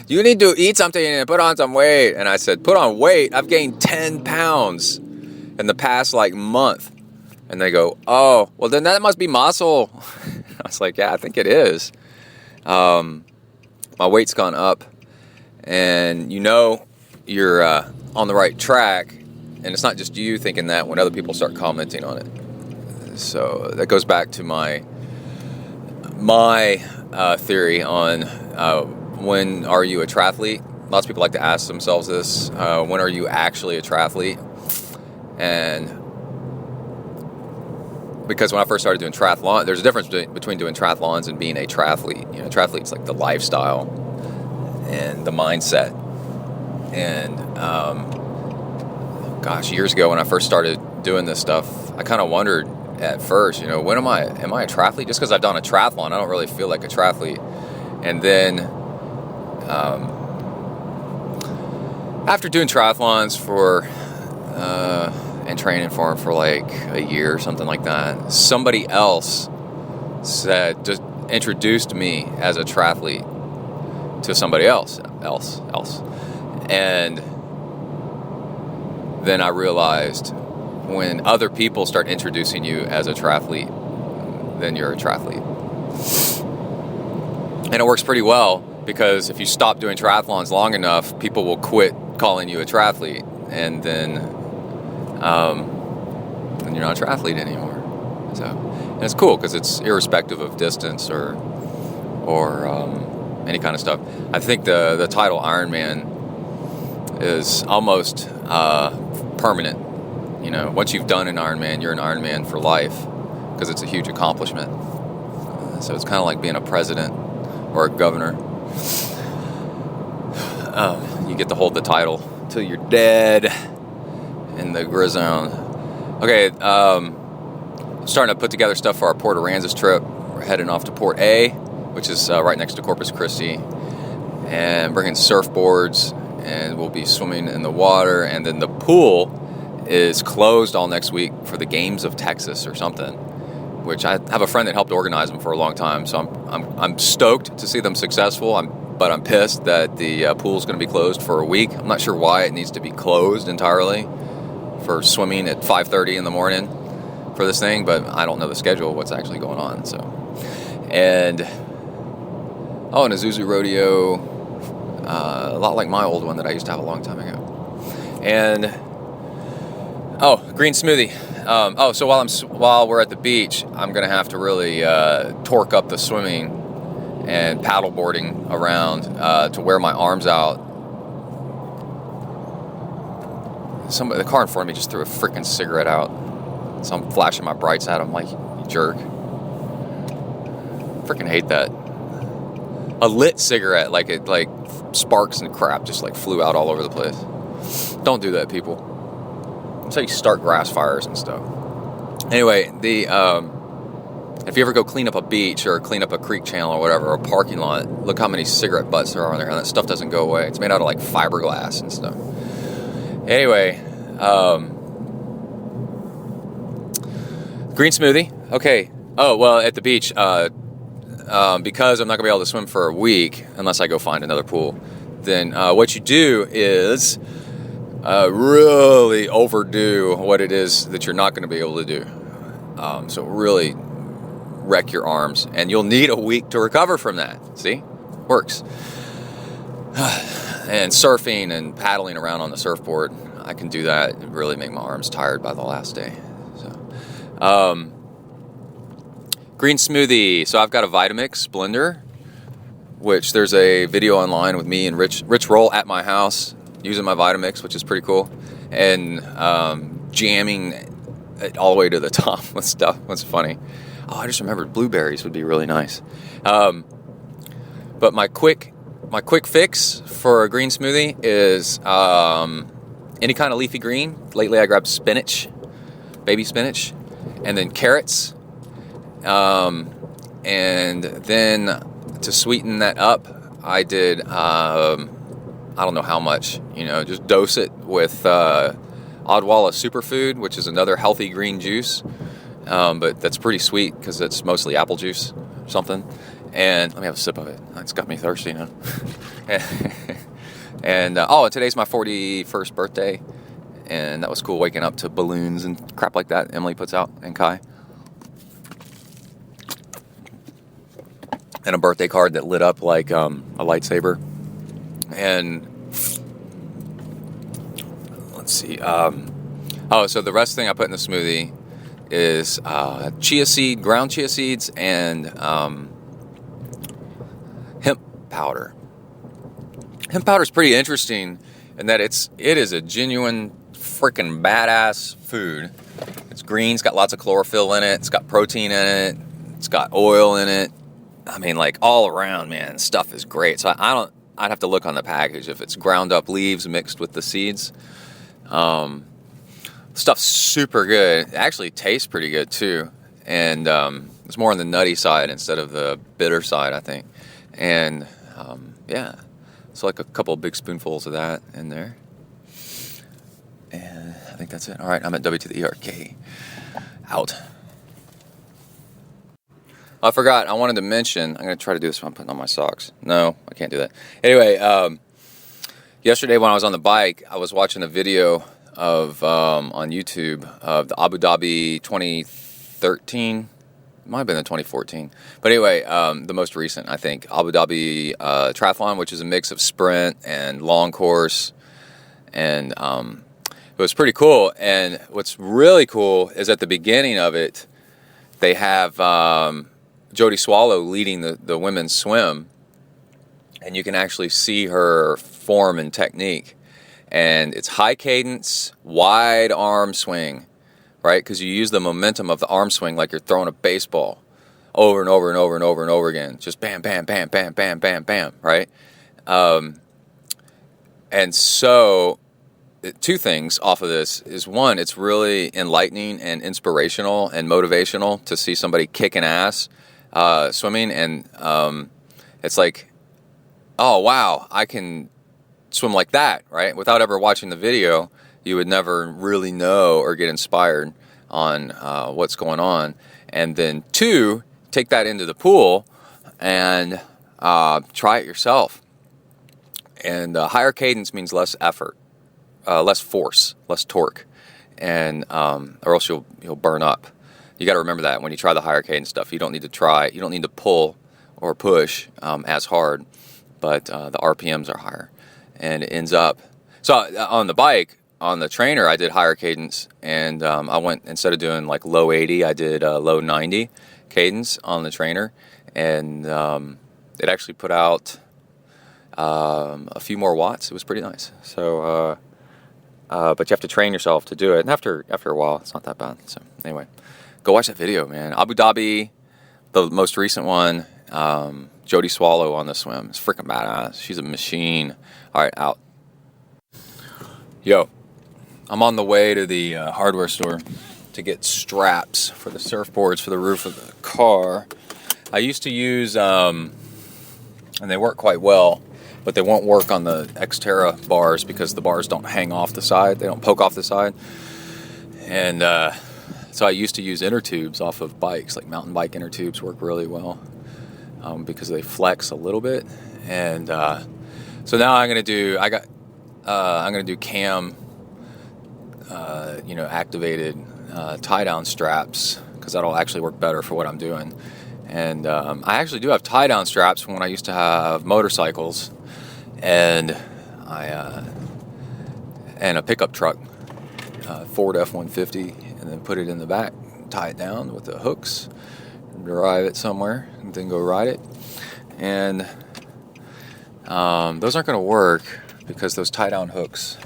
You need to eat something and put on some weight." And I said, "Put on weight? I've gained 10 pounds in the past month." And they go, "Oh, well then that must be muscle." I was like, "Yeah, I think it is." My weight's gone up, and you're on the right track, and it's not just you thinking that when other people start commenting on it. So that goes back to my theory on when are you a triathlete. Lots of people like to ask themselves this: when are you actually a triathlete? And because when I first started doing triathlon, there's a difference between doing triathlons and being a triathlete. Triathlete's like the lifestyle and the mindset. And years ago when I first started doing this stuff, I kind of wondered at first, when am I a triathlete? Just because I've done a triathlon, I don't really feel like a triathlete. And then after doing triathlons and training for them for like a year or something like that, somebody else just introduced me as a triathlete to somebody else. And then I realized when other people start introducing you as a triathlete, then you're a triathlete. And it works pretty well, because if you stop doing triathlons long enough, people will quit calling you a triathlete, and then you're not a triathlete anymore. And it's cool because it's irrespective of distance or any kind of stuff. I think the title Ironman is almost permanent. Once you've done an Ironman, you're an Ironman for life, because it's a huge accomplishment. So it's kind of like being a president or a governor. You get to hold the title till you're dead in the gray zone. Okay, starting to put together stuff for our Port Aransas trip. We're heading off to Port A, which is right next to Corpus Christi, and bringing surfboards, and we'll be swimming in the water. And then the pool is closed all next week for the Games of Texas or something, which I have a friend that helped organize them for a long time. So I'm stoked to see them successful. But I'm pissed that the pool's going to be closed for a week. I'm not sure why it needs to be closed entirely for swimming at 5:30 in the morning for this thing, but I don't know the schedule of what's actually going on. So, and an Isuzu Rodeo, a lot like my old one that I used to have a long time ago. And green smoothie. So while we're at the beach, I'm gonna have to really torque up the swimming and paddleboarding around to wear my arms out. The car in front of me just threw a freaking cigarette out, so I'm flashing my brights at him like, "You jerk." Freaking hate that. A lit cigarette, like sparks and crap just like flew out all over the place. Don't do that, people. That's how you start grass fires and stuff. Anyway, if you ever go clean up a beach or clean up a creek channel or whatever, or a parking lot, look how many cigarette butts there are on there, and that stuff doesn't go away. It's made out of like fiberglass and stuff. Anyway, green smoothie. Okay. At the beach, because I'm not gonna be able to swim for a week unless I go find another pool, then what you do is really overdo what it is that you're not going to be able to do. So really wreck your arms, and you'll need a week to recover from that. See? Works. And surfing and paddling around on the surfboard, I can do that and really make my arms tired by the last day. So, green smoothie. So I've got a Vitamix blender, which there's a video online with me and Rich Roll at my house using my Vitamix, which is pretty cool, and jamming it all the way to the top with stuff. What's funny? Oh, I just remembered blueberries would be really nice. But my quick fix for a green smoothie is any kind of leafy green. Lately, I grabbed spinach, baby spinach, and then carrots. And then to sweeten that up, I did, I don't know how much, just dose it with Odwalla Superfood, which is another healthy green juice. But that's pretty sweet because it's mostly apple juice or something. And let me have a sip of it. It's got me thirsty now. and today's my 41st birthday. And that was cool, waking up to balloons and crap like that Emily puts out, and Kai. And a birthday card that lit up like a lightsaber. And let's see. So the rest thing I put in the smoothie is ground chia seeds, and hemp powder. Hemp powder is pretty interesting in that it is a genuine freaking badass food. It's green, it's got lots of chlorophyll in it, it's got protein in it, it's got oil in it. I mean, like, all around, man, stuff is great. So I'd have to look on the package if it's ground up leaves mixed with the seeds. Stuff's super good. It actually tastes pretty good too. And it's more on the nutty side instead of the bitter side, I think. And so like a couple big spoonfuls of that in there. And I think that's it. All right, I'm at W to the ERK. Out. I forgot, I wanted to mention, I'm going to try to do this when I'm putting on my socks. No, I can't do that. Anyway, yesterday when I was on the bike, I was watching a video of on YouTube of the Abu Dhabi 2013, it might have been the 2014. But anyway, the most recent, I think, Abu Dhabi triathlon, which is a mix of sprint and long course. And it was pretty cool. And what's really cool is at the beginning of it, they have Jodie Swallow leading the women's swim, and you can actually see her form and technique. And it's high cadence, wide arm swing, right? Because you use the momentum of the arm swing like you're throwing a baseball over and over and over and over and over again. Just bam, bam, bam, bam, bam, bam, bam, right? And so two things off of this is, one, it's really enlightening and inspirational and motivational to see somebody kicking ass swimming, and it's like, oh wow, I can swim like that, right? Without ever watching the video, you would never really know or get inspired on what's going on. And then two, take that into the pool and try it yourself. And higher cadence means less effort, less force, less torque, and or else you'll burn up. You got to remember that when you try the higher cadence stuff. You don't need to pull or push as hard, but the RPMs are higher, and it ends up. So on the bike, on the trainer, I did higher cadence, and I went, instead of doing like low 80, I did low 90 cadence on the trainer, and it actually put out a few more watts. It was pretty nice. So, but you have to train yourself to do it, and after a while, it's not that bad. So anyway. Go watch that video, man. Abu Dhabi, the most recent one, Jodie Swallow on the swim. It's freaking badass. She's a machine. All right, out. Yo, I'm on the way to the hardware store to get straps for the surfboards for the roof of the car. I used to use, and they work quite well, but they won't work on the Xterra bars because the bars don't hang off the side. They don't poke off the side. And so I used to use inner tubes off of bikes, like mountain bike inner tubes work really well because they flex a little bit. And so now I'm gonna do cam, activated tie down straps, because that'll actually work better for what I'm doing. And I actually do have tie down straps from when I used to have motorcycles and a pickup truck, Ford F-150. And then put it in the back, tie it down with the hooks, drive it somewhere, and then go ride it. And those aren't going to work because those tie-down hooks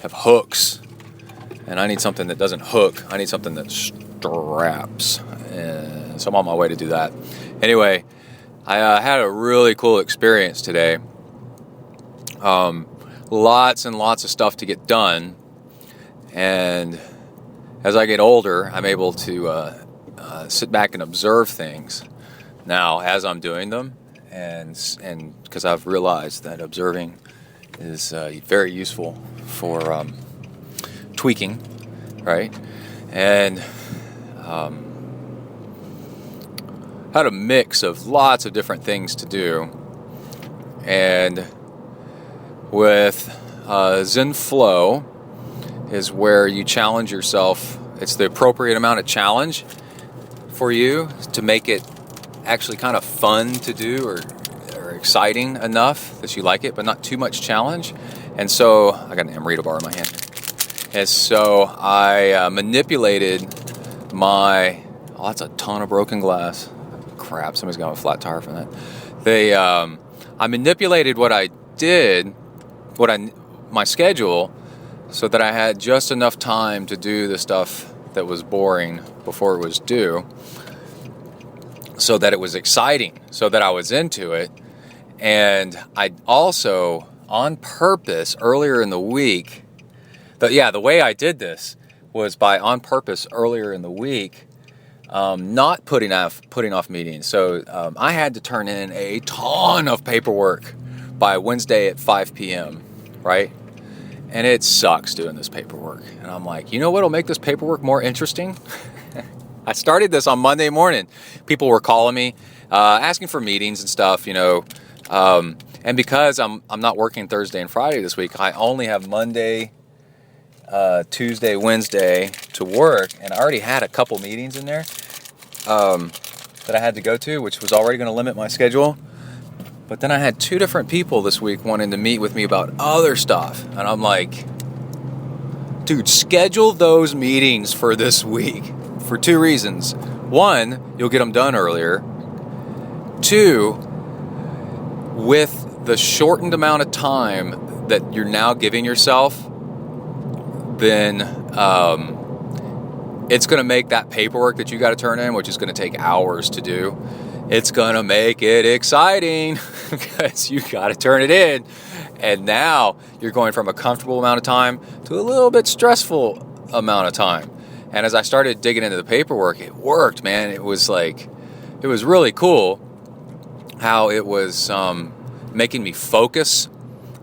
have hooks, and I need something that doesn't hook. I need something that straps, and so I'm on my way to do that. Anyway, I had a really cool experience today. Lots and lots of stuff to get done, and as I get older, I'm able to sit back and observe things now as I'm doing them, and because I've realized that observing is very useful for tweaking, right? And had a mix of lots of different things to do, and with Zen Flow is where you challenge yourself. It's the appropriate amount of challenge for you to make it actually kind of fun to do or exciting enough that you like it, but not too much challenge. And so I got an Amrita bar in my hand. And so I manipulated my... Oh, that's a ton of broken glass. Crap, somebody's got a flat tire from that. I manipulated what I did, my schedule, so that I had just enough time to do the stuff that was boring before it was due, so that it was exciting, so that I was into it. And I also, on purpose, earlier in the week, the way I did this was by on purpose earlier in the week, not putting off meetings. So I had to turn in a ton of paperwork by Wednesday at 5 p.m., right? And it sucks doing this paperwork. And I'm like, you know what'll make this paperwork more interesting? I started this on Monday morning. People were calling me, asking for meetings and stuff, and because I'm not working Thursday and Friday this week, I only have Monday, Tuesday, Wednesday to work, and I already had a couple meetings in there that I had to go to, which was already going to limit my schedule. But then I had 2 different people this week wanting to meet with me about other stuff, and I'm like, dude, schedule those meetings for this week for 2 reasons. 1, you'll get them done earlier. 2, with the shortened amount of time that you're now giving yourself, then it's going to make that paperwork that you got to turn in, which is going to take hours to do, it's going to make it exciting because you got to turn it in. And now you're going from a comfortable amount of time to a little bit stressful amount of time. And as I started digging into the paperwork, it worked, man. It was really cool how it was making me focus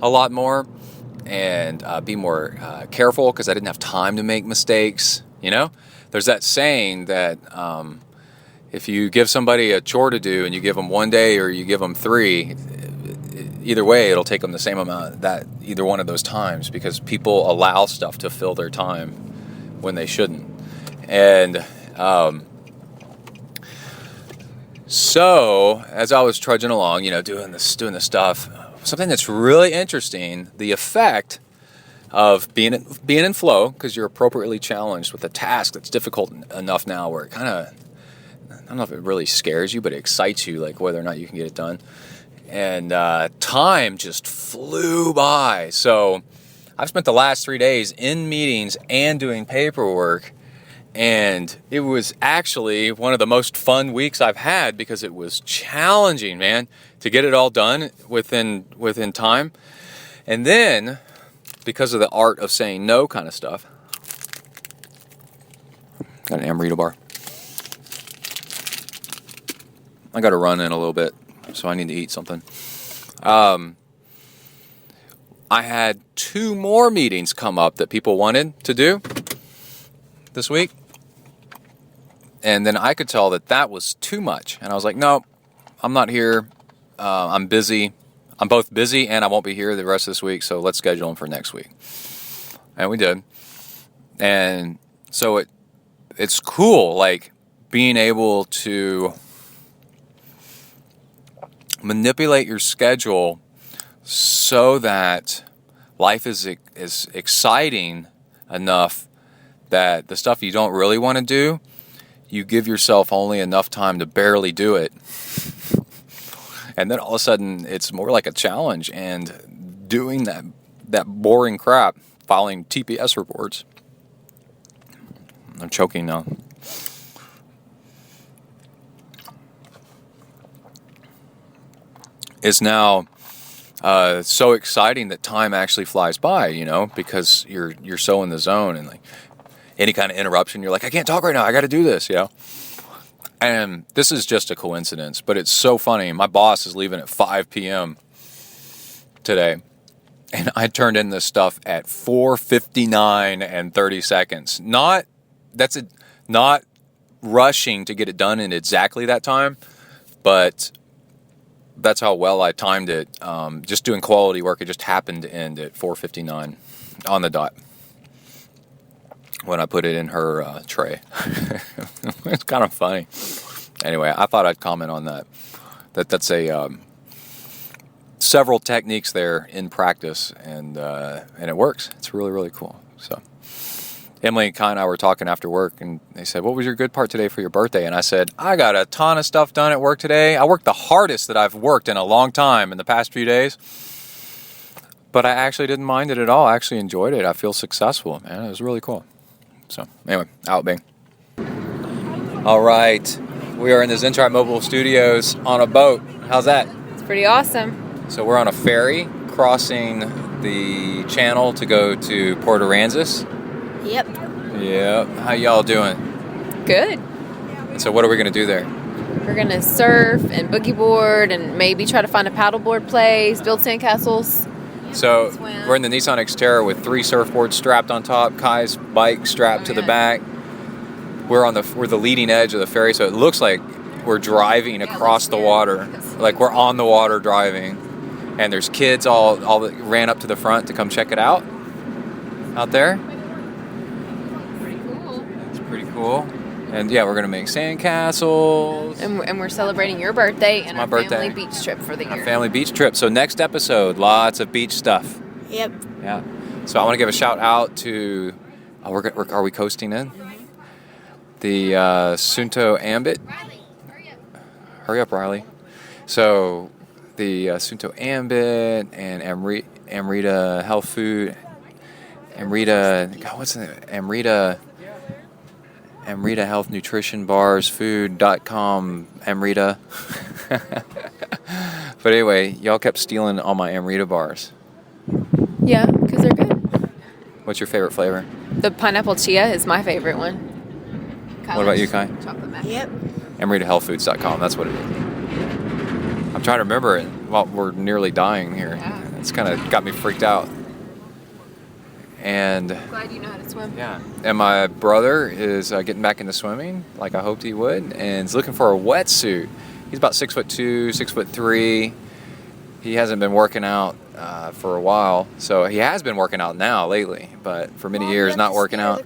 a lot more and be more careful because I didn't have time to make mistakes. There's that saying that if you give somebody a chore to do and you give them 1 day or you give them 3, either way, it'll take them the same amount that either one of those times, because people allow stuff to fill their time when they shouldn't. And so as I was trudging along, doing this stuff, something that's really interesting, the effect of being in flow, because you're appropriately challenged with a task that's difficult enough now where it kind of, I don't know if it really scares you, but it excites you, like whether or not you can get it done. And time just flew by. So I've spent the last 3 days in meetings and doing paperwork, and it was actually one of the most fun weeks I've had because it was challenging, man, to get it all done within time. And then, because of the art of saying no kind of stuff, got an Amrita bar. I got to run in a little bit, so I need to eat something. I had 2 more meetings come up that people wanted to do this week. And then I could tell that was too much. And I was like, no, I'm not here. I'm busy. I'm both busy and I won't be here the rest of this week, so let's schedule them for next week. And we did. And so it's cool, like, being able to manipulate your schedule so that life is exciting enough that the stuff you don't really want to do, you give yourself only enough time to barely do it. And then all of a sudden, it's more like a challenge. And doing that boring crap, filing TPS reports, I'm choking now. It's now so exciting that time actually flies by, because you're so in the zone, and like any kind of interruption, you're like, I can't talk right now. I got to do this, And this is just a coincidence, but it's so funny. My boss is leaving at 5 p.m. today, and I turned in this stuff at 4:59 and 30 seconds. Not rushing to get it done in exactly that time, but that's how well I timed it. Just doing quality work, it just happened to end at 4:59 on the dot when I put it in her tray. It's kind of funny. Anyway, I thought I'd comment on that. That's a several techniques there in practice, and it works. It's really, really cool. So Emily and Kai and I were talking after work, and they said, what was your good part today for your birthday? And I said, I got a ton of stuff done at work today. I worked the hardest that I've worked in a long time in the past few days. But I actually didn't mind it at all. I actually enjoyed it. I feel successful, man. It was really cool. So anyway, out Bing. All right. We are in the ZenTri Mobile Studios on a boat. How's that? It's pretty awesome. So we're on a ferry crossing the channel to go to Port Aransas. Yep. Yep. How y'all doing? Good. And so what are we going to do there? We're going to surf and boogie board and maybe try to find a paddleboard place, build sandcastles. So we're in the Nissan Xterra with 3 surfboards strapped on top, Kai's bike strapped to the back. We're the leading edge of the ferry, so it looks like we're driving across the water, like we're on the water driving. And there's kids all that ran up to the front to come check it out there. Pretty cool. It's pretty cool. And yeah, we're going to make sandcastles. And we're celebrating your birthday and my our birthday. family beach trip for the year. Our family beach trip. So next episode, lots of beach stuff. Yep. Yeah. So I want to give a shout out to, are we coasting in? The Sunto Ambit. Hurry up, Riley. So the Sunto Ambit and Amrita Health Food. Amrita Health Nutrition Bars Food.com Amrita. But anyway, y'all kept stealing all my Amrita bars. Yeah, because they're good. What's your favorite flavor? The pineapple chia is my favorite one. What about you, Kai? Chocolate mac. Yep. AmritaHealthFoods.com, that's what it is. I'm trying to remember it while we're nearly dying here. Yeah. It's kind of got me freaked out. And Glad you know how to swim. yeah, and my brother is getting back into swimming like I hoped he would, and he's looking for a wetsuit. He's about 6'2", 6'3". He hasn't been working out for a while, so he has been working out now lately, but for many years not working out.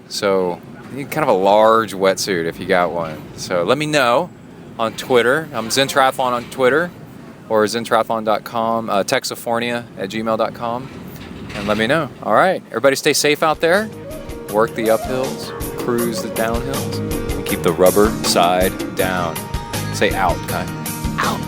So you need kind of a large wetsuit if you got one. So let me know on Twitter. I'm ZenTriathlon on Twitter, or ZenTriathlon.com, Texifornia@gmail.com, and let me know. All right, everybody stay safe out there. Work the uphills, cruise the downhills, and keep the rubber side down. Say out, Kai. Out.